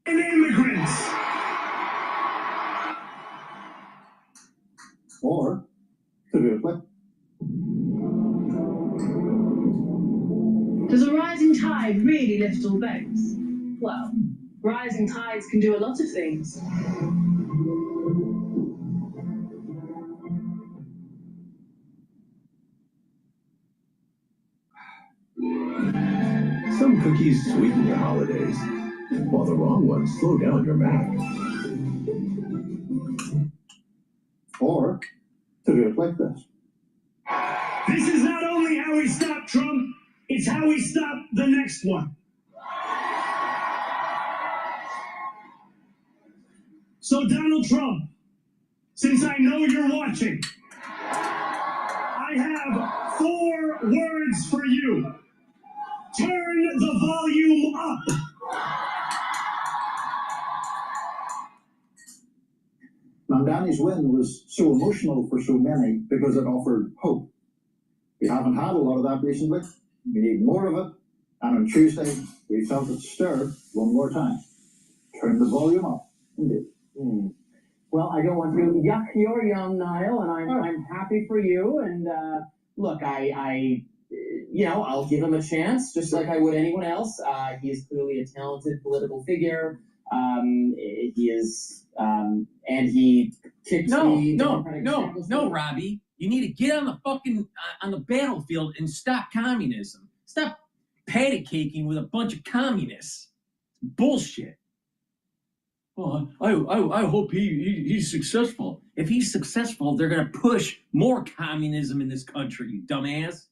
And immigrants. Or, theoretically, Does a rising tide really lift all boats? Well, rising tides can do a lot of things. Some cookies sweeten your holidays, while the wrong ones slow down your Mac. Or, to do it like this. This is not only how we stop Trump, it's how we stop the next one. So Donald Trump, since I know you're watching, I have 4 words for you. Turn the volume up. Mamdani's win was so emotional for so many because it offered hope. We haven't had a lot of that recently. We need more of it. And on Tuesday, we felt it stir one more time. Turn the volume up. Indeed. Well, I don't want to yuck your yum, Niall, and I'm happy for you. And look, I I'll give him a chance, just like I would anyone else. He is clearly a talented political figure. He is, and he kicks No, Robbie. You need to get on the fucking on the battlefield and stop communism. Stop patty caking with a bunch of communists. Bullshit. Well, I hope he's successful. If he's successful, they're gonna push more communism in this country, you dumbass.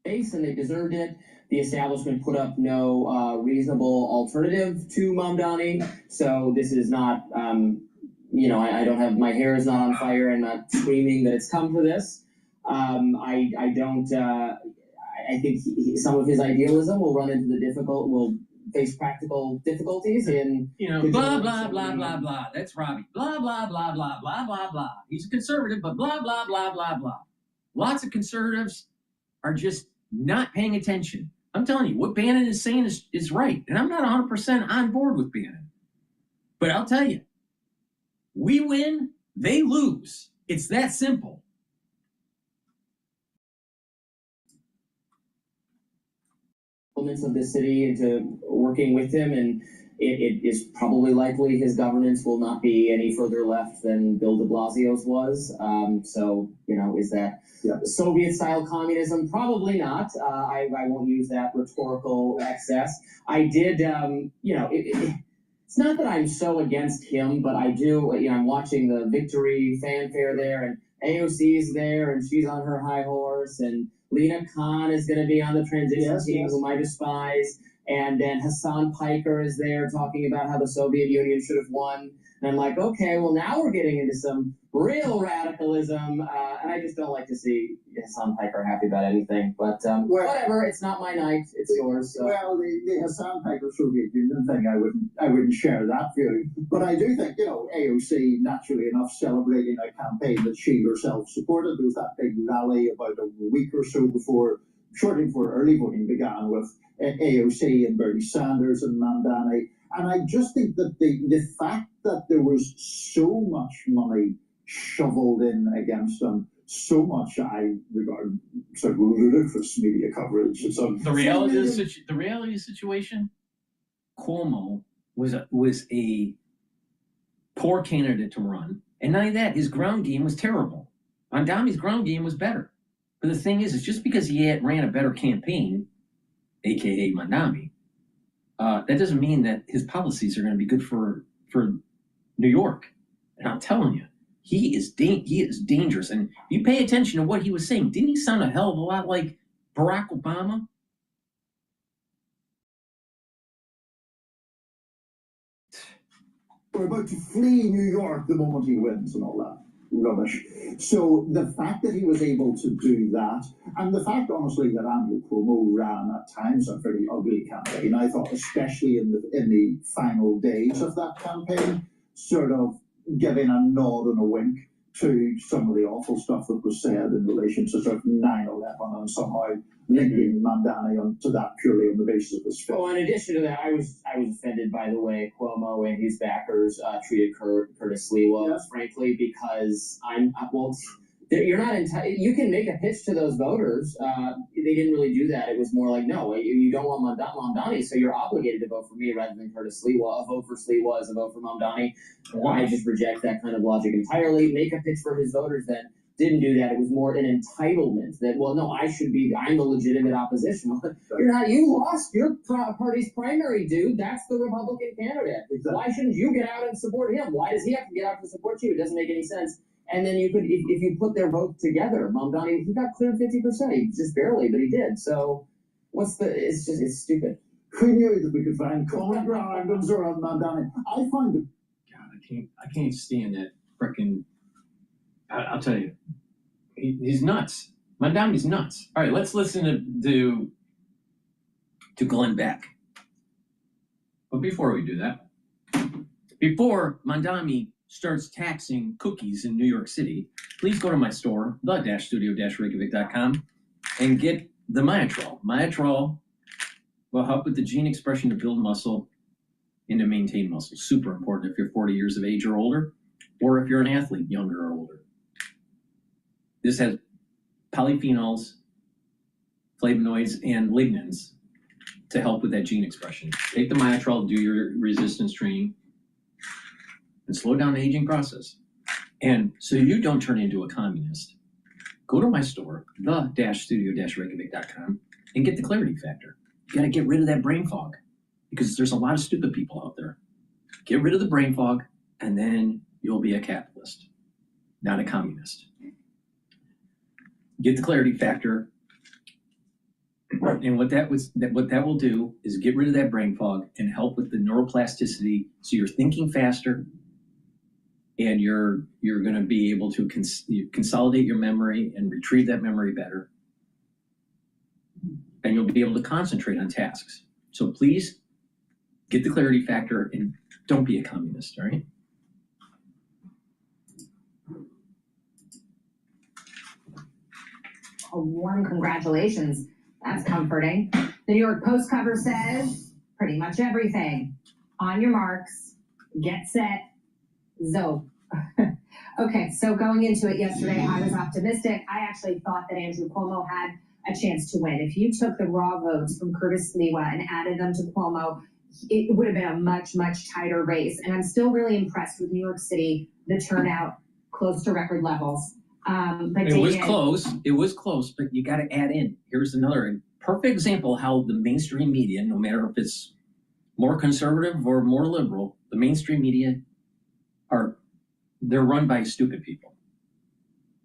And they deserved it. The establishment put up no reasonable alternative to Mamdani. So this is not, I don't have, my hair is not on fire and not screaming that it's come to this. I don't. I think some of his idealism will run into will face practical difficulties in. Blah blah blah blah blah. That's Robbie. Blah blah blah blah blah blah blah. He's a conservative, but blah blah blah blah blah. Lots of conservatives are just not paying attention. I'm telling you, what Bannon is saying is right, and I'm not 100% on board with Bannon. But I'll tell you, we win, they lose. It's that simple. Elements of the city into working with him, and it is probably likely his governance will not be any further left than Bill de Blasio's was. So, is that Soviet-style communism? Probably not. I won't use that rhetorical excess. I did, it's not that I'm so against him, but I do, I'm watching the victory fanfare there, and AOC's there, and she's on her high horse, and Lena Khan is going to be on the transition team, whom I despise. And then Hassan Piker is there talking about how the Soviet Union should have won. And I'm like, okay, well, now we're getting into some real radicalism. And I just don't like to see Hassan Piker happy about anything. But whatever, it's not my night, it's yours. So. Well, the Hassan Piker Soviet Union thing, I wouldn't share that view. But I do think, AOC, naturally enough, celebrating a campaign that she herself supported. There was that big rally about a week or so shortly before early voting began with AOC and Bernie Sanders and Mamdani. And I just think that the fact that there was so much money shoveled in against them, so much I regard sort of ludicrous media coverage. The reality of the situation, Cuomo was a poor candidate to run, and not only that, his ground game was terrible. Mamdani's ground game was better. But the thing is just because he ran a better campaign, aka Mamdani, that doesn't mean that his policies are going to be good for New York. And I'm telling you, he is dangerous. And if you pay attention to what he was saying, didn't he sound a hell of a lot like Barack Obama? We're about to flee New York the moment he wins and all that rubbish. So the fact that he was able to do that, and the fact, honestly, that Andrew Cuomo ran at times a very ugly campaign, I thought, especially in the final days of that campaign, sort of giving a nod and a wink to some of the awful stuff that was said in relation to sort of 9/11 and somehow linking Mamdani to that purely on the basis of his faith. Oh, in addition to that, I was offended by the way Cuomo and his backers treated Curtis Lewa, frankly, because you're not entitled. You can make a pitch to those voters. They didn't really do that. It was more like, no, you don't want Mamdani, so you're obligated to vote for me rather than Curtis Lewa. A vote for Lewa is a vote for Mamdani. I just reject that kind of logic entirely. Make a pitch for his voters then. Didn't do that. It was more an entitlement that, well, no, I'm the legitimate opposition. You're not. You lost your party's primary, dude. That's the Republican candidate. Exactly. Why shouldn't you get out and support him? Why does he have to get out to support you? It doesn't make any sense. And then you could, if you put their vote together, Mamdani, he got cleared 50%. He just barely, but he did. So it's stupid. Who knew that we could find common ground on Mamdani? I find it. God, I can't stand that frickin'. I'll tell you, he's nuts. Mamdani's nuts. All right, let's listen to Glenn Beck. But before we do that, before Mamdani starts taxing cookies in New York City, please go to my store, the-studio-reykjavik.com, and get the Myotrol. Myotrol will help with the gene expression to build muscle and to maintain muscle. Super important if you're 40 years of age or older, or if you're an athlete, younger or older. This has polyphenols, flavonoids, and lignans to help with that gene expression. Take the Myotrol, do your resistance training, and slow down the aging process. And so you don't turn into a communist, go to my store, the-studio-reykjavik.com, and get the clarity factor. You got to get rid of that brain fog because there's a lot of stupid people out there. Get rid of the brain fog, and then you'll be a capitalist, not a communist. Get the clarity factor, and what that will do is get rid of that brain fog and help with the neuroplasticity, so you're thinking faster, and you're going to be able to consolidate your memory and retrieve that memory better, and you'll be able to concentrate on tasks. So please get the clarity factor and don't be a communist, all right? A warm congratulations. That's comforting. The New York Post cover says pretty much everything. On your marks, get set, zo. Okay, so going into it yesterday, I was optimistic. I actually thought that Andrew Cuomo had a chance to win. If you took the raw votes from Curtis Lewa and added them to Cuomo, it would have been a much, much tighter race. And I'm still really impressed with New York City, the turnout close to record levels. But it was close, but you got to add in. Here's another perfect example how the mainstream media, no matter if it's more conservative or more liberal, the mainstream media they're run by stupid people.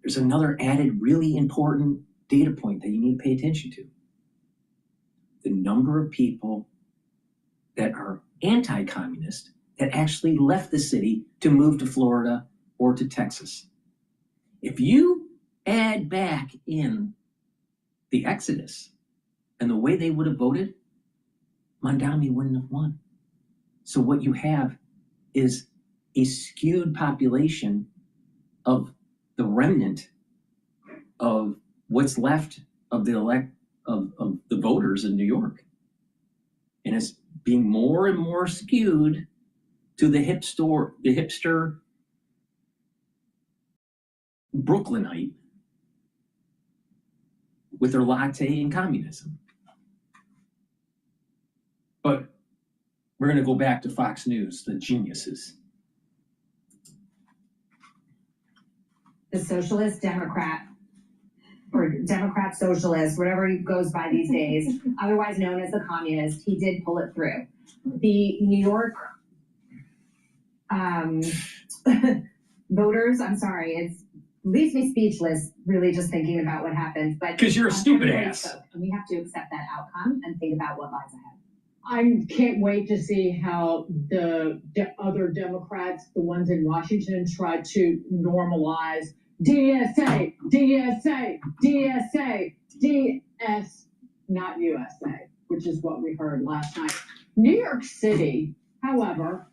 There's another added really important data point that you need to pay attention to. The number of people that are anti-communist that actually left the city to move to Florida or to Texas. If you add back in the exodus and the way they would have voted, Mamdani wouldn't have won. So what you have is a skewed population of the remnant of what's left of the of the voters in New York. And it's being more and more skewed to the hipster Brooklynite with their latte and communism. But we're going to go back to Fox News, the geniuses. The socialist Democrat, or Democrat socialist, whatever he goes by these days, otherwise known as the communist, he did pull it through. The New York voters, I'm sorry, it leaves me speechless really just thinking about what happened. But because you're a stupid ass. And we have to accept that outcome and think about what lies ahead. I can't wait to see how the other Democrats, the ones in Washington, try to normalize DSA, DSA, DSA, DS, not USA, which is what we heard last night. New York City, however,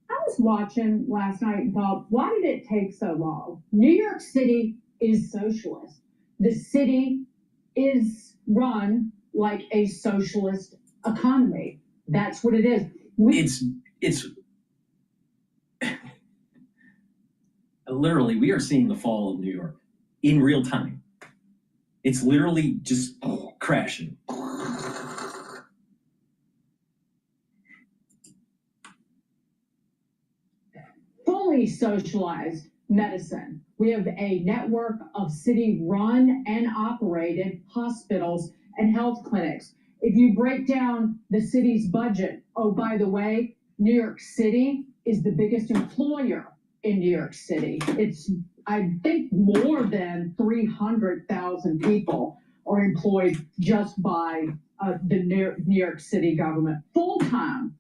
I was watching last night and thought, why did it take so long? New York City is socialist. The city is run like a socialist economy. That's what it is. It's literally, we are seeing the fall of New York in real time. It's literally just crashing. Fully socialized medicine. We have a network of city-run and operated hospitals and health clinics. If you break down the city's budget, oh, by the way, New York City is the biggest employer in New York City. It's, I think, more than 300,000 people are employed just by the New York City government, full-time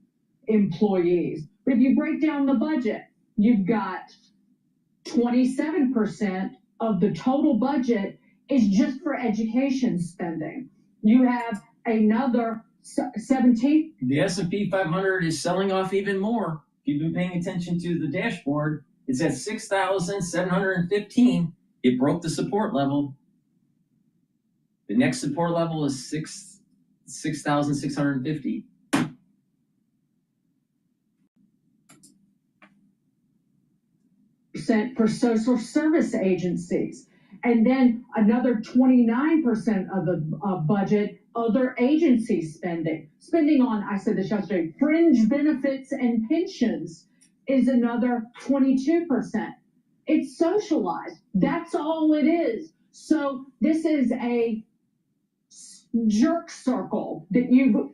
employees. But if you break down the budget, you've got 27% of the total budget is just for education spending. You have another 17. The S&P 500 is selling off even more. If you've been paying attention to the dashboard, it's at 6,715. It broke the support level. The next support level is 6,650. For social service agencies, and then another 29% of the budget, other agency spending on, I said this yesterday, fringe benefits and pensions is another 22%. It's socialized. That's all it is. So this is a jerk circle that you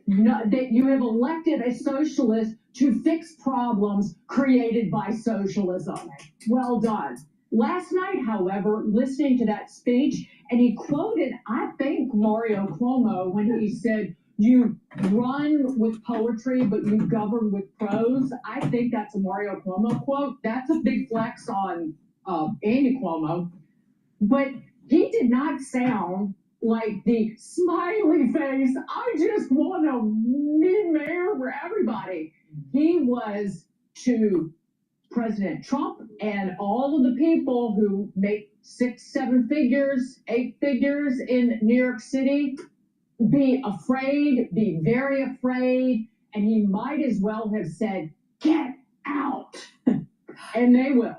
have elected a socialist to fix problems created by socialism. Well done. Last night, however, listening to that speech, and he quoted, I think, Mario Cuomo when he said, you run with poetry, but you govern with prose. I think that's a Mario Cuomo quote. That's a big flex on Andy Cuomo. But he did not sound like the smiley face, I just want to be mayor for everybody. He was to President Trump and all of the people who make 6, 7 figures, 8 figures in New York City, be afraid, be very afraid, and he might as well have said, get out, and they will.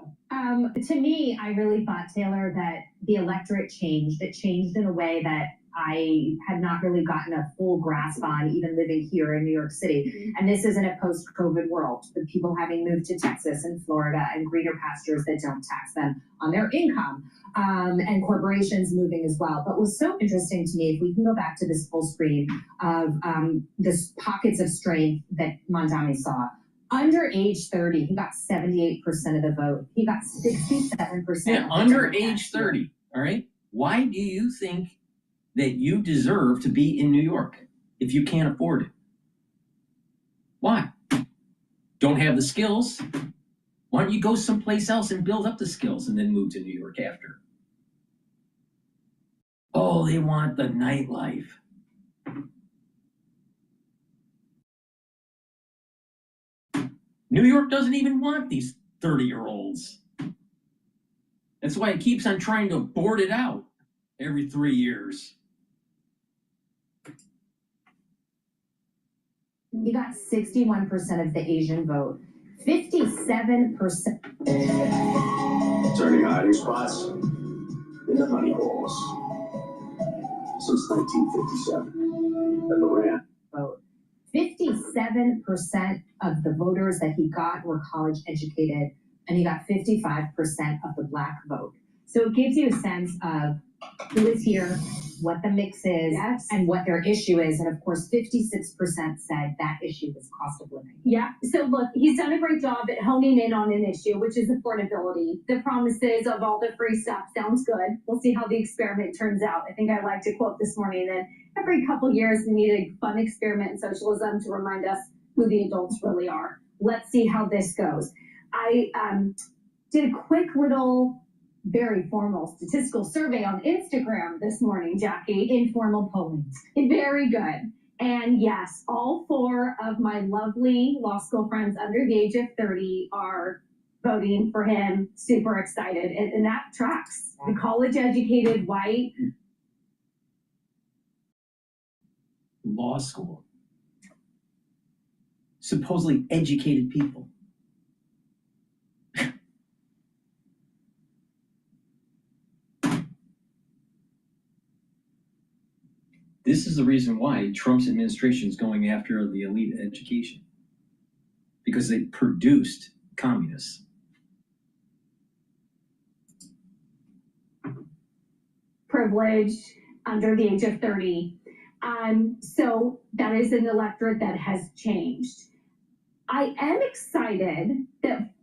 To me, I really thought, Taylor, that the electorate changed. It changed in a way that I had not really gotten a full grasp on, even living here in New York City. And this isn't a post-COVID world, with people having moved to Texas and Florida and greener pastures that don't tax them on their income, and corporations moving as well. But what's so interesting to me, if we can go back to this full screen of this pockets of strength that Mamdani saw. Under age 30, he got 78% of the vote. He got 67%. Yeah, under age 30, all right? Why do you think that you deserve to be in New York if you can't afford it? Why? Don't have the skills? Why don't you go someplace else and build up the skills and then move to New York after? Oh, they want the nightlife. New York doesn't even want these 30-year-olds. That's why it keeps on trying to board it out every 3 years. He got 61% of the Asian vote, 57%. Turning hiding spots in the honey holes since 1957. And Moran. Vote. 57% of the voters that he got were college educated, and he got 55% of the Black vote. So it gives you a sense of who is here, what the mix is, yes, and what their issue is. And of course, 56% said that issue was cost of living. Yeah, so look, he's done a great job at honing in on an issue, which is affordability. The promises of all the free stuff sounds good. We'll see how the experiment turns out. I think I liked a quote this morning that every couple years we need a fun experiment in socialism to remind us who the adults really are. Let's see how this goes. I did a quick little very formal statistical survey on Instagram this morning, Jackie. Informal polling. Very good. And yes, all 4 of my lovely law school friends under the age of 30 are voting for him, super excited. And that tracks. The college educated white. Law school. Supposedly educated people. This is the reason why Trump's administration is going after the elite education. Because they produced communists. Privileged, under the age of 30. So that is an electorate that has changed. I am excited that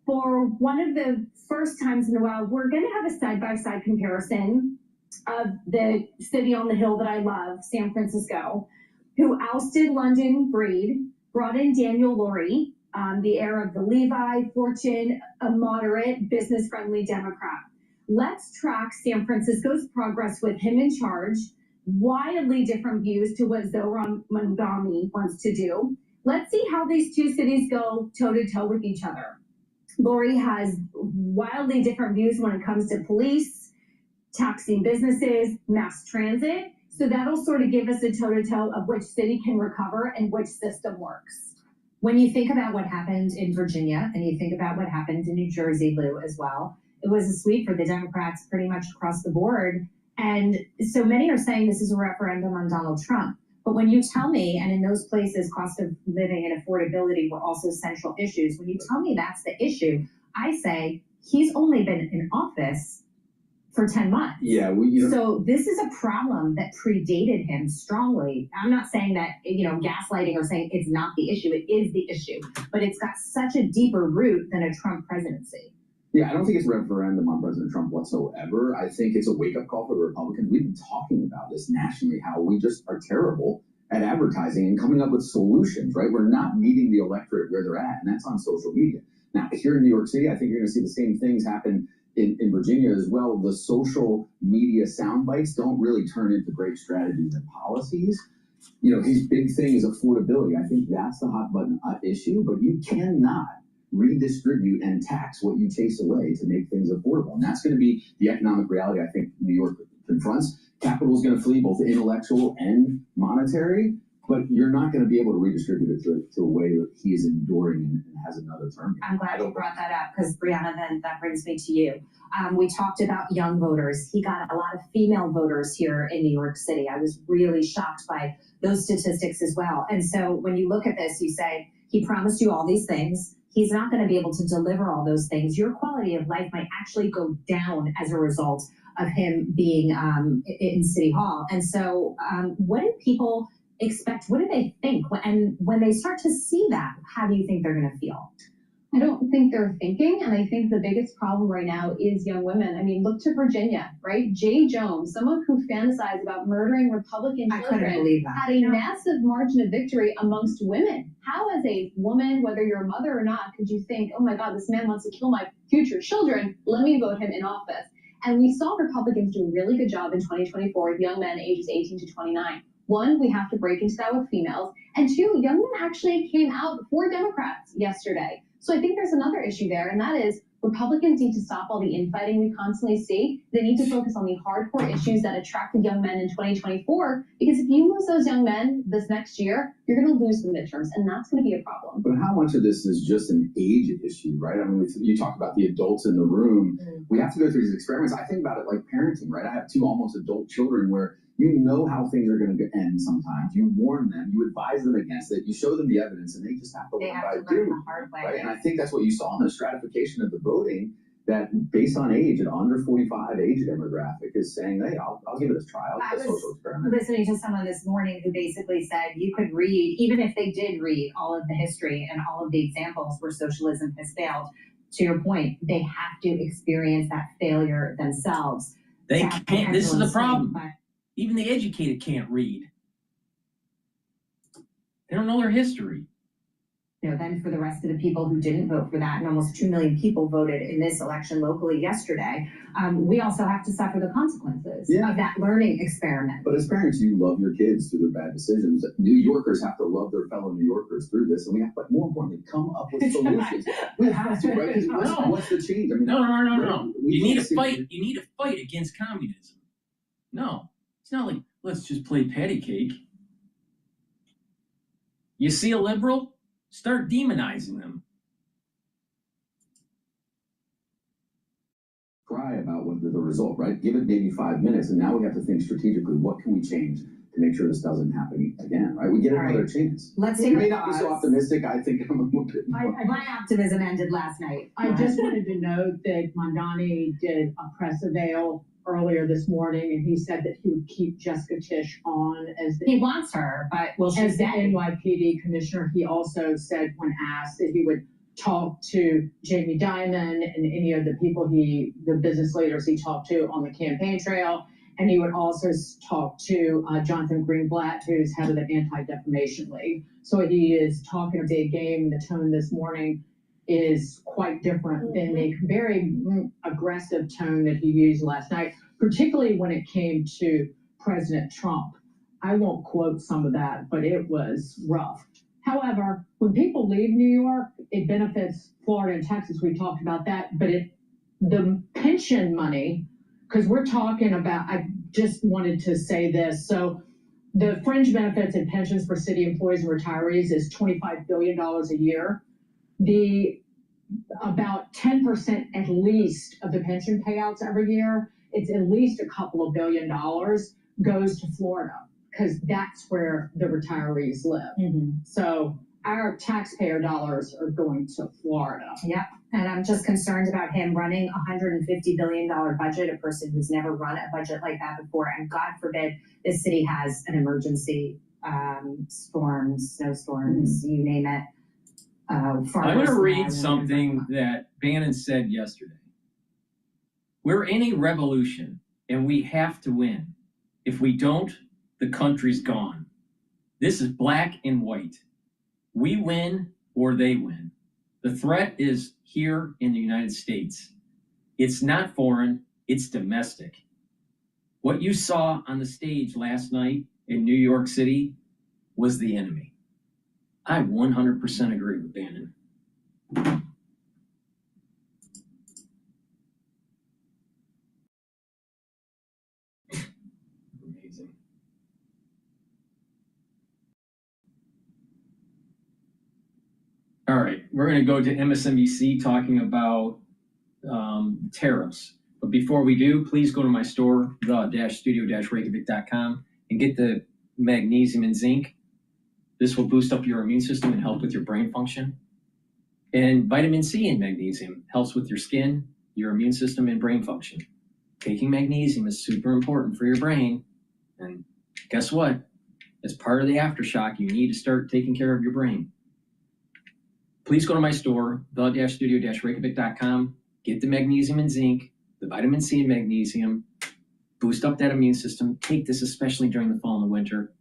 for one of the first times in a while, we're going to have a side-by-side comparison of the city on the hill that I love, San Francisco, who ousted London Breed, brought in Daniel Lurie, the heir of the Levi fortune, a moderate, business-friendly Democrat. Let's track San Francisco's progress with him in charge, wildly different views to what Zohran Mamdani wants to do. Let's see how these two cities go toe-to-toe with each other. Lurie has wildly different views when it comes to police, taxing businesses, mass transit. So that'll sort of give us a toe-to-toe of which city can recover and which system works. When you think about what happened in Virginia and you think about what happened in New Jersey, Lou, as well, it was a sweep for the Democrats pretty much across the board. And so many are saying this is a referendum on Donald Trump. But when you tell me, and in those places, cost of living and affordability were also central issues, when you tell me that's the issue, I say he's only been in office for 10 months. Yeah, So this is a problem that predated him strongly. I'm not saying that, gaslighting or saying it's not the issue. It is the issue. But it's got such a deeper root than a Trump presidency. Yeah, I don't think it's a referendum on President Trump whatsoever. I think it's a wake-up call for the Republicans. We've been talking about this nationally, how we just are terrible at advertising and coming up with solutions, right? We're not meeting the electorate where they're at, and that's on social media. Now, here in New York City, I think you're going to see the same things happen in Virginia as well. The social media sound bites don't really turn into great strategies and policies. You know, his big thing is affordability. I think that's the hot button issue, but you cannot redistribute and tax what you chase away to make things affordable. And that's going to be the economic reality I think New York confronts. Capital is going to flee, both intellectual and monetary, but you're not going to be able to redistribute it to a way that he is enduring and has another term. I'm glad you brought that up because, Brianna, then that brings me to you. We talked about young voters. He got a lot of female voters here in New York City. I was really shocked by those statistics as well. And so when you look at this, you say, he promised you all these things. He's not going to be able to deliver all those things. Your quality of life might actually go down as a result of him being in City Hall. And so what do people expect? What do they think? And when they start to see that, how do you think they're going to feel? I don't think they're thinking, and I think the biggest problem right now is young women. I mean, look to Virginia, right? Jay Jones, someone who fantasized about murdering Republican I couldn't children, believe that. had a massive margin of victory amongst women. How, as a woman, whether you're a mother or not, could you think, oh my God, this man wants to kill my future children, let me vote him in office? And we saw Republicans do a really good job in 2024 with young men ages 18 to 29. One, we have to break into that with females. And two, young men actually came out for Democrats yesterday. So I think there's another issue there, and that is Republicans need to stop all the infighting we constantly see. They need to focus on the hardcore issues that attracted young men in 2024, because if you lose those young men this next year, you're going to lose the midterms, and that's going to be a problem. But how much of this is just an age issue, right? I mean, you talk about the adults in the room. We have to go through these experiments. I think about it like parenting, right? I have two almost adult children where you know how things are going to end sometimes. You warn them, you advise them against it, you show them the evidence, and they just have to learn by doing the hard way. right? And I think that's what you saw in the stratification of the voting, that based on age, an under 45 age demographic is saying, hey, I'll give it a try. I'll I give it a social was experiment. listening to someone this morning who basically said you could read, even if they did read all of the history and all of the examples where socialism has failed, to your point, they have to experience that failure themselves. They can't. This is the problem. Even the educated can't read. They don't know their history. You know, then for the rest of the people who didn't vote for that, and almost 2 million people voted in this election locally yesterday, we also have to suffer the consequences of that learning experiment. But as parents, you love your kids through their bad decisions. New Yorkers have to love their fellow New Yorkers through this, and we have, but more importantly, come up with solutions. We have to, right? Because what's the change? I mean, No. You need to fight. You need to fight against communism. No, it's not like let's just play patty cake. You see a liberal, start demonizing them. Cry about what the result, right? Give it maybe 5 minutes, and now we have to think strategically, what can we change to make sure this doesn't happen again, right? We get another chance. Let's You take may a not be so pause. optimistic. I think I'm a little bit more. My optimism ended last night. I just wanted to note that Mamdani did a press avail earlier this morning, and he said that he would keep Jessica Tisch on as He wants her, but will she as the stay? NYPD commissioner. He also said, when asked, that he would talk to Jamie Dimon and any of the people the business leaders he talked to on the campaign trail. And he would also talk to Jonathan Greenblatt, who's head of the Anti-Defamation League. So he is talking a big game. The tone this morning is quite different than the very aggressive tone that he used last night, particularly when it came to President Trump. I won't quote some of that, but it was rough. However, when people leave New York, it benefits Florida and Texas. We talked about that, but the pension money, because we're talking about, I just wanted to say this. So the fringe benefits and pensions for city employees and retirees is $25 billion a year. About 10% at least of the pension payouts every year, it's at least a couple of $1 billion goes to Florida, because that's where the retirees live. So our taxpayer dollars are going to Florida. Yep. And I'm just concerned about him running a $150 billion budget, a person who's never run a budget like that before. And God forbid this city has an emergency, storms, snowstorms, you name it. I'm going to read something that Bannon said yesterday. We're in a revolution, and we have to win. If we don't, the country's gone. This is black and white. We win or they win. The threat is here in the United States. It's not foreign, it's domestic. What you saw on the stage last night in New York City was the enemy. I 100% agree with Bannon. Amazing. All right, we're going to go to MSNBC talking about tariffs. But before we do, please go to my store, the-studio-reykjavik.com, and get the magnesium and zinc. This will boost up your immune system and help with your brain function. And vitamin C and magnesium helps with your skin, your immune system, and brain function. Taking magnesium is super important for your brain. And guess what? As part of the aftershock, you need to start taking care of your brain. Please go to my store, the-studio-reykjavik.com, get the magnesium and zinc, the vitamin C and magnesium, boost up that immune system. Take this especially during the fall and the winter.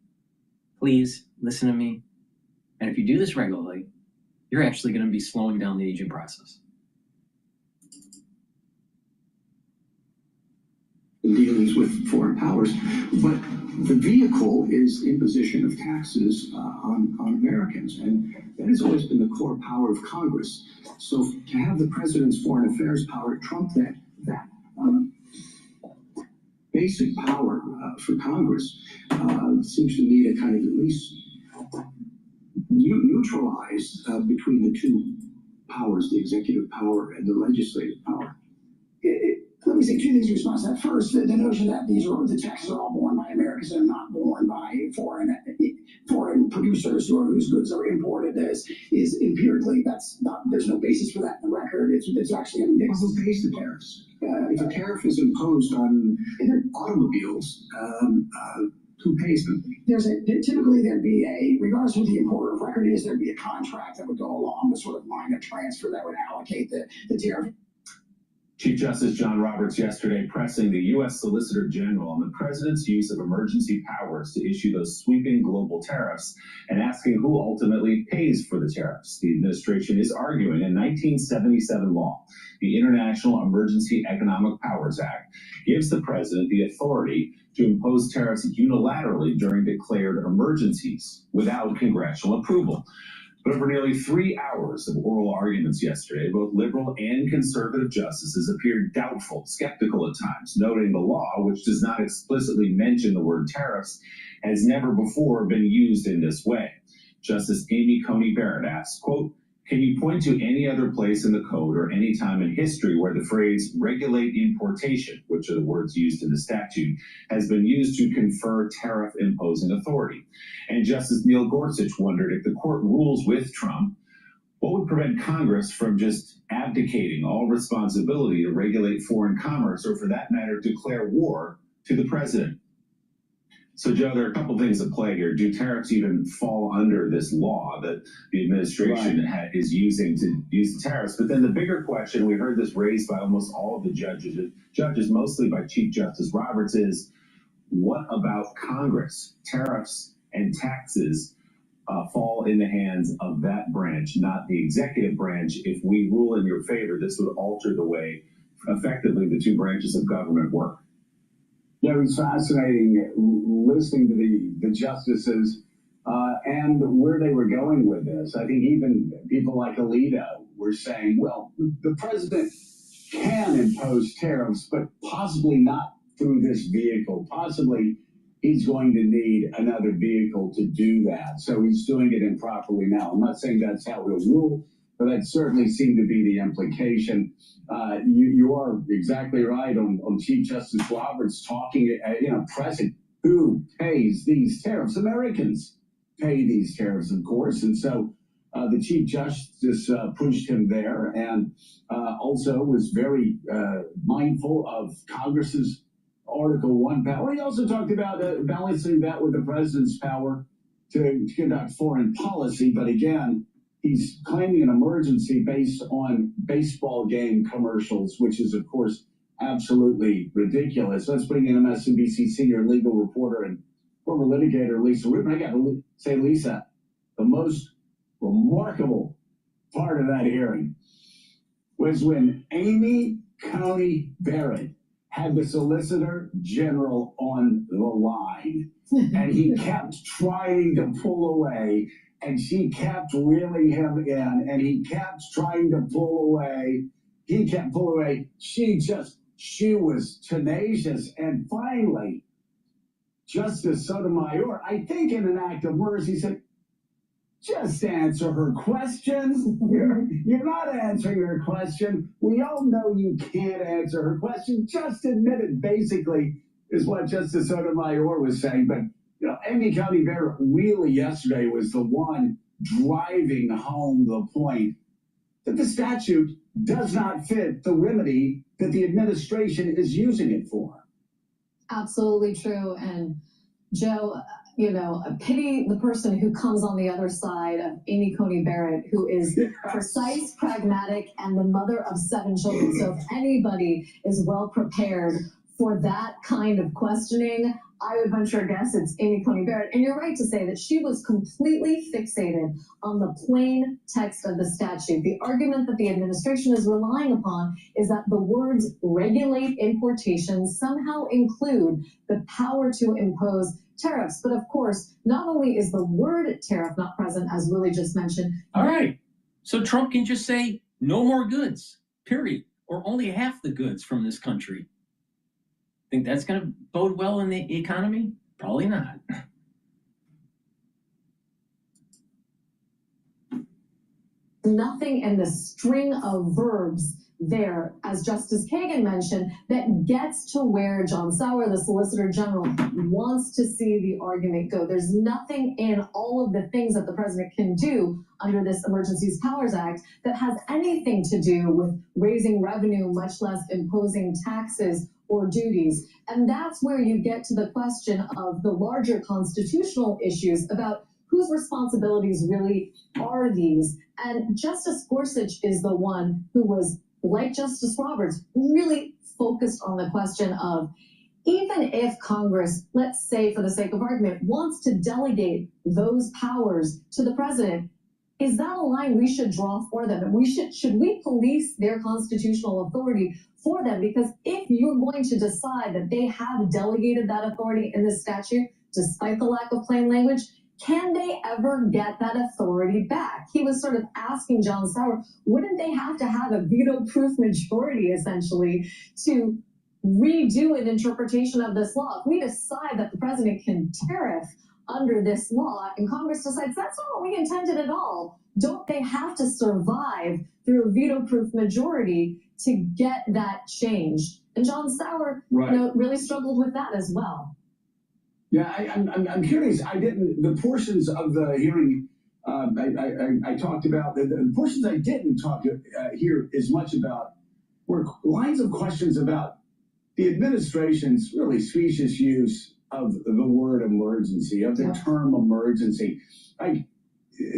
Please listen to me. And if you do this regularly, you're actually going to be slowing down the aging process. Dealings with foreign powers, but the vehicle is imposition of taxes on Americans, and that has always been the core power of Congress. So to have the president's foreign affairs power trump that basic power for Congress seems to me to kind of at least neutralize between the two powers, the executive power and the legislative power. Let me say two things in response to that. First, the notion that the taxes are all borne by Americans and not borne by foreign producers whose goods are imported is empirically, there's no basis for that in the record. It's actually a mix. Who pays the tariffs? If a tariff is imposed on automobiles, who pays them? Typically there'd be regardless of who the importer of record is, there'd be a contract that would go along the sort of line of transfer that would allocate the tariff. Chief Justice John Roberts yesterday pressing the U.S. Solicitor General on the president's use of emergency powers to issue those sweeping global tariffs and asking who ultimately pays for the tariffs. The administration is arguing a 1977 law, the International Emergency Economic Powers Act, gives the president the authority to impose tariffs unilaterally during declared emergencies without congressional approval. But over nearly 3 hours of oral arguments yesterday, both liberal and conservative justices appeared doubtful, skeptical at times, noting the law, which does not explicitly mention the word tariffs, has never before been used in this way. Justice Amy Coney Barrett asks, quote, "Can you point to any other place in the code or any time in history where the phrase regulate importation," which are the words used in the statute, has been used to confer tariff imposing authority? And Justice Neil Gorsuch wondered if the court rules with Trump, what would prevent Congress from just abdicating all responsibility to regulate foreign commerce, or for that matter, declare war to the president? So, Joe, there are a couple things at play here. Do tariffs even fall under this law that the administration is using to use the tariffs? But then the bigger question, we heard this raised by almost all of the judges, mostly by Chief Justice Roberts, is what about Congress? Tariffs and taxes fall in the hands of that branch, not the executive branch. If we rule in your favor, this would alter the way, effectively, the two branches of government work. Yeah, it was fascinating listening to the justices and where they were going with this. I think even people like Alito were saying, well, the president can impose tariffs, but possibly not through this vehicle. Possibly he's going to need another vehicle to do that. So he's doing it improperly now. I'm not saying that's how he'll rule, but that certainly seemed to be the implication. You are exactly right on Chief Justice Roberts talking, president who pays these tariffs. Americans pay these tariffs, of course. And so the Chief Justice pushed him there and also was very mindful of Congress's Article 1 power. He also talked about balancing that with the president's power to conduct foreign policy. But again, he's claiming an emergency based on baseball game commercials, which is, of course, absolutely ridiculous. Let's bring in MSNBC senior legal reporter and former litigator Lisa Rubin. I got to say, Lisa, the most remarkable part of that hearing was when Amy Coney Barrett had the Solicitor General on the line, and he kept trying to pull away, and she kept reeling him in, and he kept trying to pull away. He kept pulling away. She was tenacious, and finally, Justice Sotomayor, I think in an act of mercy, said, just answer her questions. You're not answering her question. We all know you can't answer her question. Just admit it, basically, is what Justice Sotomayor was saying. But, Amy Coney Barrett really yesterday was the one driving home the point that the statute does not fit the remedy that the administration is using it for. Absolutely true. And Joe, pity the person who comes on the other side of Amy Coney Barrett, who is precise, pragmatic, and the mother of 7 children. So if anybody is well prepared for that kind of questioning, I would venture a guess it's Amy Coney Barrett. And you're right to say that she was completely fixated on the plain text of the statute. The argument that the administration is relying upon is that the words regulate importation somehow include the power to impose tariffs. But of course, not only is the word tariff not present, as Willie just mentioned. All right. So Trump can just say no more goods, period, or only half the goods from this country. Think that's going to bode well in the economy? Probably not. Nothing in the string of verbs there, as Justice Kagan mentioned, that gets to where John Sauer, the Solicitor General, wants to see the argument go. There's nothing in all of the things that the president can do under this Emergencies Powers Act that has anything to do with raising revenue, much less imposing taxes or duties. And that's where you get to the question of the larger constitutional issues about whose responsibilities really are these. And Justice Gorsuch is the one who was, like Justice Roberts, really focused on the question of, even if Congress, let's say for the sake of argument, wants to delegate those powers to the president, is that a line we should draw for them? And should we police their constitutional authority for them? Because if you're going to decide that they have delegated that authority in this statute, despite the lack of plain language, can they ever get that authority back? He was sort of asking John Sauer, wouldn't they have to have a veto-proof majority, essentially, to redo an interpretation of this law? If we decide that the president can tariff under this law, and Congress decides that's not what we intended at all, don't they have to survive through a veto-proof majority to get that changed? And John Sauer, really struggled with that as well. Yeah, I'm curious. The portions of the hearing I talked about, the portions I didn't hear as much about were lines of questions about the administration's really specious use of the word emergency, of the term emergency.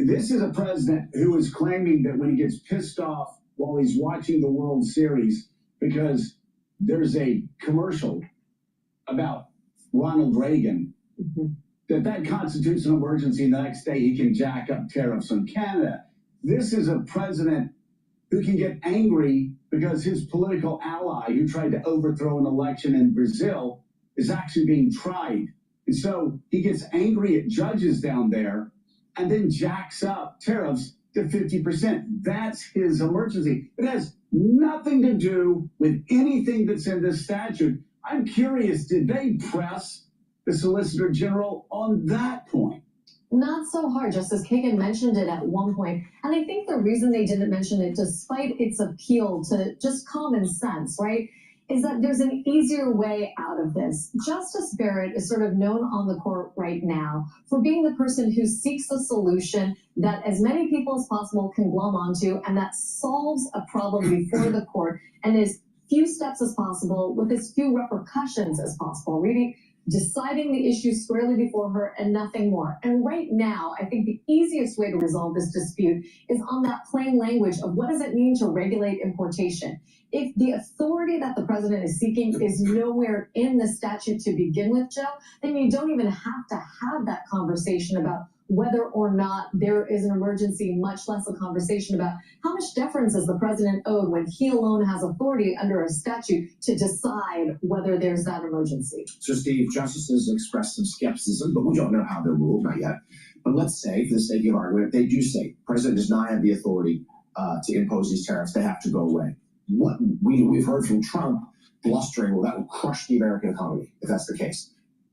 This is a president who is claiming that when he gets pissed off while he's watching the World Series because there's a commercial about Ronald Reagan, that constitutes an emergency, and the next day he can jack up tariffs on Canada. This is a president who can get angry because his political ally who tried to overthrow an election in Brazil is actually being tried. And so he gets angry at judges down there and then jacks up tariffs to 50%. That's his emergency. It has nothing to do with anything that's in this statute. I'm curious, did they press the Solicitor General on that point? Not so hard. Justice Kagan mentioned it at one point. And I think the reason they didn't mention it, despite its appeal to just common sense, right, is that there's an easier way out of this. Justice Barrett is sort of known on the court right now for being the person who seeks a solution that as many people as possible can glom onto, and that solves a problem before the court and as few steps as possible with as few repercussions as possible. deciding the issue squarely before her and nothing more. And right now, I think the easiest way to resolve this dispute is on that plain language of what does it mean to regulate importation. If the authority that the president is seeking is nowhere in the statute to begin with, Joe, then you don't even have to have that conversation about whether or not there is an emergency, much less a conversation about how much deference is the president owed when he alone has authority under a statute to decide whether there's that emergency. So, Steve, justices expressed some skepticism, but we don't know how they'll rule, not yet. But let's say, for the sake of argument, they do say the president does not have the authority to impose these tariffs. They have to go away. What we've heard from Trump blustering, well, that will crush the American economy if that's the case.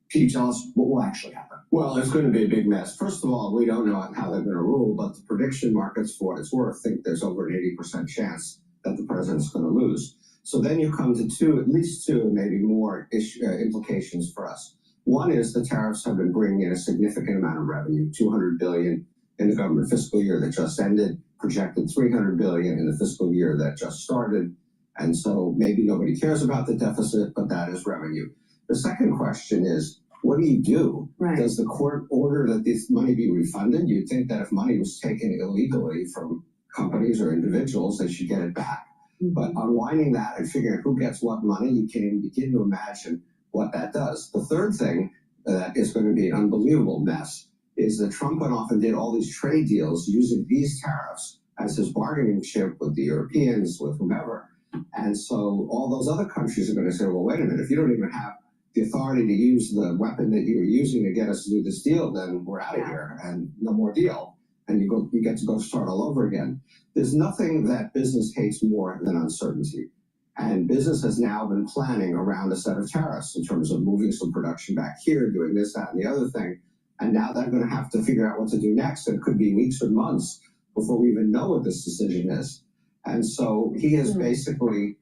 Can you tell us what will actually happen? Well, it's going to be a big mess. First of all, we don't know how they're going to rule, but the prediction markets, for what it's worth, think there's over an 80% chance that the president's going to lose. So then you come to at least two, maybe more implications for us. One is the tariffs have been bringing in a significant amount of revenue, $200 billion in the government fiscal year that just ended, projected $300 billion in the fiscal year that just started. And so maybe nobody cares about the deficit, but that is revenue. The second question is, what do you do? Right. Does the court order that this money be refunded? You'd think that if money was taken illegally from companies or individuals, they should get it back. But unwinding that and figuring out who gets what money, you can even begin to imagine what that does. The third thing that is going to be an unbelievable mess is that Trump went off and did all these trade deals using these tariffs as his bargaining chip with the Europeans, with whomever. And so all those other countries are going to say, well, wait a minute, if you don't even have the authority to use the weapon that you were using to get us to do this deal, then we're out of here and no more deal. And you get to go start all over again. There's nothing that business hates more than uncertainty. And business has now been planning around a set of tariffs in terms of moving some production back here, doing this, that, and the other thing. And now they're going to have to figure out what to do next. It could be weeks or months before we even know what this decision is. And so he has basically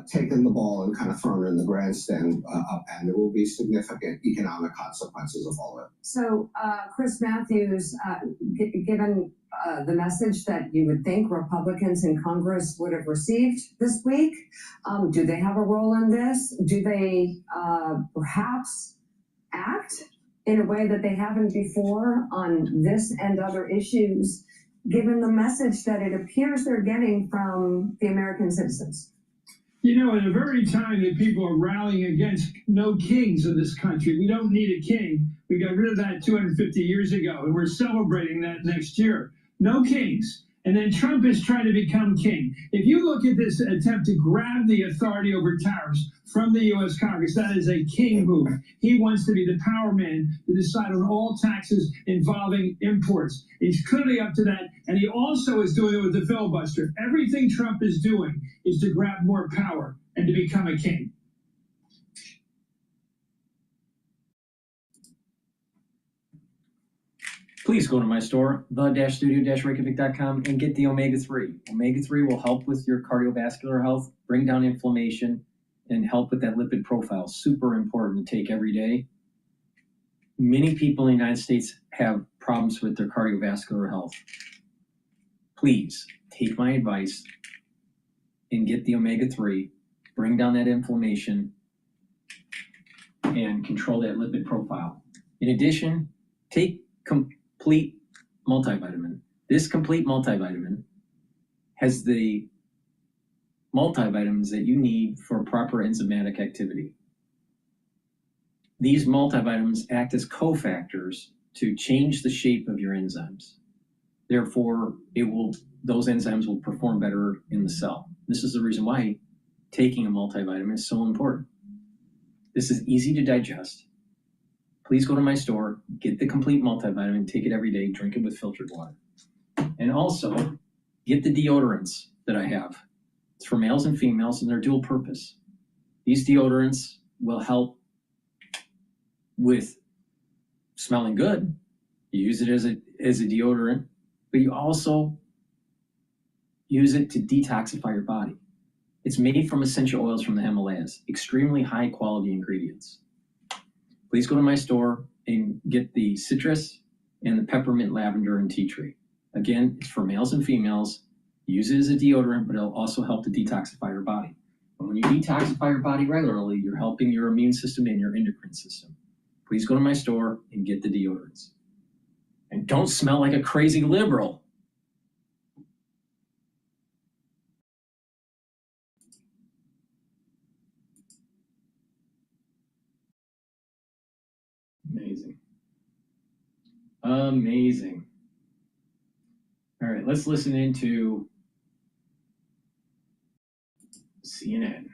taken the ball and kind of thrown it in the grandstand up, and there will be significant economic consequences of all of it. So, Chris Matthews, given the message that you would think Republicans in Congress would have received this week, do they have a role in this? Do they perhaps act in a way that they haven't before on this and other issues, given the message that it appears they're getting from the American citizens? You know, at the very time that people are rallying against no kings in this country, we don't need a king. We got rid of that 250 years ago, and we're celebrating that next year. No kings. And then Trump is trying to become king. If you look at this attempt to grab the authority over tariffs from the U.S. Congress, that is a king move. He wants to be the power man to decide on all taxes involving imports. He's clearly up to that, and he also is doing it with the filibuster. Everything Trump is doing is to grab more power and to become a king. Please go to my store, the-studio-reykjavik.com, and get the omega-3. Omega-3 will help with your cardiovascular health, bring down inflammation, and help with that lipid profile. Super important to take every day. Many people in the United States have problems with their cardiovascular health. Please take my advice and get the omega-3, bring down that inflammation, and control that lipid profile. In addition, take complete multivitamin. This complete multivitamin has the multivitamins that you need for proper enzymatic activity. These multivitamins act as cofactors to change the shape of your enzymes. Therefore, those enzymes will perform better in the cell. This is the reason why taking a multivitamin is so important. This is easy to digest. Please go to my store, get the complete multivitamin, take it every day, drink it with filtered water. And also, get the deodorants that I have. It's for males and females, and they're dual purpose. These deodorants will help with smelling good. You use it as a deodorant, but you also use it to detoxify your body. It's made from essential oils from the Himalayas, extremely high quality ingredients. Please go to my store and get the citrus and the peppermint, lavender, and tea tree. Again, it's for males and females. Use it as a deodorant, but it'll also help to detoxify your body. And when you detoxify your body regularly, you're helping your immune system and your endocrine system. please go to my store and get the deodorants. And don't smell like a crazy liberal. Amazing. Amazing. All right, let's listen into CNN.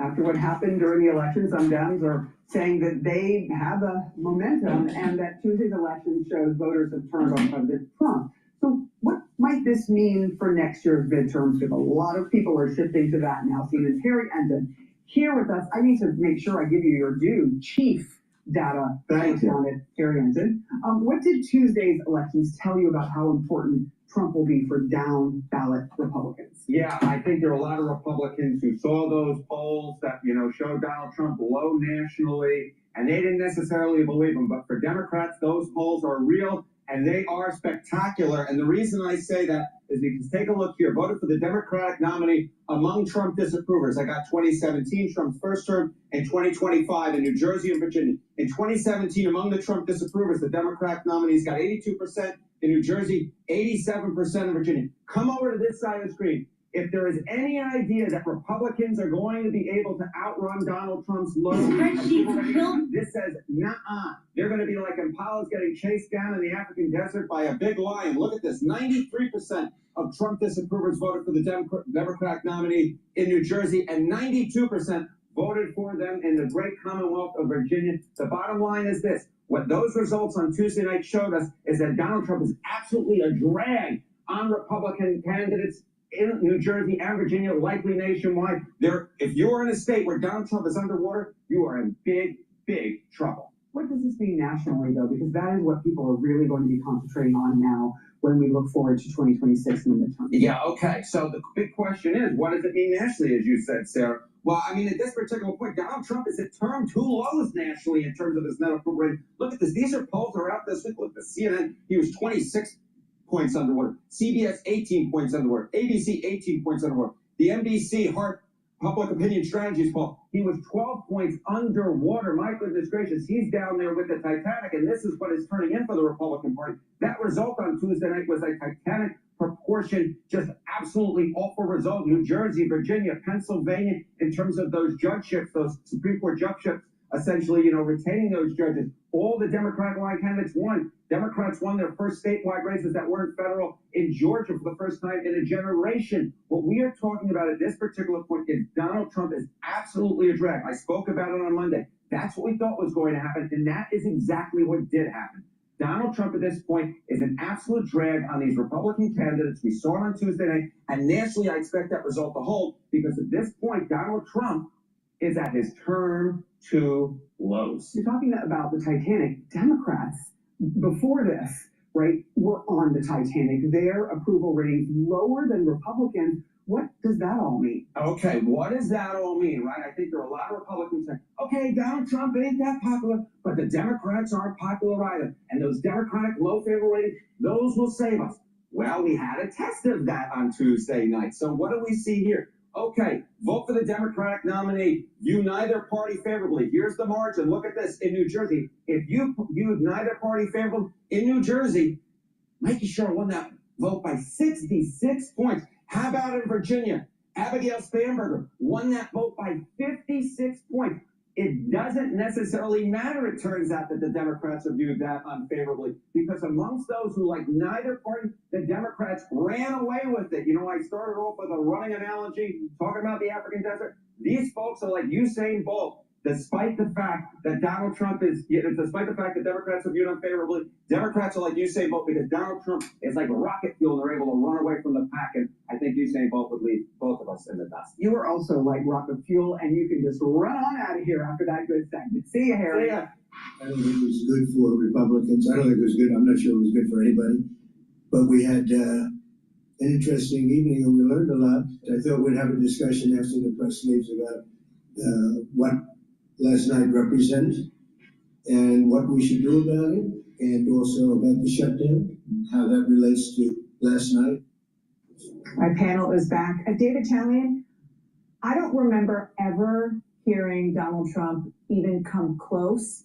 After what happened during the election, some Dems are saying that they have a momentum and that Tuesday's election shows voters have turned on President Trump. So what might this mean for next year's midterms? Because a lot of people are shifting to that now. CNN Terry Enton here with us. I need to make sure I give you your due, Chief Data Correspondent Terry Enton. What did Tuesday's elections tell you about how important Trump will be for down ballot Republicans? Yeah, I think there are a lot of Republicans who saw those polls that, showed Donald Trump low nationally, and they didn't necessarily believe him. But for Democrats, those polls are real, and they are spectacular. And the reason I say that is because take a look here. Voted for the Democratic nominee among Trump disapprovers. I got 2017, Trump's first term, and 2025 in New Jersey and Virginia. In 2017, among the Trump disapprovers, the Democratic nominees got 82% in New Jersey, 87% in Virginia. Come over to this side of the screen. If there is any idea that Republicans are going to be able to outrun Donald Trump's low, this says, nah. They're going to be like impalas getting chased down in the African desert by a big lion. Look at this. 93% of Trump disapprovers voted for the Democratic nominee in New Jersey, and 92% voted for them in the great Commonwealth of Virginia. The bottom line is this. What those results on Tuesday night showed us is that Donald Trump is absolutely a drag on Republican candidates in New Jersey and Virginia, likely nationwide. If you're in a state where Donald Trump is underwater, you are in big, big trouble. What does this mean nationally, though? Because that is what people are really going to be concentrating on now when we look forward to 2026 and the midterm. Yeah, okay. So the big question is, what does it mean nationally, as you said, Sarah? Well, I mean, at this particular point, Donald Trump is at term two lows nationally in terms of his net approval rating. Look at this. These are polls that are out this week. Look at CNN. He was 26 points underwater. CBS, 18 points underwater. ABC, 18 points underwater. The NBC Hart Public Opinion Strategies poll, he was 12 points underwater. My goodness gracious, he's down there with the Titanic, and this is what is turning in for the Republican Party. That result on Tuesday night was a Titanic proportion, just absolutely awful result. New Jersey, Virginia, Pennsylvania, in terms of those judgeships, those Supreme Court judgeships, essentially, retaining those judges. All the Democratic line candidates won. Democrats won their first statewide races that weren't federal in Georgia for the first time in a generation. What we are talking about at this particular point is Donald Trump is absolutely a drag. I spoke about it on Monday. That's what we thought was going to happen, and that is exactly what did happen. Donald Trump at this point is an absolute drag on these Republican candidates. We saw it on Tuesday night, and nationally I expect that result to hold, because at this point, Donald Trump is at his term two lows. You're talking about the Titanic. Democrats, before this, right, were on the Titanic. Their approval ratings lower than Republicans. What does that all mean? Okay, what does that all mean, right? I think there are a lot of Republicans saying, okay, Donald Trump ain't that popular, but the Democrats aren't popular either. And those Democratic low favor ratings, those will save us. Well, we had a test of that on Tuesday night. So what do we see here? Okay, vote for the Democratic nominee. View neither party favorably. Here's the margin. Look at this in New Jersey. If you viewed neither party favorably in New Jersey, Mikey Sherrill won that vote by 66 points. How about in Virginia? Abigail Spanberger won that vote by 56 points. It doesn't necessarily matter, it turns out, that the Democrats have viewed that unfavorably, because amongst those who like neither party, the Democrats ran away with it. I started off with a running analogy, talking about the African desert. These folks are like Usain Bolt. Despite the fact that Donald Trump despite the fact that Democrats have viewed unfavorably, Democrats are like Usain Bolt, because Donald Trump is like a rocket fuel, and they're able to run away from the pack, and I think Usain Bolt would leave both of us in the dust. You are also like rocket fuel, and you can just run on out of here after that good segment. See you, Harry. See ya. I don't think it was good for Republicans. I don't think it was good. I'm not sure it was good for anybody. But we had an interesting evening, and we learned a lot. I thought we'd have a discussion after the press leaves about what last night represents and what we should do about it, and also about the shutdown, how that relates to last night. My panel is back. David Chalian, I don't remember ever hearing Donald Trump even come close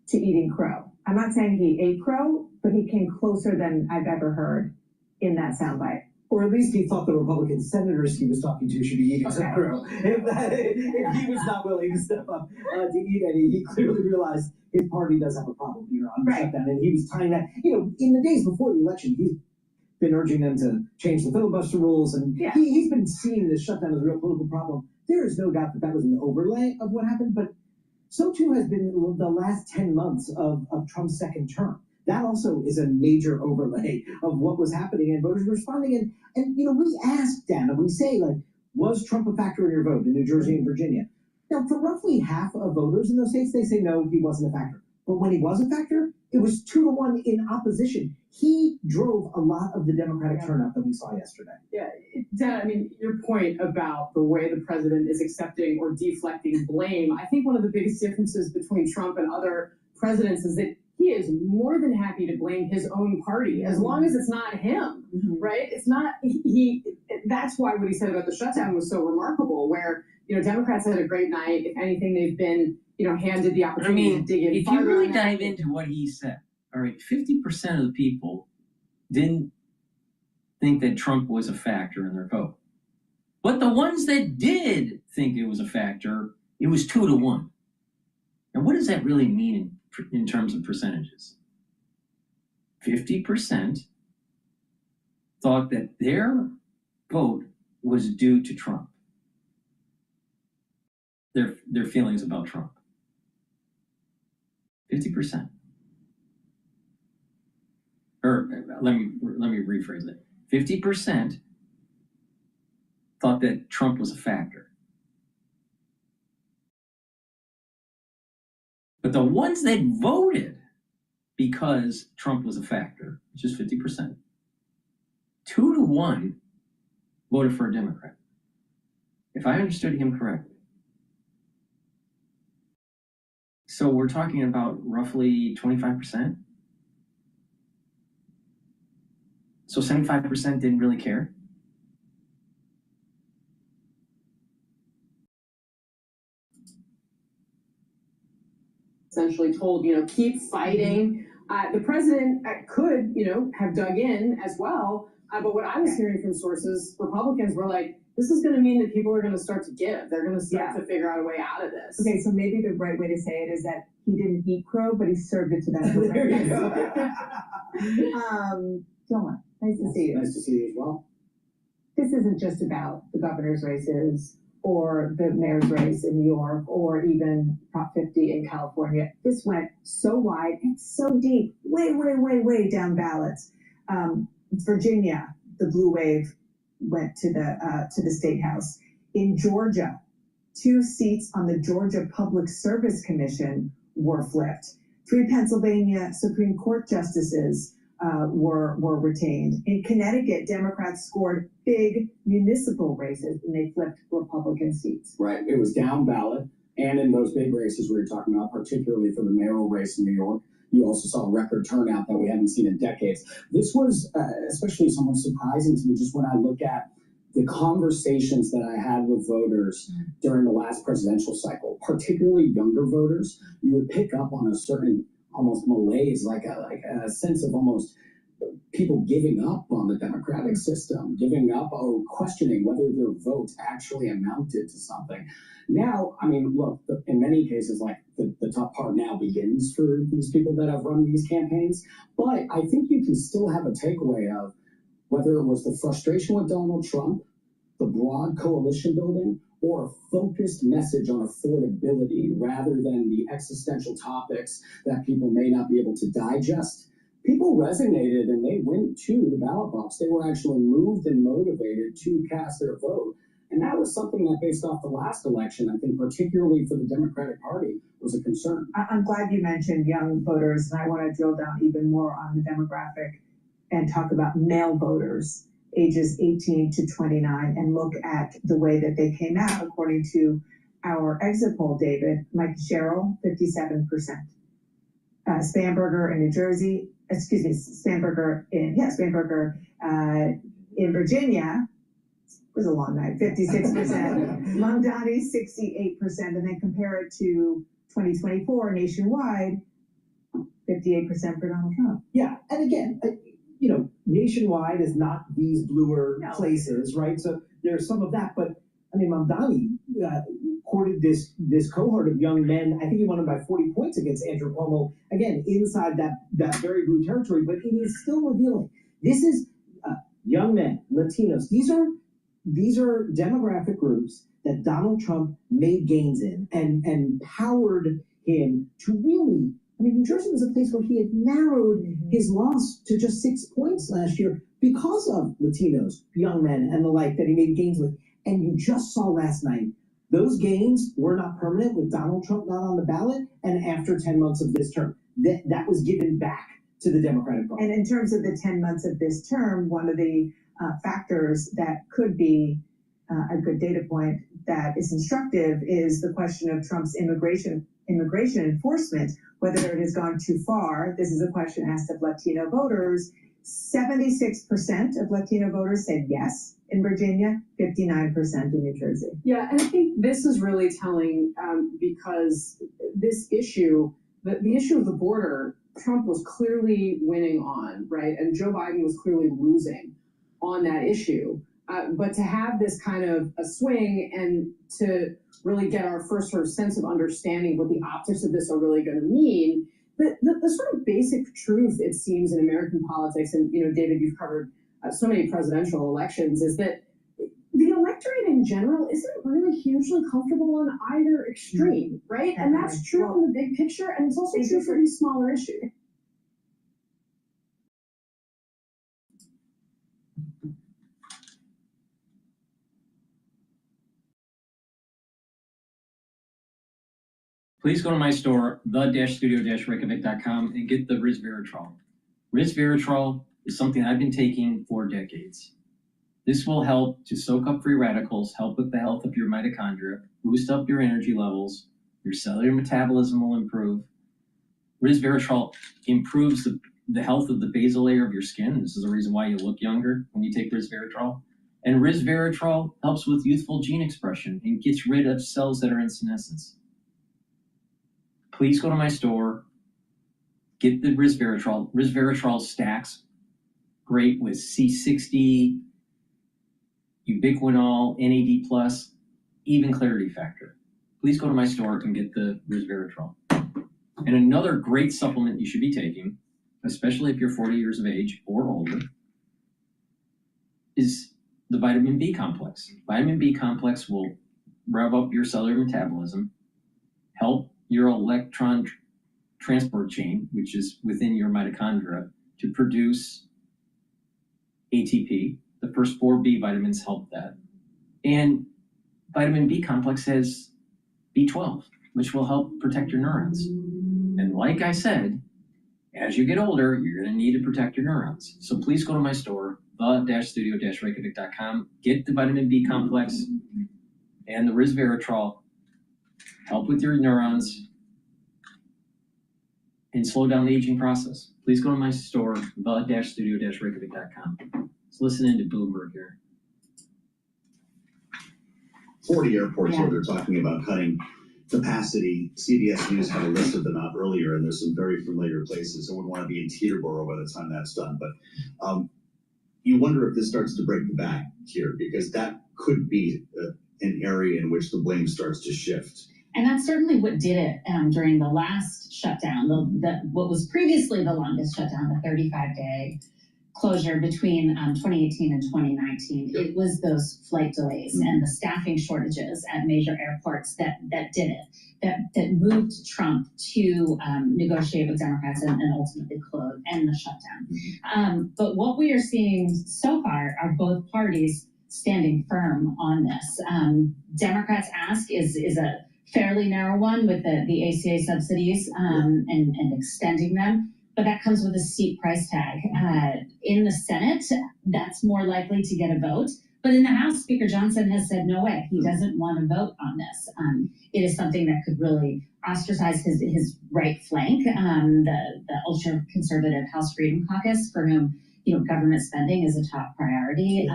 to eating crow. I'm not saying he ate crow, but he came closer than I've ever heard in that soundbite. Or at least he thought the Republican senators he was talking to should be eating some crow. If he was not willing to step up to eat any, he clearly realized his party does have a problem here on the shutdown. And he was tying that, in the days before the election, he's been urging them to change the filibuster rules. And he's been seeing this shutdown as a real political problem. There is no doubt that that was an overlay of what happened, but so too has been the last 10 months of Trump's second term. That also is a major overlay of what was happening and voters responding. And we asked, Dan, and we say, was Trump a factor in your vote in New Jersey and Virginia? Now, for roughly half of voters in those states, they say no, he wasn't a factor. But when he was a factor, it was 2-1 in opposition. He drove a lot of the Democratic turnout that we saw yesterday. Yeah, Dan, your point about the way the president is accepting or deflecting blame, I think one of the biggest differences between Trump and other presidents is that he is more than happy to blame his own party as long as it's not him, right? It's not, that's why what he said about the shutdown was so remarkable, where, Democrats had a great night. If anything, they've been, handed the opportunity to dig in. If you really dive into what he said, all right, 50% of the people didn't think that Trump was a factor in their vote. But the ones that did think it was a factor, it was 2-1. Now, what does that really mean in terms of percentages? 50% thought that their vote was due to Trump. Their feelings about Trump. 50%. Or let me rephrase it. 50% thought that Trump was a factor. But the ones that voted because Trump was a factor, which is 50%, 2-1 voted for a Democrat. If I understood him correctly. So we're talking about roughly 25%. So 75% didn't really care. Essentially told, keep fighting. The president could, have dug in as well. But what I was hearing from sources, Republicans were like, this is going to mean that people are going to start to give. They're going to start to figure out a way out of this. Okay, so maybe the right way to say it is that he didn't eat crow, but he served it to them. There you go. Dylan, nice to see you. Nice to see you as well. This isn't just about the governor's races or the mayor's race in New York or even Prop 50 in California. This went so wide and so deep, way down ballots. Virginia, the blue wave went to the state house. In Georgia, 2 seats on the Georgia Public Service Commission were flipped. 3 Pennsylvania Supreme Court justices were retained. In Connecticut, Democrats scored big municipal races and they flipped Republican seats. Right. It was down ballot. And in those big races we were talking about, particularly for the mayoral race in New York, you also saw a record turnout that we haven't seen in decades. This was especially somewhat surprising to me just when I look at the conversations that I had with voters during the last presidential cycle, particularly younger voters. You would pick up on a certain almost malaise, like a sense of almost people giving up on the democratic system, giving up or questioning whether their votes actually amounted to something. Now, look, in many cases, the tough part now begins for these people that have run these campaigns. But I think you can still have a takeaway of whether it was the frustration with Donald Trump, the broad coalition building, or a focused message on affordability rather than the existential topics that people may not be able to digest. People resonated and they went to the ballot box. They were actually moved and motivated to cast their vote. And that was something that, based off the last election, I think particularly for the Democratic Party, was a concern. I'm glad you mentioned young voters, and I want to drill down even more on the demographic and talk about male voters, ages 18 to 29, and look at the way that they came out. According to our exit poll, David, Mike Sherrill, 57%. Spanberger in New Jersey, Spanberger in Virginia, was a long night, 56%. Mamdani, 68%, and then compare it to 2024 nationwide, 58% for Donald Trump. Yeah, and again, nationwide is not these bluer places, right? So there's some of that, but I mean, Mamdani courted this cohort of young men. I think he won them by 40 points against Andrew Cuomo. Again, inside that very blue territory, but it is still revealing. This is young men, Latinos. These are demographic groups that Donald Trump made gains in and powered him to really. I mean, New Jersey was a place where he had narrowed his loss to just 6 points last year because of Latinos, young men, and the like that he made gains with. And you just saw last night, those gains were not permanent with Donald Trump not on the ballot. And after 10 months of this term, that was given back to the Democratic Party. And in terms of the 10 months of this term, one of the factors that could be a good data point that is instructive is the question of Trump's immigration enforcement, whether it has gone too far. This is a question asked of Latino voters. 76% of Latino voters said yes in Virginia, 59% in New Jersey. Yeah, and I think this is really telling because this issue, the issue of the border, Trump was clearly winning on, right? And Joe Biden was clearly losing on that issue. But to have this kind of a swing and to really get our first sort of sense of understanding what the optics of this are really going to mean, the sort of basic truth, it seems, in American politics, and, David, you've covered so many presidential elections, is that the electorate in general isn't really hugely comfortable on either extreme, right? And that's true in the big picture, and it's also true for these smaller issues. Please go to my store, the-studio-reykjavik.com, and get the resveratrol. Resveratrol is something I've been taking for decades. This will help to soak up free radicals, help with the health of your mitochondria, boost up your energy levels, your cellular metabolism will improve. Resveratrol improves the health of the basal layer of your skin. This is the reason why you look younger when you take resveratrol. And resveratrol helps with youthful gene expression and gets rid of cells that are in senescence. Please go to my store, get the resveratrol. Resveratrol stacks great with C60, ubiquinol, NAD+, even clarity factor. Please go to my store and get the resveratrol. And another great supplement you should be taking, especially if you're 40 years of age or older, is the vitamin B complex. Vitamin B complex will rev up your cellular metabolism, help your electron transport chain, which is within your mitochondria, to produce ATP. The first 4 B vitamins help that. And vitamin B complex has B12, which will help protect your neurons. And like I said, as you get older, you're going to need to protect your neurons. So please go to my store, the-studio-reykjavik.com, get the vitamin B complex and the resveratrol, help with your neurons, and slow down the aging process. Please go to my store, the-studio-reykjavik.com. Let's listen into Bloomberg here. 40 airports where they're talking about cutting capacity. CBS News had a list of them out earlier, and there's some very familiar places. I wouldn't want to be in Teterboro by the time that's done, but you wonder if this starts to break the back here, because that could be an area in which the blame starts to shift. And that's certainly what did it during the last shutdown, what was previously the longest shutdown, the 35-day closure between 2018 and 2019. It was those flight delays and the staffing shortages at major airports that did it, that moved Trump to negotiate with Democrats and ultimately end the shutdown. But what we are seeing so far are both parties standing firm on this. Democrats' ask is a fairly narrow one with the ACA subsidies and extending them. But that comes with a steep price tag. In the Senate, that's more likely to get a vote. But in the House, Speaker Johnson has said no way. He doesn't want to vote on this. It is something that could really ostracize his right flank, the ultra-conservative House Freedom Caucus, for whom government spending is a top priority. minority.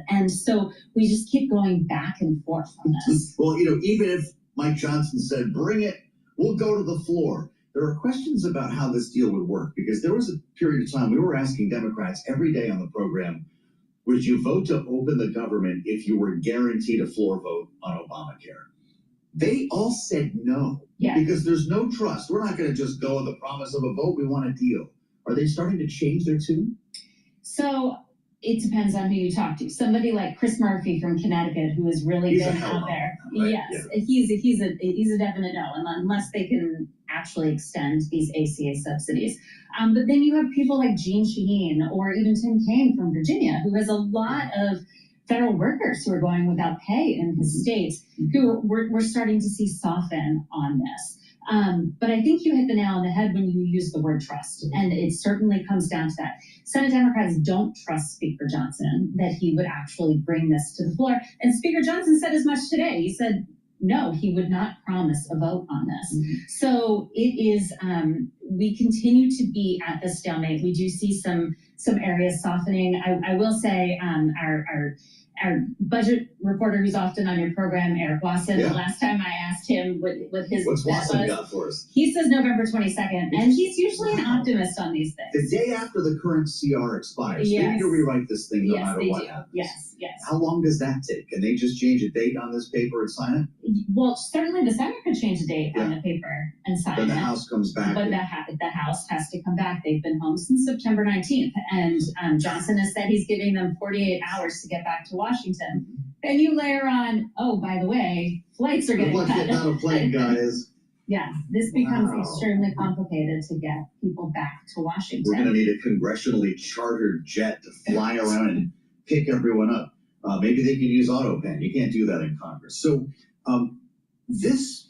And so we just keep going back and forth on this. Well, even if Mike Johnson said, bring it, we'll go to the floor. There are questions about how this deal would work, because there was a period of time we were asking Democrats every day on the program, would you vote to open the government if you were guaranteed a floor vote on Obamacare? They all said no, because there's no trust. We're not going to just go with the promise of a vote. We want a deal. Are they starting to change their tune? So it depends on who you talk to. Somebody like Chris Murphy from Connecticut, who has really been out there. Right? Yes, yeah. He's a definite no, unless they can actually extend these ACA subsidies. But then you have people like Jeanne Shaheen or even Tim Kaine from Virginia, who has a lot of federal workers who are going without pay in his state, who we're starting to see soften on this. But I think you hit the nail on the head when you use the word trust, and it certainly comes down to that. Senate Democrats don't trust Speaker Johnson that he would actually bring this to the floor. And Speaker Johnson said as much today. He said, no, he would not promise a vote on this. So it is, we continue to be at the stalemate. We do see some areas softening. I will say our budget reporter who's often on your program, Eric Wasson, the last time I asked him what his What's Wasson got for us? He says November 22nd, and he's usually an optimist on these things. The day after the current CR expires, they need to rewrite this thing no matter what happens. Yes. How long does that take? Can they just change a date on this paper and sign it? Well, certainly the Senate could change the date on the paper and sign it. Then the House comes back. But the House has to come back. They've been home since September 19th, and Johnson has said he's giving them 48 hours to get back to Washington. And you layer on, oh, by the way, flights are getting cut. Getting on a plane, guys. Yeah, this becomes extremely complicated to get people back to Washington. We're going to need a congressionally chartered jet to fly around and pick everyone up. Maybe they can use AutoPen. You can't do that in Congress. So this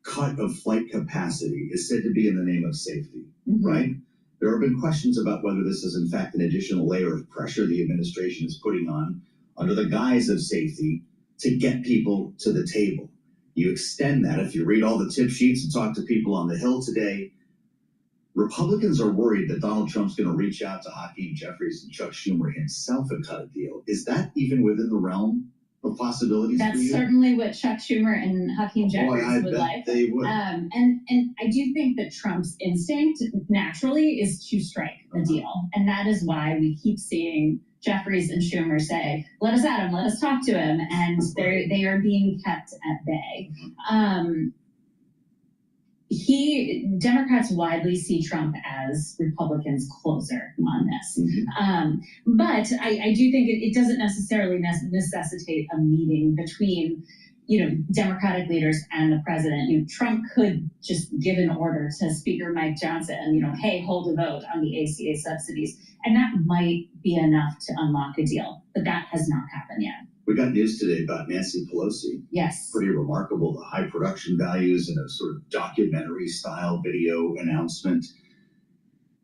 cut of flight capacity is said to be in the name of safety, right? There have been questions about whether this is in fact an additional layer of pressure the administration is putting on under the guise of safety to get people to the table. You extend that. If you read all the tip sheets and talk to people on the Hill today, Republicans are worried that Donald Trump's going to reach out to Hakeem Jeffries and Chuck Schumer himself and cut a deal. Is that even within the realm of possibilities? That's certainly what Chuck Schumer and Hakeem Jeffries would like. They would. And I do think that Trump's instinct naturally is to strike a deal. And that is why we keep seeing Jeffries and Schumer say, let us at him, let us talk to him. And they are being kept at bay. Democrats widely see Trump as Republicans' closer on this. But I do think it doesn't necessarily necessitate a meeting between, Democratic leaders and the president. Trump could just give an order to Speaker Mike Johnson, hey, hold a vote on the ACA subsidies. And that might be enough to unlock a deal. But that has not happened yet. We got news today about Nancy Pelosi. Yes. Pretty remarkable, the high production values and a sort of documentary style video announcement.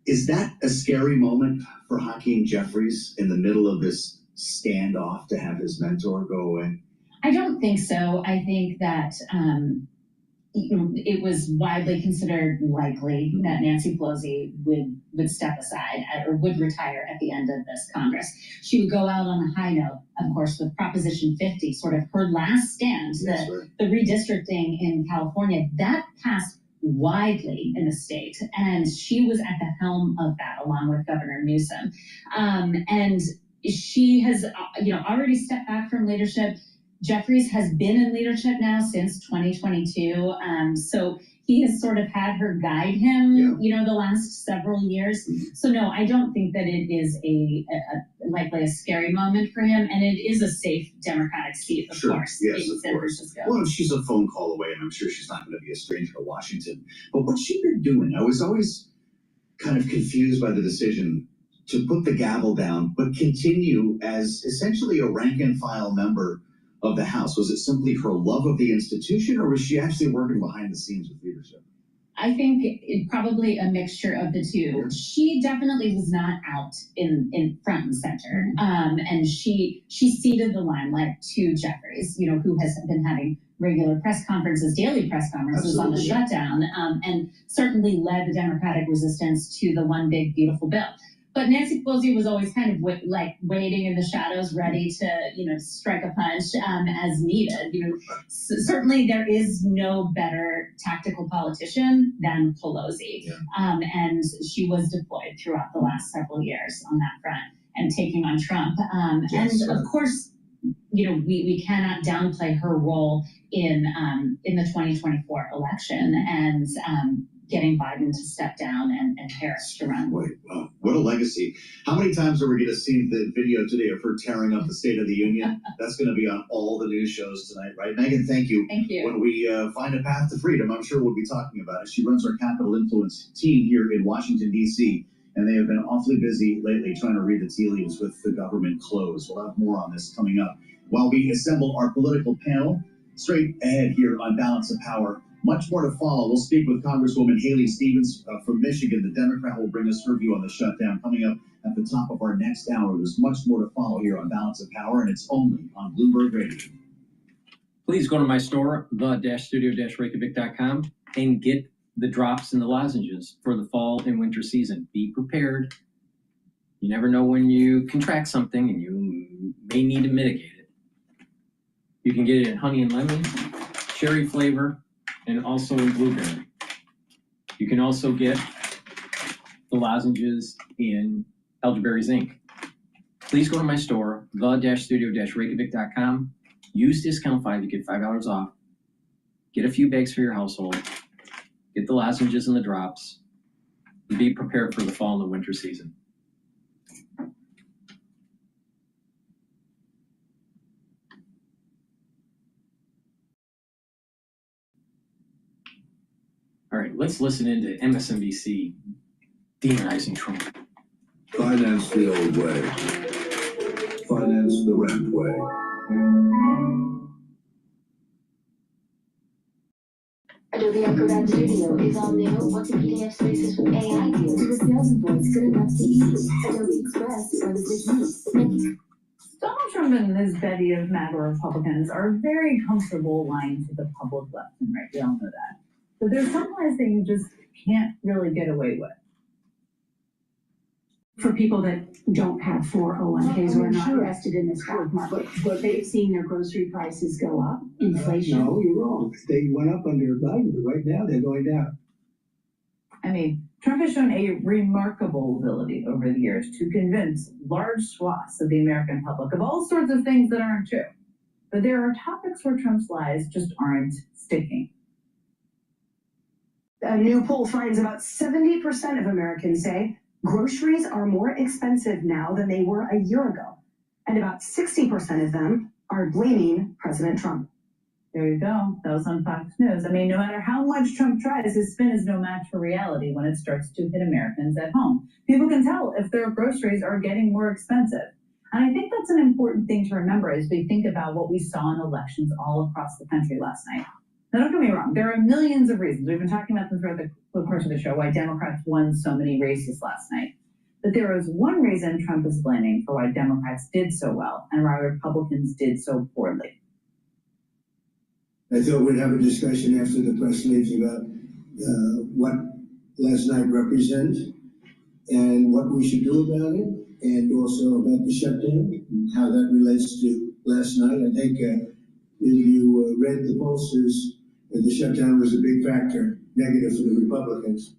Is that a scary moment for Hakeem Jeffries in the middle of this standoff to have his mentor go away? I don't think so. I think that it was widely considered likely that Nancy Pelosi would step aside or would retire at the end of this Congress. She would go out on a high note, of course, with Proposition 50, sort of her last stand, the redistricting in California. That passed widely in the state, and she was at the helm of that along with Governor Newsom. And she has, already stepped back from leadership. Jeffries has been in leadership now since 2022. So he has sort of had her guide him, the last several years. So no, I don't think that it is likely a scary moment for him. And it is a safe Democratic seat, of course, in San Francisco. Well, she's a phone call away, and I'm sure she's not going to be a stranger to Washington. But what's she been doing? I was always kind of confused by the decision to put the gavel down, but continue as essentially a rank and file member of the House. Was it simply her love of the institution, or was she actually working behind the scenes with leadership? I think it probably a mixture of the two. She definitely was not out in front and center. And she ceded the limelight to Jeffries, who has been having regular press conferences, daily press conferences on the shutdown, and certainly led the Democratic resistance to the One Big Beautiful Bill. But Nancy Pelosi was always kind of waiting in the shadows, ready to, strike a punch as needed. Certainly there is no better tactical politician than Pelosi. Yeah. And she was deployed throughout the last several years on that front and taking on Trump. Yes, and of course, we cannot downplay her role in the 2024 election and getting Biden to step down and Harris to run. Wait, wow, what a legacy. How many times are we going to see the video today of her tearing up the State of the Union? That's going to be on all the news shows tonight, right? Megan, thank you. Thank you. When we find a path to freedom, I'm sure we'll be talking about it. She runs our Capital Influence team here in Washington, D.C., and they have been awfully busy lately trying to read the tea leaves with the government closed. We'll have more on this coming up. While we assemble our political panel, straight ahead here on Balance of Power, much more to follow. We'll speak with Congresswoman Haley Stevens from Michigan. The Democrat will bring us her view on the shutdown coming up at the top of our next hour. There's much more to follow here on Balance of Power, and it's only on Bloomberg Radio. Please go to my store, the-studio-reykjavik.com, and get the drops and the lozenges for the fall and winter season. Be prepared. You never know when you contract something, and you may need to mitigate it. You can get it in honey and lemon, cherry flavor, and also in blueberry. You can also get the lozenges in elderberry zinc. Please go to my store, the-studio-reykjavik.com. Use discount 5 to get $5 off. Get a few bags for your household. Get the lozenges and the drops. And be prepared for the fall and the winter season. All right, let's listen into MSNBC demonizing Trump. Finance the old way. Finance the rent way. Adobe Acrobat Studio is all new. What's a PDF spaces with AI do? To a sales invoice good enough to use. Adobe Express runs the heat. Donald Trump and his bevy of MAGA Republicans are very comfortable lying to the public left and right. We all know that. But there's some lies that you just can't really get away with. For people that don't have 401ks or are not invested in the stock market, but they've seen their grocery prices go up, inflation. No, you're wrong. They went up under Biden, but right now they're going down. I mean, Trump has shown a remarkable ability over the years to convince large swaths of the American public of all sorts of things that aren't true. But there are topics where Trump's lies just aren't sticking. A new poll finds about 70% of Americans say groceries are more expensive now than they were a year ago. And about 60% of them are blaming President Trump. There you go. That was on Fox News. I mean, no matter how much Trump tries, his spin is no match for reality when it starts to hit Americans at home. People can tell if their groceries are getting more expensive. And I think that's an important thing to remember as we think about what we saw in elections all across the country last night. Now, don't get me wrong. There are millions of reasons. We've been talking about them throughout the course of the show, why Democrats won so many races last night. But there is one reason Trump is blaming for why Democrats did so well and why Republicans did so poorly. I thought we'd have a discussion after the press leaves about what last night represents and what we should do about it, and also about the shutdown, and how that relates to last night. I think if you read the pollsters, the shutdown was a big factor, negative for the Republicans.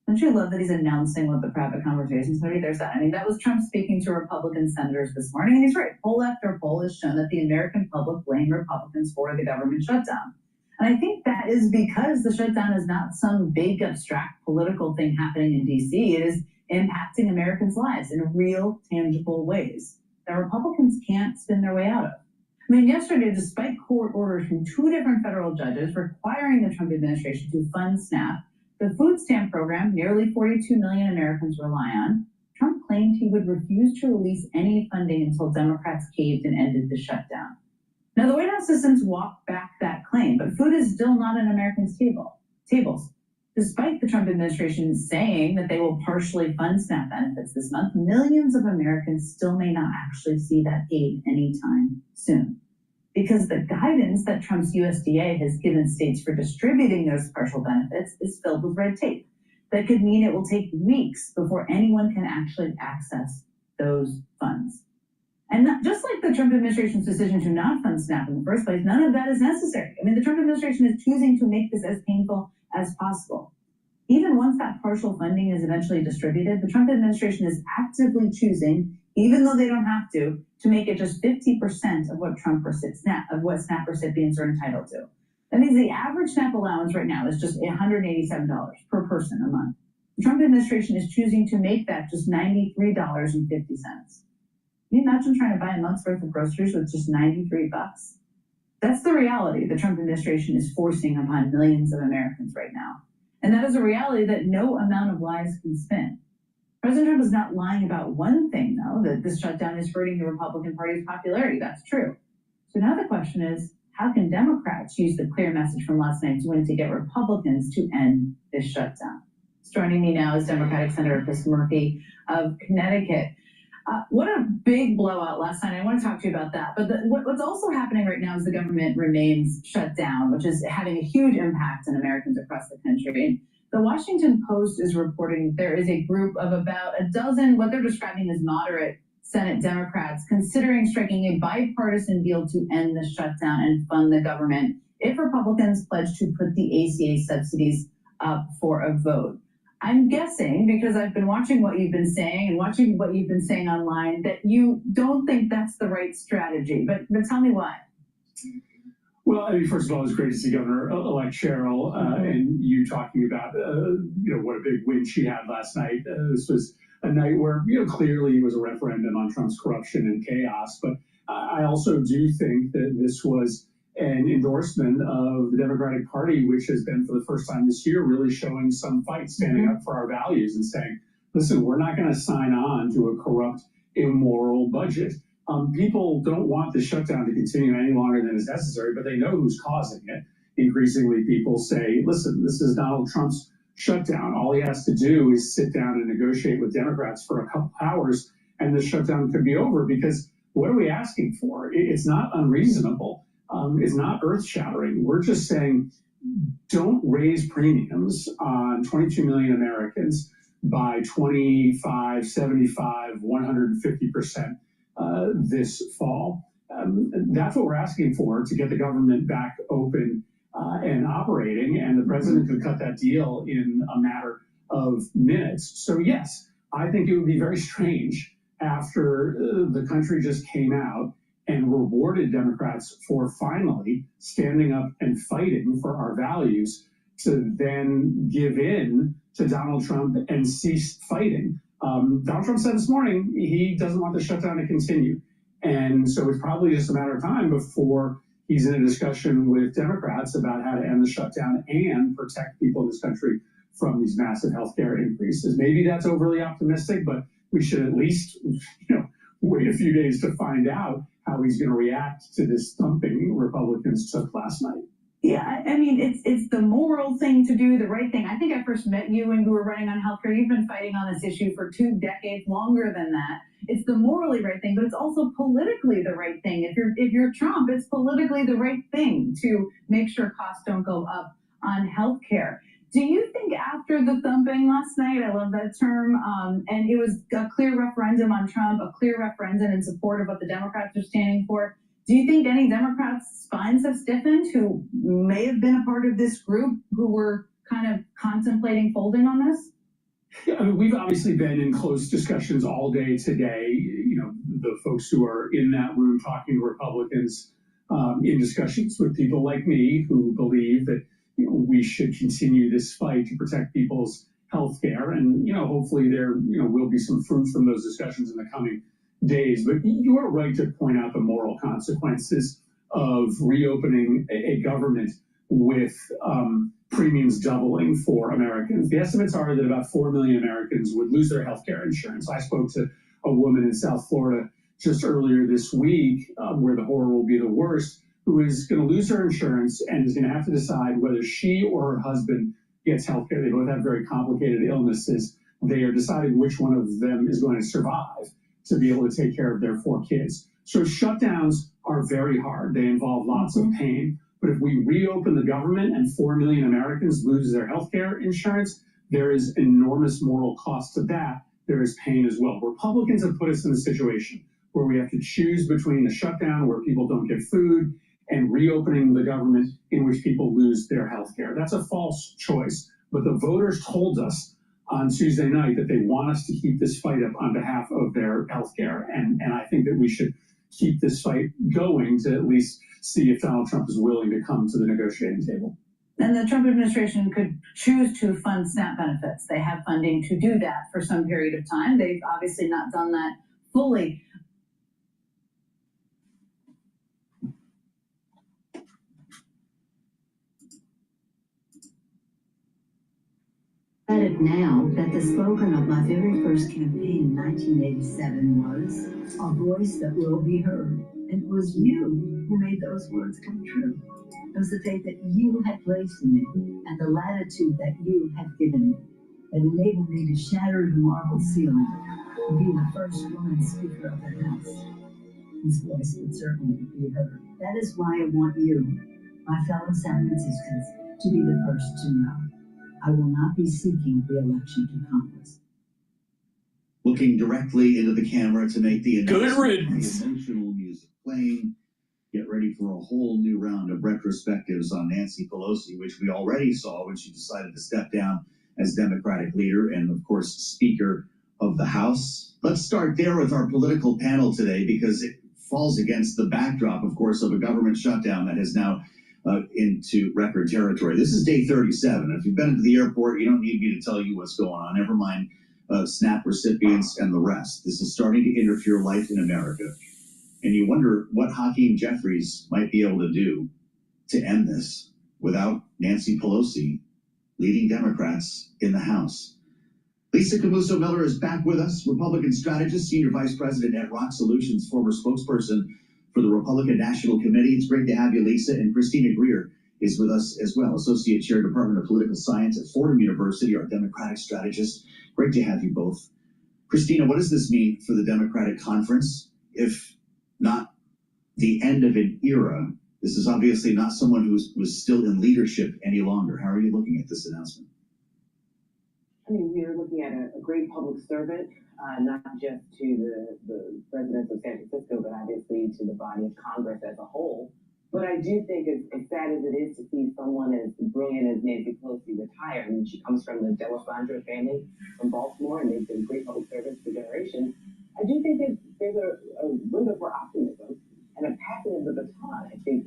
Don't you love that he's announcing what the private conversations are? There's that. I mean, that was Trump speaking to Republican senators this morning, and he's right. Poll after poll has shown that the American public blame Republicans for the government shutdown. And I think that is because the shutdown is not some big abstract political thing happening in D.C. It is impacting Americans' lives in real, tangible ways that Republicans can't spin their way out of. I mean, yesterday, despite court orders from 2 different federal judges requiring the Trump administration to fund SNAP, the food stamp program nearly 42 million Americans rely on, Trump claimed he would refuse to release any funding until Democrats caved and ended the shutdown. Now, the White House has since walked back that claim, but food is still not on Americans' tables. Despite the Trump administration saying that they will partially fund SNAP benefits this month, millions of Americans still may not actually see that aid anytime soon. Because the guidance that Trump's USDA has given states for distributing those partial benefits is filled with red tape. that could mean it will take weeks before anyone can actually access those funds. And just like the Trump administration's decision to not fund SNAP in the first place, none of that is necessary. I mean, the Trump administration is choosing to make this as painful as possible. Even once that partial funding is eventually distributed, the Trump administration is actively choosing, even though they don't have to make it just 50% of what SNAP recipients are entitled to. That means the average SNAP allowance right now is just $187 per person a month. The Trump administration is choosing to make that just $93.50. Can you imagine trying to buy a month's worth of groceries with just $93? That's the reality the Trump administration is forcing upon millions of Americans right now. And that is a reality that no amount of lies can spin. President Trump is not lying about one thing, though, that this shutdown is hurting the Republican Party's popularity. That's true. So now the question is, how can Democrats use the clear message from last night's win to get Republicans to end this shutdown? Joining me now is Democratic Senator Chris Murphy of Connecticut. What a big blowout last night. I want to talk to you about that. But what's also happening right now is the government remains shut down, which is having a huge impact on Americans across the country. And the Washington Post is reporting there is a group of about a dozen, what they're describing as moderate Senate Democrats, considering striking a bipartisan deal to end the shutdown and fund the government if Republicans pledge to put the ACA subsidies up for a vote. I'm guessing, because I've been watching what you've been saying and watching what you've been saying online, that you don't think that's the right strategy. But tell me why. Well, I mean, first of all, it was great to see Governor-elect Cheryl and you talking about, what a big win she had last night. This was a night where, clearly it was a referendum on Trump's corruption and chaos. But I also do think that this was an endorsement of the Democratic Party, which has been for the first time this year really showing some fight, standing up for our values and saying, listen, we're not going to sign on to a corrupt, immoral budget. People don't want the shutdown to continue any longer than is necessary, but they know who's causing it. Increasingly, people say, listen, this is Donald Trump's shutdown. All he has to do is sit down and negotiate with Democrats for a couple hours, and the shutdown could be over, because what are we asking for? It's not unreasonable. It's not earth-shattering. We're just saying, don't raise premiums on 22 million Americans by 25, 75, 150% this fall. That's what we're asking for, to get the government back open and operating, and the president could cut that deal in a matter of minutes. So yes, I think it would be very strange after the country just came out and rewarded Democrats for finally standing up and fighting for our values, to then give in to Donald Trump and cease fighting. Donald Trump said this morning he doesn't want the shutdown to continue. And so it's probably just a matter of time before he's in a discussion with Democrats about how to end the shutdown and protect people in this country from these massive healthcare increases. Maybe that's overly optimistic, but we should at least, wait a few days to find out how he's going to react to this thumping Republicans took last night. Yeah, I mean, it's the moral thing to do, the right thing. I think I first met you when we were running on healthcare. You've been fighting on this issue for 2 decades, longer than that. It's the morally right thing, but it's also politically the right thing. If you're Trump, it's politically the right thing to make sure costs don't go up on healthcare. Do you think after the thumping last night, I love that term, and it was a clear referendum on Trump, a clear referendum in support of what the Democrats are standing for, do you think any Democrats' spines have stiffened who may have been a part of this group who were kind of contemplating folding on this? Yeah, I mean, we've obviously been in close discussions all day today. The folks who are in that room talking to Republicans, in discussions with people like me who believe that we should continue this fight to protect people's health care. And, hopefully there, will be some fruit from those discussions in the coming days. But you are right to point out the moral consequences of reopening a government with premiums doubling for Americans. The estimates are that about 4 million Americans would lose their health care insurance. I spoke to a woman in South Florida just earlier this week, where the horror will be the worst, who is going to lose her insurance and is going to have to decide whether she or her husband gets health care. They both have very complicated illnesses. They are deciding which one of them is going to survive to be able to take care of their 4 kids. So shutdowns are very hard. They involve lots of pain. But if we reopen the government and 4 million Americans lose their health care insurance, there is enormous moral cost to that. There is pain as well. Republicans have put us in a situation where we have to choose between a shutdown where people don't get food and reopening the government in which people lose their health care. That's a false choice. But the voters told us on Tuesday night that they want us to keep this fight up on behalf of their health care. And I think that we should keep this fight going to at least see if Donald Trump is willing to come to the negotiating table. And the Trump administration could choose to fund SNAP benefits. They have funding to do that for some period of time. They've obviously not done that fully. Let it now that the slogan of my very first campaign in 1987 was, "A voice that will be heard." And it was you who made those words come true. It was the faith that you had placed in me and the latitude that you had given me that enabled me to shatter the marble ceiling and be the first woman speaker of the House. His voice would certainly be heard. That is why I want you, my fellow San Franciscans, to be the first to know. I will not be seeking re-election to Congress. Looking directly into the camera to make the announcement. Good riddance. The emotional music playing. Get ready for a whole new round of retrospectives on Nancy Pelosi, which we already saw when she decided to step down as Democratic leader and, of course, Speaker of the House. Let's start there with our political panel today because it falls against the backdrop, of course, of a government shutdown that has now into record territory. This is day 37. If you've been to the airport, you don't need me to tell you what's going on. Never mind SNAP recipients and the rest. This is starting to interfere life in America. And you wonder what Hakeem Jeffries might be able to do to end this without Nancy Pelosi leading Democrats in the House. Lisa Camuso-Miller is back with us, Republican strategist, Senior Vice President at Rock Solutions, former spokesperson for the Republican National Committee. It's great to have you, Lisa. And Christina Greer is with us as well, Associate Chair, Department of Political Science at Fordham University, our Democratic strategist. Great to have you both. Christina, what does this mean for the Democratic Conference, if not the end of an era? This is obviously not someone who was still in leadership any longer. How are you looking at this announcement? I mean, we're looking at a great public servant, not just to the residents of San Francisco, but obviously to the body of Congress as a whole. But I do think as sad as it is to see someone as brilliant as Nancy Pelosi retire. I mean, she comes from the D'Alessandro family from Baltimore, and they've been great public servants for generations. I do think that there's a window for optimism and a passing of the baton. I think,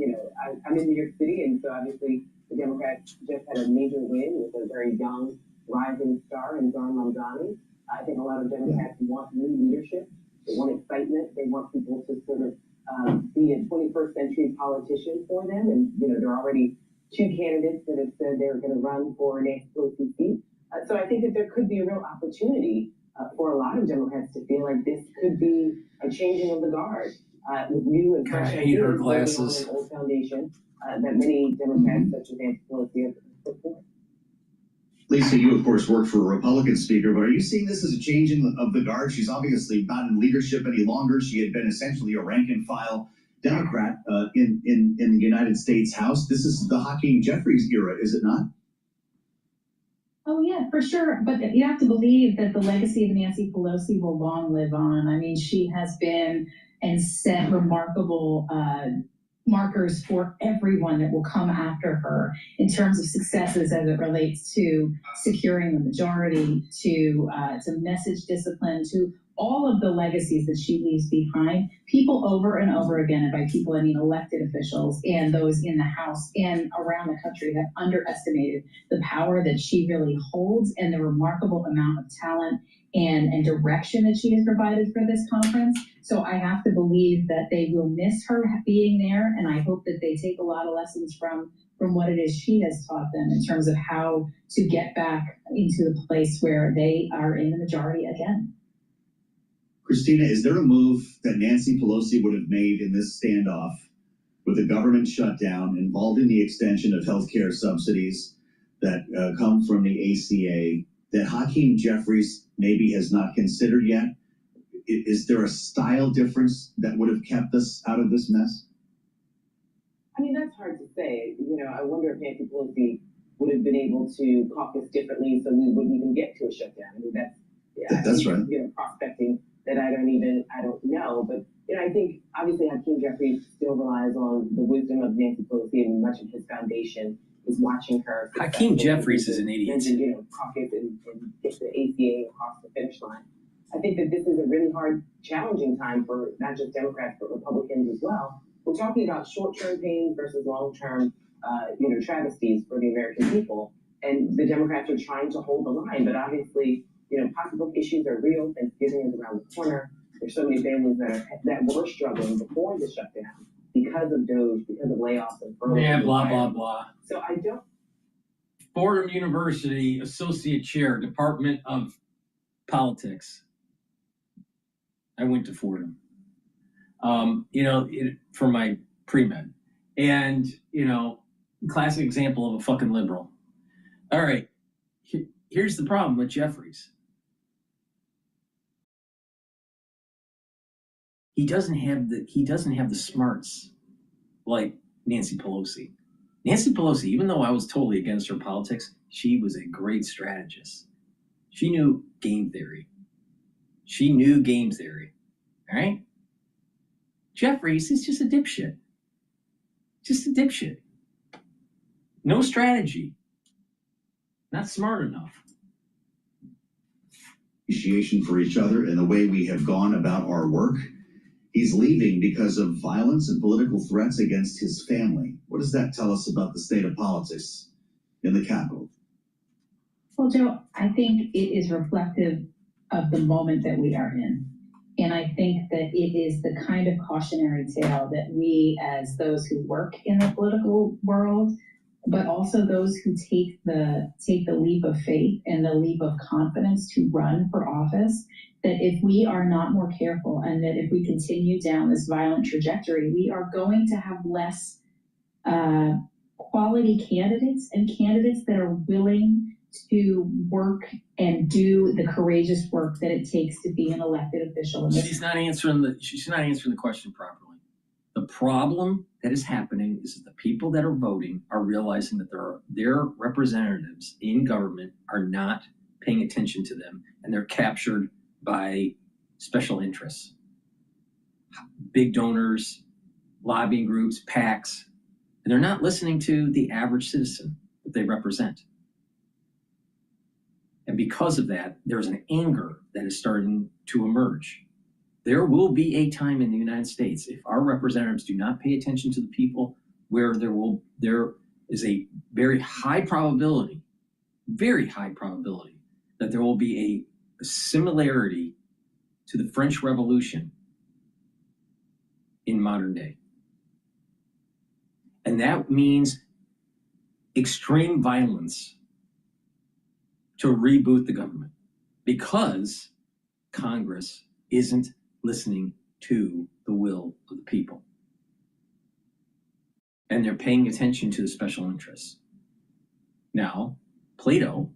I'm in New York City, and so obviously the Democrats just had a major win with a very young rising star in Mamdani. I think a lot of Democrats want new leadership. They want excitement. They want people to sort of be a 21st century politician for them. And, there are already two candidates that have said they're going to run for Nancy Pelosi's seat. So I think that there could be a real opportunity for a lot of Democrats to feel like this could be a changing of the guard with new and fresh ideas on an old foundation that many Democrats, such as Nancy Pelosi, have put forth. Lisa, you, of course, work for a Republican speaker, but are you seeing this as a change of the guard? She's obviously not in leadership any longer. She had been essentially a rank-and-file Democrat in the United States House. This is the Hakeem Jeffries era, is it not? Oh, yeah, for sure. But you have to believe that the legacy of Nancy Pelosi will long live on. I mean, she has been and set remarkable markers for everyone that will come after her in terms of successes as it relates to securing the majority, to message discipline, to all of the legacies that she leaves behind. People over and over again, and by people I mean elected officials and those in the House and around the country, have underestimated the power that she really holds and the remarkable amount of talent and direction that she has provided for this conference. So I have to believe that they will miss her being there, and I hope that they take a lot of lessons from what it is she has taught them in terms of how to get back into the place where they are in the majority again. Christina, is there a move that Nancy Pelosi would have made in this standoff with a government shutdown involving the extension of healthcare subsidies that come from the ACA that Hakeem Jeffries maybe has not considered yet? Is there a style difference that would have kept us out of this mess? I mean, that's hard to say. I wonder if Nancy Pelosi would have been able to caucus differently so we wouldn't even get to a shutdown. I mean, That's right. You know, prospecting that I don't know. But, you know, I think obviously Hakeem Jeffries still relies on the wisdom of Nancy Pelosi, and much of his foundation is watching her. Hakeem Jeffries is an idiot. And, you know, caucus and get the ACA across the finish line. I think that this is a really hard, challenging time for not just Democrats, but Republicans as well. We're talking about short-term pain versus long-term, you know, travesties for the American people. And the Democrats are trying to hold the line, but obviously, you know, pocketbook issues are real. Thanksgiving is around the corner. There's so many families that were struggling before the shutdown because of DOGE, because of layoffs and furloughs. Yeah, blah, blah, blah. So I don't. Fordham University Associate Chair, Department of Politics. I went to Fordham, you know, for my pre-med. And, you know, classic example of a fucking liberal. All right, here's the problem with Jeffries. He doesn't have the smarts like Nancy Pelosi. Nancy Pelosi, even though I was totally against her politics, she was a great strategist. She knew game theory. All right? Jeffries is just a dipshit. No strategy. Not smart enough. Appreciation for each other and the way we have gone about our work. He's leaving because of violence and political threats against his family. What does that tell us about the state of politics in the Capitol? Well, Joe, I think it is reflective of the moment that we are in. And I think that it is the kind of cautionary tale that we, as those who work in the political world, but also those who take the leap of faith and the leap of confidence to run for office, that if we are not more careful and that if we continue down this violent trajectory, we are going to have less quality candidates and candidates that are willing to work and do the courageous work that it takes to be an elected official. She's not answering the question properly. The problem that is happening is that the people that are voting are realizing that their representatives in government are not paying attention to them, and they're captured by special interests, big donors, lobbying groups, PACs, and they're not listening to the average citizen that they represent. And because of that, there's an anger that is starting to emerge. There will be a time in the United States, if our representatives do not pay attention to the people, where there is a very high probability that there will be a similarity to the French Revolution in modern day. And that means extreme violence to reboot the government, because Congress isn't listening to the will of the people. And they're paying attention to the special interests. Now, Plato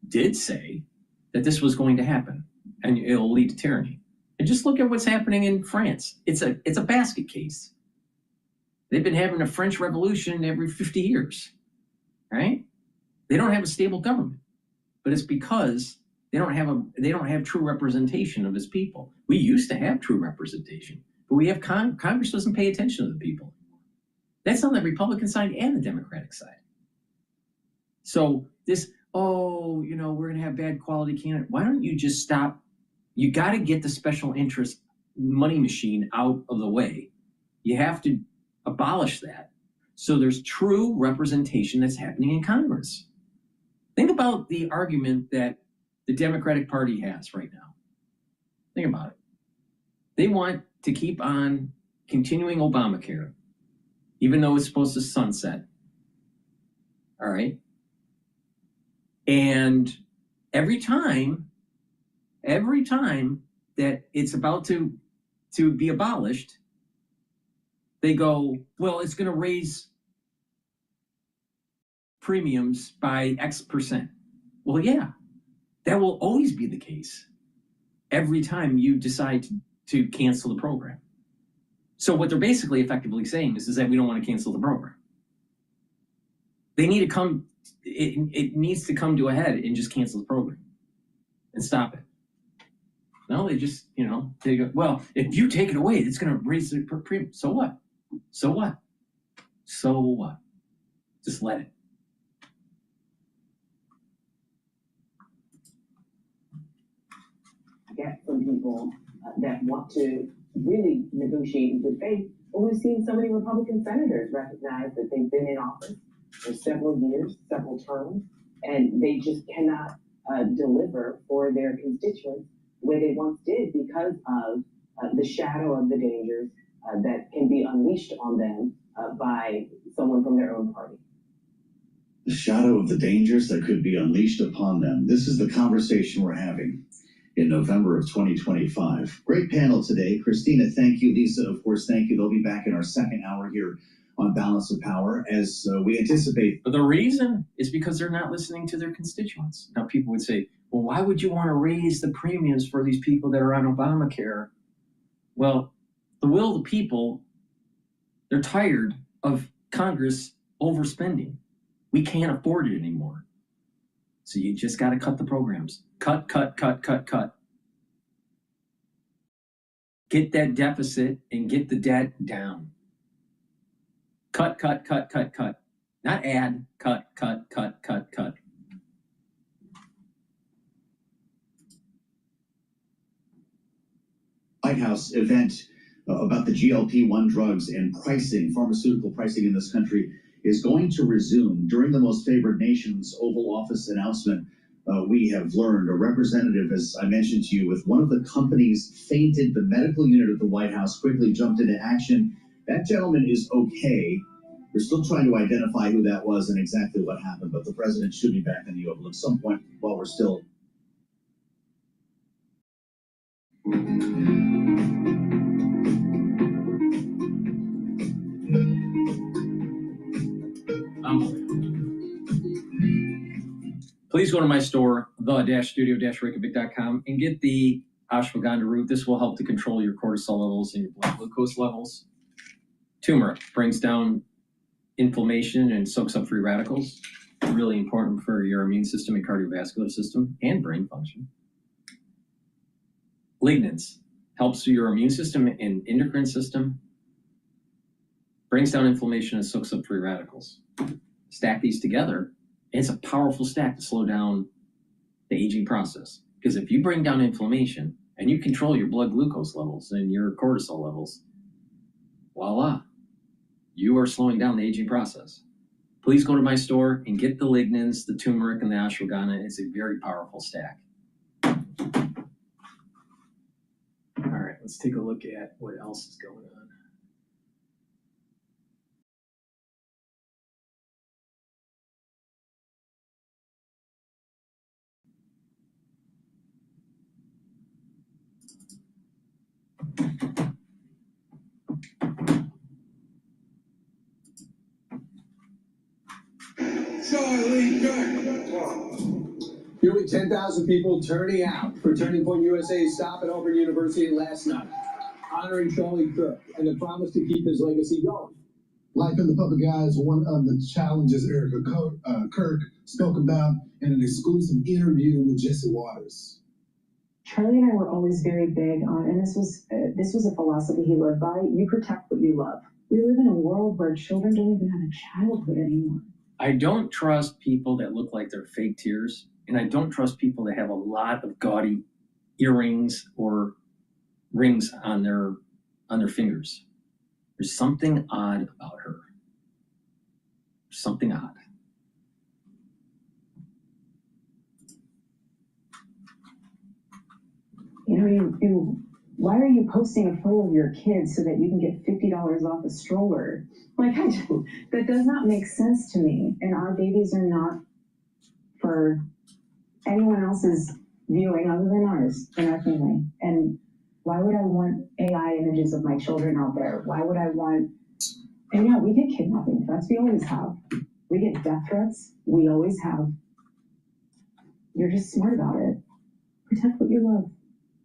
did say that this was going to happen and it'll lead to tyranny. And just look at what's happening in France. It's a basket case. They've been having a French Revolution every 50 years, right? They don't have a stable government. But it's because they don't have true representation of his people. We used to have true representation, but we have Congress doesn't pay attention to the people. That's on the Republican side and the Democratic side. So this, we're going to have bad quality candidate. Why don't you just stop? You got to get the special interest money machine out of the way. You have to abolish that. So there's true representation that's happening in Congress. Think about the argument that the Democratic Party has right now. Think about it. They want to keep on continuing Obamacare, even though it's supposed to sunset. All right. And every time that it's about to be abolished, they go, well, it's going to raise premiums by X percent. Well, yeah, that will always be the case every time you decide to cancel the program. So what they're basically effectively saying is that we don't want to cancel the program. They need to come it needs to come to a head and just cancel the program and stop it. No, they just, they go, well, if you take it away, it's going to raise the premium. So what? So what? So what? Just let it. I get some people that want to really negotiate in good faith, but we've seen so many Republican senators recognize that they've been in office for several years, several terms, and they just cannot deliver for their constituents the way they once did because of the shadow of the dangers that can be unleashed on them by someone from their own party. The shadow of the dangers that could be unleashed upon them. This is the conversation we're having in November of 2025. Great panel today. Christina, thank you. Lisa, of course, thank you. They'll be back in our second hour here on Balance of Power as we anticipate. But the reason is because they're not listening to their constituents. Now, people would say, well, why would you want to raise the premiums for these people that are on Obamacare? Well, the will of the people, they're tired of Congress overspending. We can't afford it anymore. So you just got to cut the programs. Cut. Get that deficit and get the debt down. Cut. Not add, cut. White House event about the GLP-1 drugs and pricing, pharmaceutical pricing in this country is going to resume during the Most Favored Nation's Oval Office announcement. We have learned a representative, as I mentioned to you, with one of the companies fainted. The medical unit of the White House quickly jumped into action. That gentleman is okay. We're still trying to identify who that was and exactly what happened, but the president should be back in the Oval at some point while we're still. Please go to my store, the-studio-reykjavik.com, and get the ashwagandha root. This will help to control your cortisol levels and your blood glucose levels. Turmeric brings down inflammation and soaks up free radicals. Really important for your immune system and cardiovascular system and brain function. Lignans helps your immune system and endocrine system. Brings down inflammation and soaks up free radicals. Stack these together. It's a powerful stack to slow down the aging process. Because if you bring down inflammation and you control your blood glucose levels and your cortisol levels, voila, you are slowing down the aging process. Please go to my store and get the lignans, the turmeric, and the ashwagandha. It's a very powerful stack. All right, let's take a look at what else is going on. Nearly 10,000 people turning out for Turning Point USA's stop at Auburn University last night, honoring Charlie Kirk and the promise to keep his legacy going. Life in the public eye is one of the challenges Erica Kirk spoke about in an exclusive interview with Jesse Waters. Charlie and I were always very big on, and this was a philosophy he lived by, you protect what you love. We live in a world where children don't even have a childhood anymore. I don't trust people that look like they're fake tears, and I don't trust people that have a lot of gaudy earrings or rings on their fingers. There's something odd about her. Something odd. Why are you posting a photo of your kids so that you can get $50 off a stroller? Like, that does not make sense to me. And our babies are not for anyone else's viewing other than ours and our family. And why would I want AI images of my children out there? Why would I want, and yeah, we get kidnapping threats. We always have. We get death threats. We always have. You're just smart about it. Protect what you love.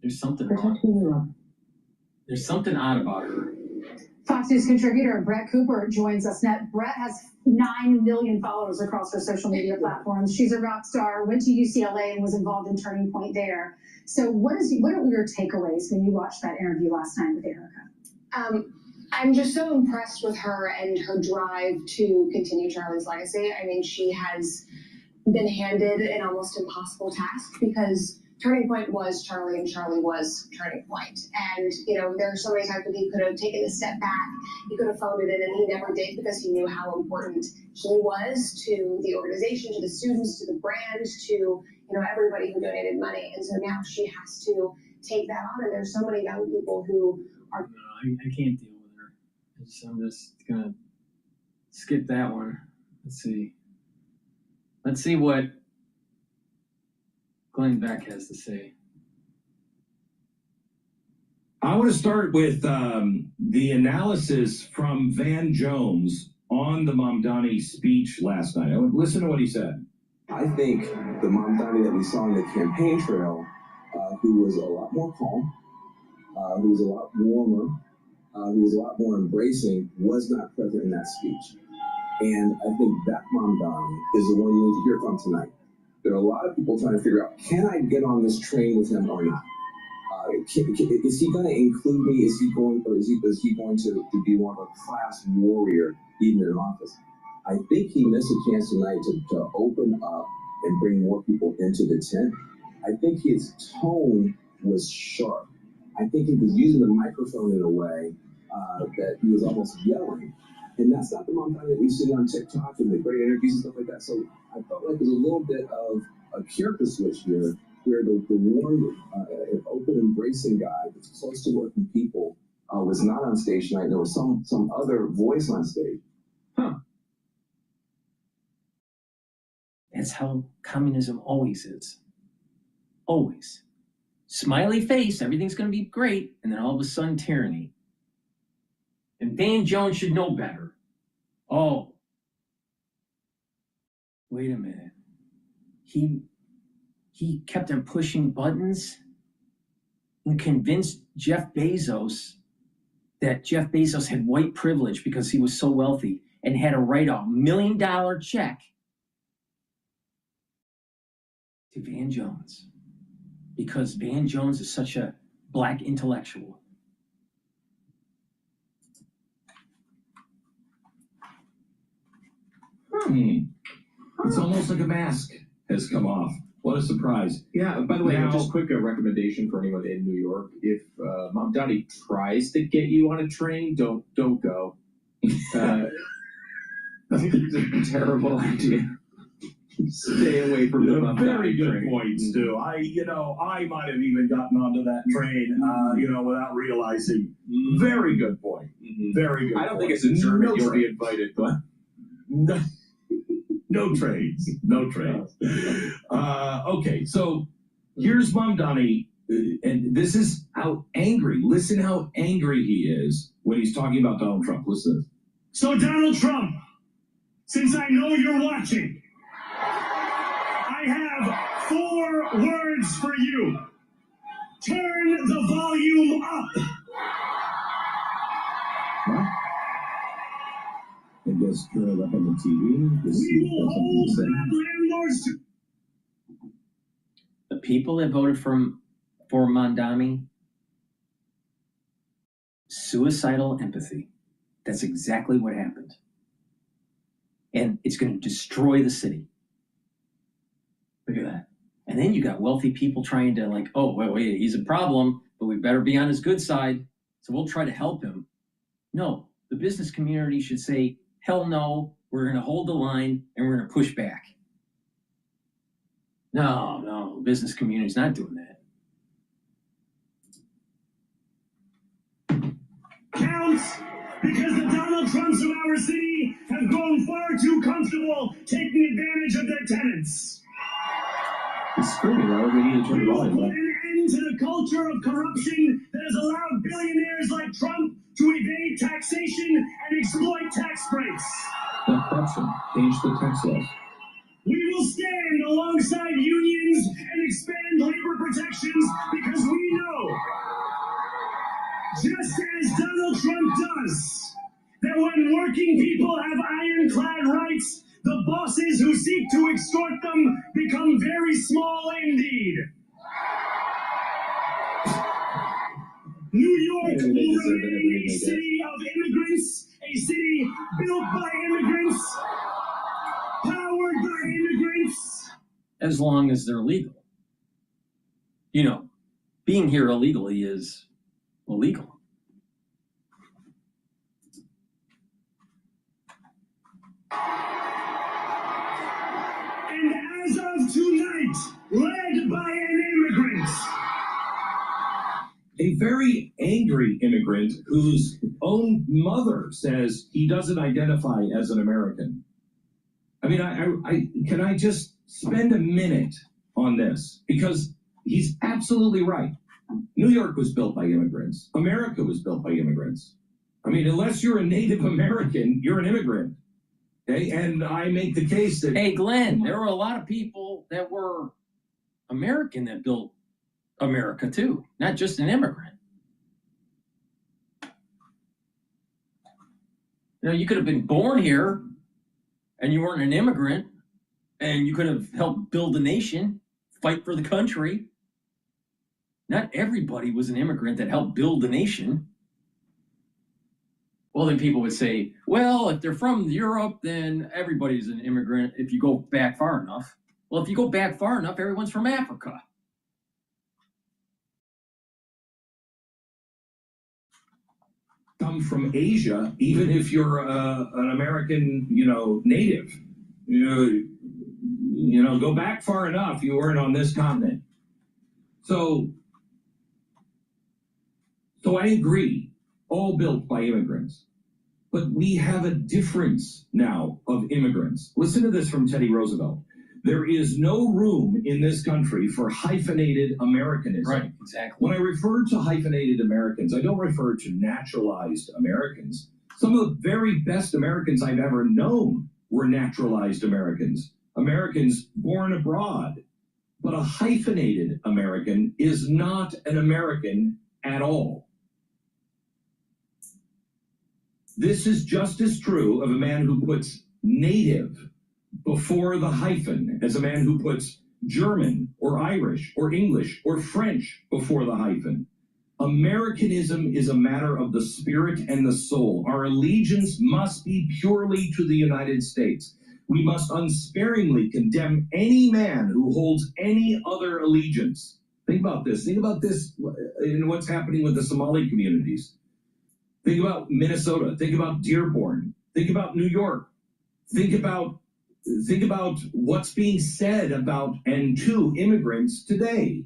There's something Protect wrong. who you love. There's something odd about her. Fox News contributor Brett Cooper joins us now. Brett has 9 million followers across her social media platforms. She's a rock star, went to UCLA and was involved in Turning Point there. So what are your takeaways when you watched that interview last night with Erica? I'm just so impressed with her and her drive to continue Charlie's legacy. I mean, she has been handed an almost impossible task because Turning Point was Charlie and Charlie was Turning Point. And, you know, there are so many times that he could have taken a step back. He could have phoned it in, and he never did because he knew how important he was to the organization, to the students, to the brand, to, you know, everybody who donated money. And so now she has to take that on. And there's so many young people who are... No, I can't deal with her. I'm just going to skip that one. Let's see what Glenn Beck has to say. I want to start with the analysis from Van Jones on the Mamdani speech last night. Listen to what he said. I think the Mamdani that we saw on the campaign trail, who was a lot more calm, who was a lot warmer, who was a lot more embracing, was not present in that speech. And I think that Mamdani is the one you need to hear from tonight. There are a lot of people trying to figure out, can I get on this train with him or not? Is he going to include me? Is he going to be more of a class warrior even in office? I think he missed a chance tonight to open up and bring more people into the tent. I think his tone was sharp. I think he was using the microphone in a way that he was almost yelling. And that's not the Mamdani that we've seen on TikTok and the great interviews and stuff like that. So I felt like there's a little bit of a character switch here where the warm, open, embracing guy that's close to working people was not on stage tonight. There was some other voice on stage. That's how communism always is. Always. Smiley face, everything's going to be great, and then all of a sudden tyranny. And Van Jones should know better. Oh, wait a minute. He kept on pushing buttons and convinced Jeff Bezos that Jeff Bezos had white privilege because he was so wealthy and had to write a $1 million check to Van Jones because Van Jones is such a black intellectual. It's almost like a mask has come off. What a surprise. Yeah, by the way, Now- just quick recommendation for anyone in New York. If Mamdani tries to get you on a train, don't go. I think it's a terrible idea. Stay away from the Mamdani Very good train. points, too. I might have even gotten onto that train, without realizing. Very good point. Very good I don't think point. it's a German No you'll be train. invited, but No trains. No trains. Okay, so here's Mamdani, and this is how angry. Listen how angry he is when he's talking about Donald Trump. Listen to this. So Donald Trump, since I know you're watching, I have 4 words for you. Turn the volume up. It gets curled up on the TV. We will hold landlords to... The people that voted for Mamdani, suicidal empathy. That's exactly what happened. And it's going to destroy the city. Look at that. And then you got wealthy people trying to wait, he's a problem, but we better be on his good side. So we'll try to help him. No, the business community should say, hell no, we're going to hold the line and we're going to push back. No, the business community's not doing that. Counts because the Donald Trumps of our city have grown far too comfortable taking advantage of their tenants. he's screaming loud. We need to turn We the will volume put up. an end to the culture of corruption that has allowed billionaires like Trump to evade taxation and exploit tax breaks. Not corruption. Change the tax laws. We will stand alongside unions and expand labor protections because we know, just as Donald Trump does, When working people have ironclad rights, the bosses who seek to extort them become very small indeed. New York will remain a city of immigrants, a city built by immigrants, powered by immigrants. As long as they're legal. You know, being here illegally is illegal. And as of tonight, led by an immigrant. A very angry immigrant whose own mother says he doesn't identify as an American. I mean, I can I just spend a minute on this? Because he's absolutely right. New York was built by immigrants. America was built by immigrants. I mean, unless you're a Native American, you're an immigrant. Okay, and I make the case that... Hey, Glenn, there were a lot of people that were American that built America too, not just an immigrant. You know, you could have been born here and you weren't an immigrant, and you could have helped build a nation, fight for the country. Not everybody was an immigrant that helped build the nation. Well, then people would say, well, if they're from Europe, then everybody's an immigrant if you go back far enough. Well, if you go back far enough, everyone's from Africa. Come from Asia, even if you're an American, native. Go back far enough, you weren't on this continent. So I agree, all built by immigrants. But we have a difference now of immigrants. Listen to this from Teddy Roosevelt. There is no room in this country for hyphenated Americanism. Right, exactly. When I refer to hyphenated Americans, I don't refer to naturalized Americans. Some of the very best Americans I've ever known were naturalized Americans, Americans born abroad. But a hyphenated American is not an American at all. This is just as true of a man who puts native before the hyphen as a man who puts German or Irish or English or French before the hyphen. Americanism is a matter of the spirit and the soul. Our allegiance must be purely to the United States. We must unsparingly condemn any man who holds any other allegiance. Think about this. Think about this in what's happening with the Somali communities. Think about Minnesota. Think about Dearborn. Think about New York. Think about what's being said about and to immigrants today.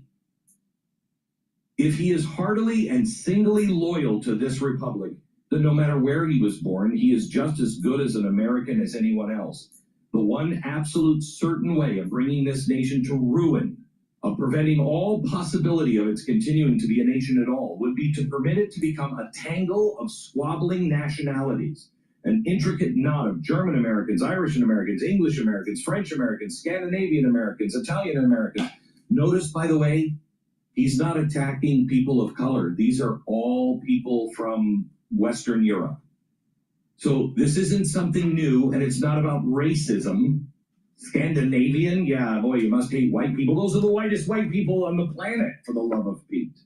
If he is heartily and singly loyal to this republic, then no matter where he was born, he is just as good as an American as anyone else. The one absolute certain way of bringing this nation to ruin, of preventing all possibility of its continuing to be a nation at all, would be to permit it to become a tangle of squabbling nationalities. An intricate knot of German Americans, Irish Americans, English Americans, French Americans, Scandinavian Americans, Italian Americans. Notice, by the way, he's not attacking people of color. These are all people from Western Europe. So this isn't something new, and it's not about racism. Scandinavian, yeah, boy, you must hate white people. Those are the whitest white people on the planet, for the love of Pete.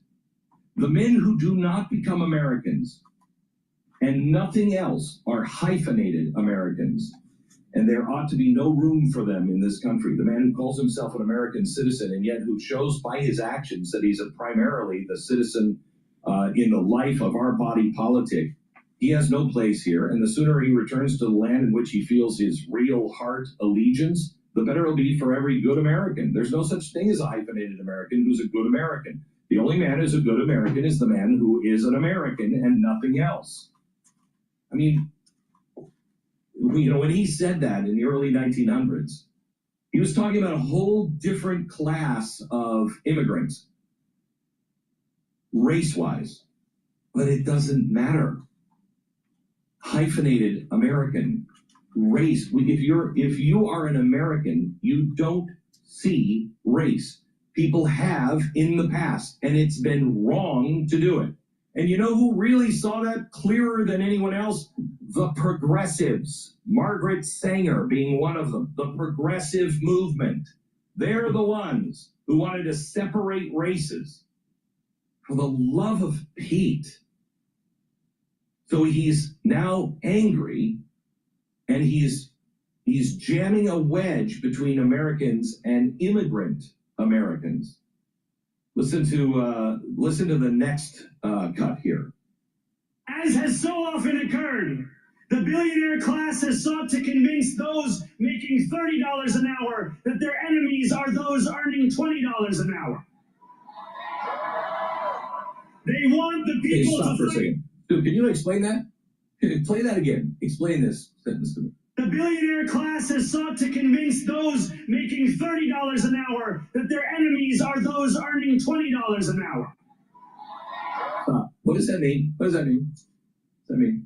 The men who do not become Americans and nothing else are hyphenated Americans, and there ought to be no room for them in this country. The man who calls himself an American citizen and yet who shows by his actions that he's primarily the citizen in the life of our body politic, he has no place here, and the sooner he returns to the land in which he feels his real heart allegiance, the better it'll be for every good American. There's no such thing as a hyphenated American who's a good American. The only man who's a good American is the man who is an American and nothing else. I mean, when he said that in the early 1900s, he was talking about a whole different class of immigrants, race-wise, but it doesn't matter. Hyphenated American, race. If you are an American, you don't see race. People have in the past, and it's been wrong to do it. And you know who really saw that clearer than anyone else? the progressives, Margaret Sanger being one of them, the progressive movement. They're the ones who wanted to separate races. For the love of Pete. So he's now angry, and he's jamming a wedge between Americans and immigrant Americans. Listen to the next cut here. As has so often occurred, the billionaire class has sought to convince those making $30 an hour that their enemies are those earning $20 an hour. They want the people stop for a second. Dude, can you explain that? Play that again. Explain this sentence to me. The billionaire class has sought to convince those making $30 an hour that their enemies are those earning $20 an hour. What does that mean? What does that mean?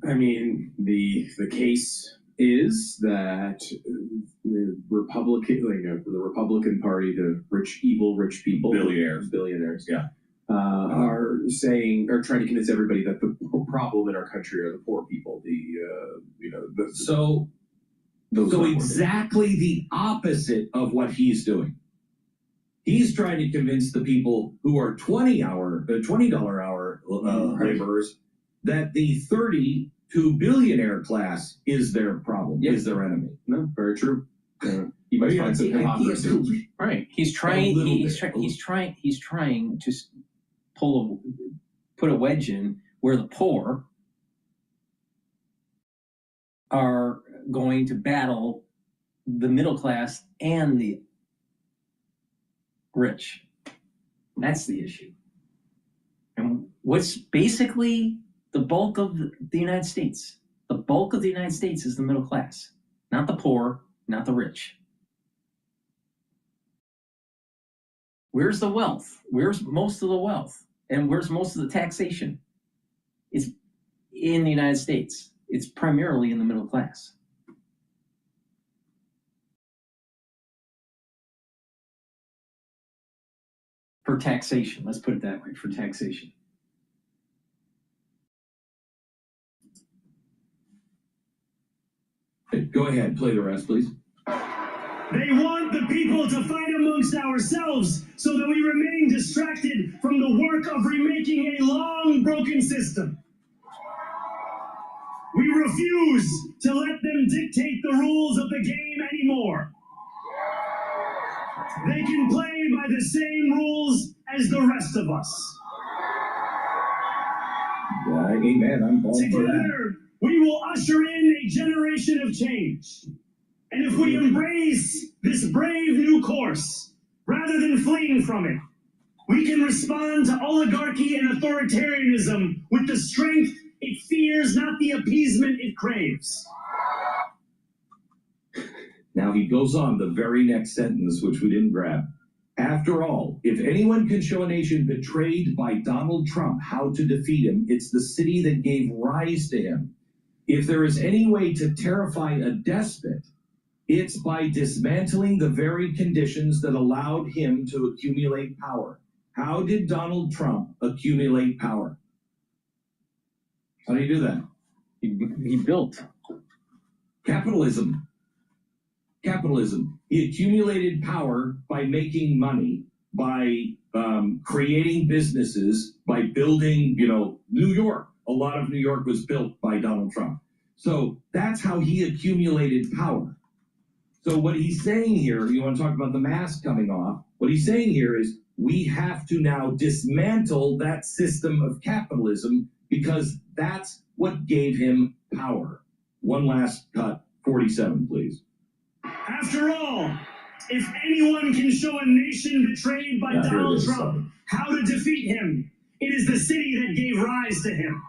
I mean, the case is that the Republican Party, the evil rich people, billionaires, yeah, are trying to convince everybody that the problem in our country are the poor people. So exactly the opposite of what he's doing. He's trying to convince the people who are $20 hour laborers that the 32 billionaire class is their problem, is their enemy. No, very true. You might find some hypocrisy. Right. He's trying to put a wedge in where the poor are going to battle the middle class and the rich. That's the issue. And what's basically the bulk of the United States? The bulk of the United States is the middle class, not the poor, not the rich. Where's the wealth? Where's most of the wealth? And where's most of the taxation? It's in the United States. It's primarily in the middle class. For taxation, let's put it that way, for taxation. Go ahead, play the rest, please. They want the people to fight amongst ourselves so that we remain distracted from the work of remaking a long broken system. We refuse to let them dictate the rules of the game anymore. They can play by the same rules as the rest of us. Yeah, amen. I'm all for that. Together, we will usher in a generation of change. And if we embrace this brave new course, rather than fleeing from it, we can respond to oligarchy and authoritarianism with the strength it fears, not the appeasement it craves. Now he goes on the very next sentence, which we didn't grab. After all, if anyone can show a nation betrayed by Donald Trump how to defeat him, it's the city that gave rise to him. If there is any way to terrify a despot, it's by dismantling the very conditions that allowed him to accumulate power. How did Donald Trump accumulate power? How do you do that? He built capitalism. Capitalism. He accumulated power by making money, by creating businesses, by building, New York. A lot of New York was built by Donald Trump. So that's how he accumulated power. So what he's saying here, you want to talk about the mask coming off, what he's saying here is we have to now dismantle that system of capitalism because that's what gave him power. One last cut, 47, please. After all, if anyone can show a nation betrayed by Donald Trump how to defeat him, it is the city that gave rise to him.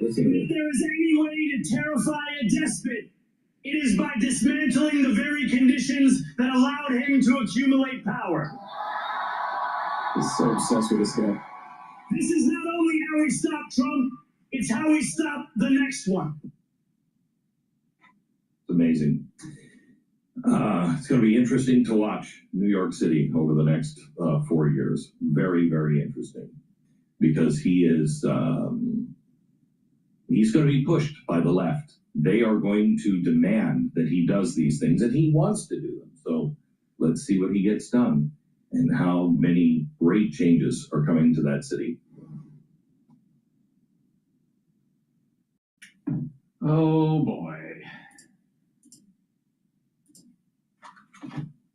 If there is any way to terrify a despot, it is by dismantling the very conditions that allowed him to accumulate power. He's so obsessed with this guy. This is not only how we stop Trump, it's how we stop the next one. It's amazing. It's going to be interesting to watch New York City over the next 4 years. Very, very interesting. because he is, he's going to be pushed by the left. They are going to demand that he does these things, and he wants to do them. So let's see what he gets done and how many great changes are coming to that city. Oh boy.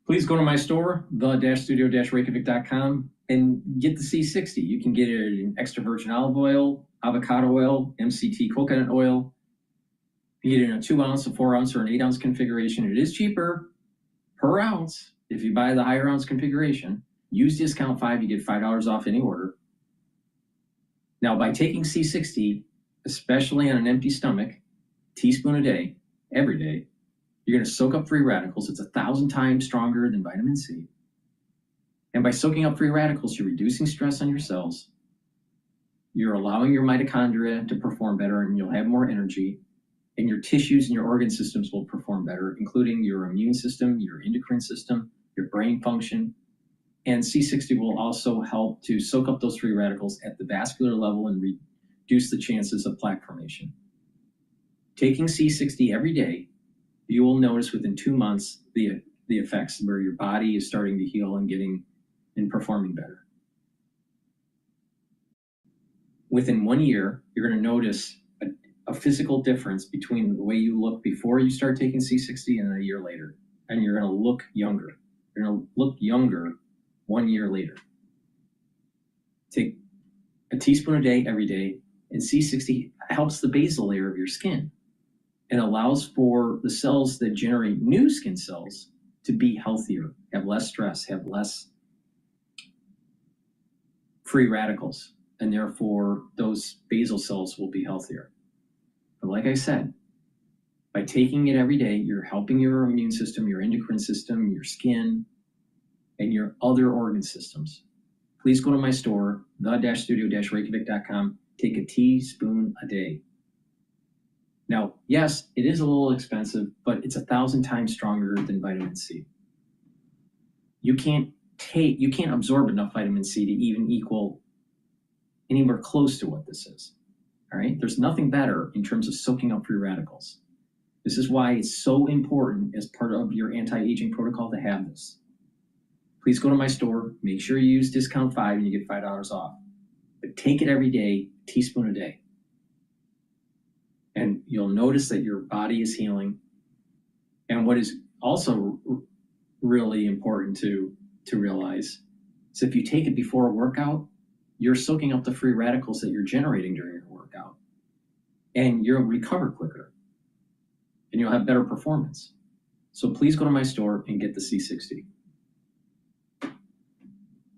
Please go to my store, the-studio-reykjavik.com, and get the C60. You can get it in extra virgin olive oil, avocado oil, MCT coconut oil. You get it in a 2 ounce, a 4 ounce, or an 8 ounce configuration. It is cheaper per ounce if you buy the higher ounce configuration. Use discount 5, you get $5 off any order. Now, by taking C60, especially on an empty stomach, teaspoon a day, every day, you're going to soak up free radicals. It's 1,000 times stronger than vitamin C. And by soaking up free radicals, you're reducing stress on your cells. You're allowing your mitochondria to perform better, and you'll have more energy. And your tissues and your organ systems will perform better, including your immune system, your endocrine system, your brain function. And C60 will also help to soak up those free radicals at the vascular level and reduce the chances of plaque formation. Taking C60 every day, you will notice within 2 months the effects where your body is starting to heal and getting and performing better. Within 1 year, you're going to notice a physical difference between the way you look before you start taking C60 and a year later. And you're going to look younger. You're going to look younger 1 year later. Take a teaspoon a day every day, and C60 helps the basal layer of your skin and allows for the cells that generate new skin cells to be healthier, have less stress, have less free radicals, and therefore those basal cells will be healthier. But like I said, by taking it every day, you're helping your immune system, your endocrine system, your skin, and your other organ systems. Please go to my store, the-studio-reykjavik.com. Take a teaspoon a day. Now, yes, it is a little expensive, but it's 1,000 times stronger than vitamin C. You can't absorb enough vitamin C to even equal anywhere close to what this is. All right? There's nothing better in terms of soaking up free radicals. This is why it's so important as part of your anti-aging protocol to have this. Please go to my store, make sure you use discount 5 and you get $5 off. But take it every day, a teaspoon a day. And you'll notice that your body is healing. And what is also really important to realize is if you take it before a workout, you're soaking up the free radicals that you're generating during your workout. And you'll recover quicker. And you'll have better performance. So please go to my store and get the C60.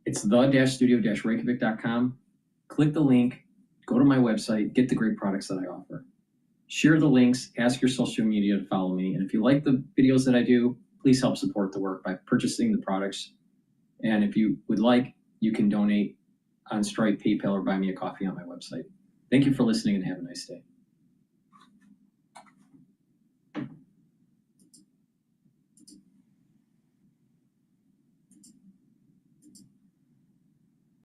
It's the-studio-reykjavik.com. Click the link, go to my website, get the great products that I offer. Share the links, ask your social media to follow me. And if you like the videos that I do, please help support the work by purchasing the products. And if you would like, you can donate on Stripe, PayPal, or buy me a coffee on my website. Thank you for listening and have a nice day.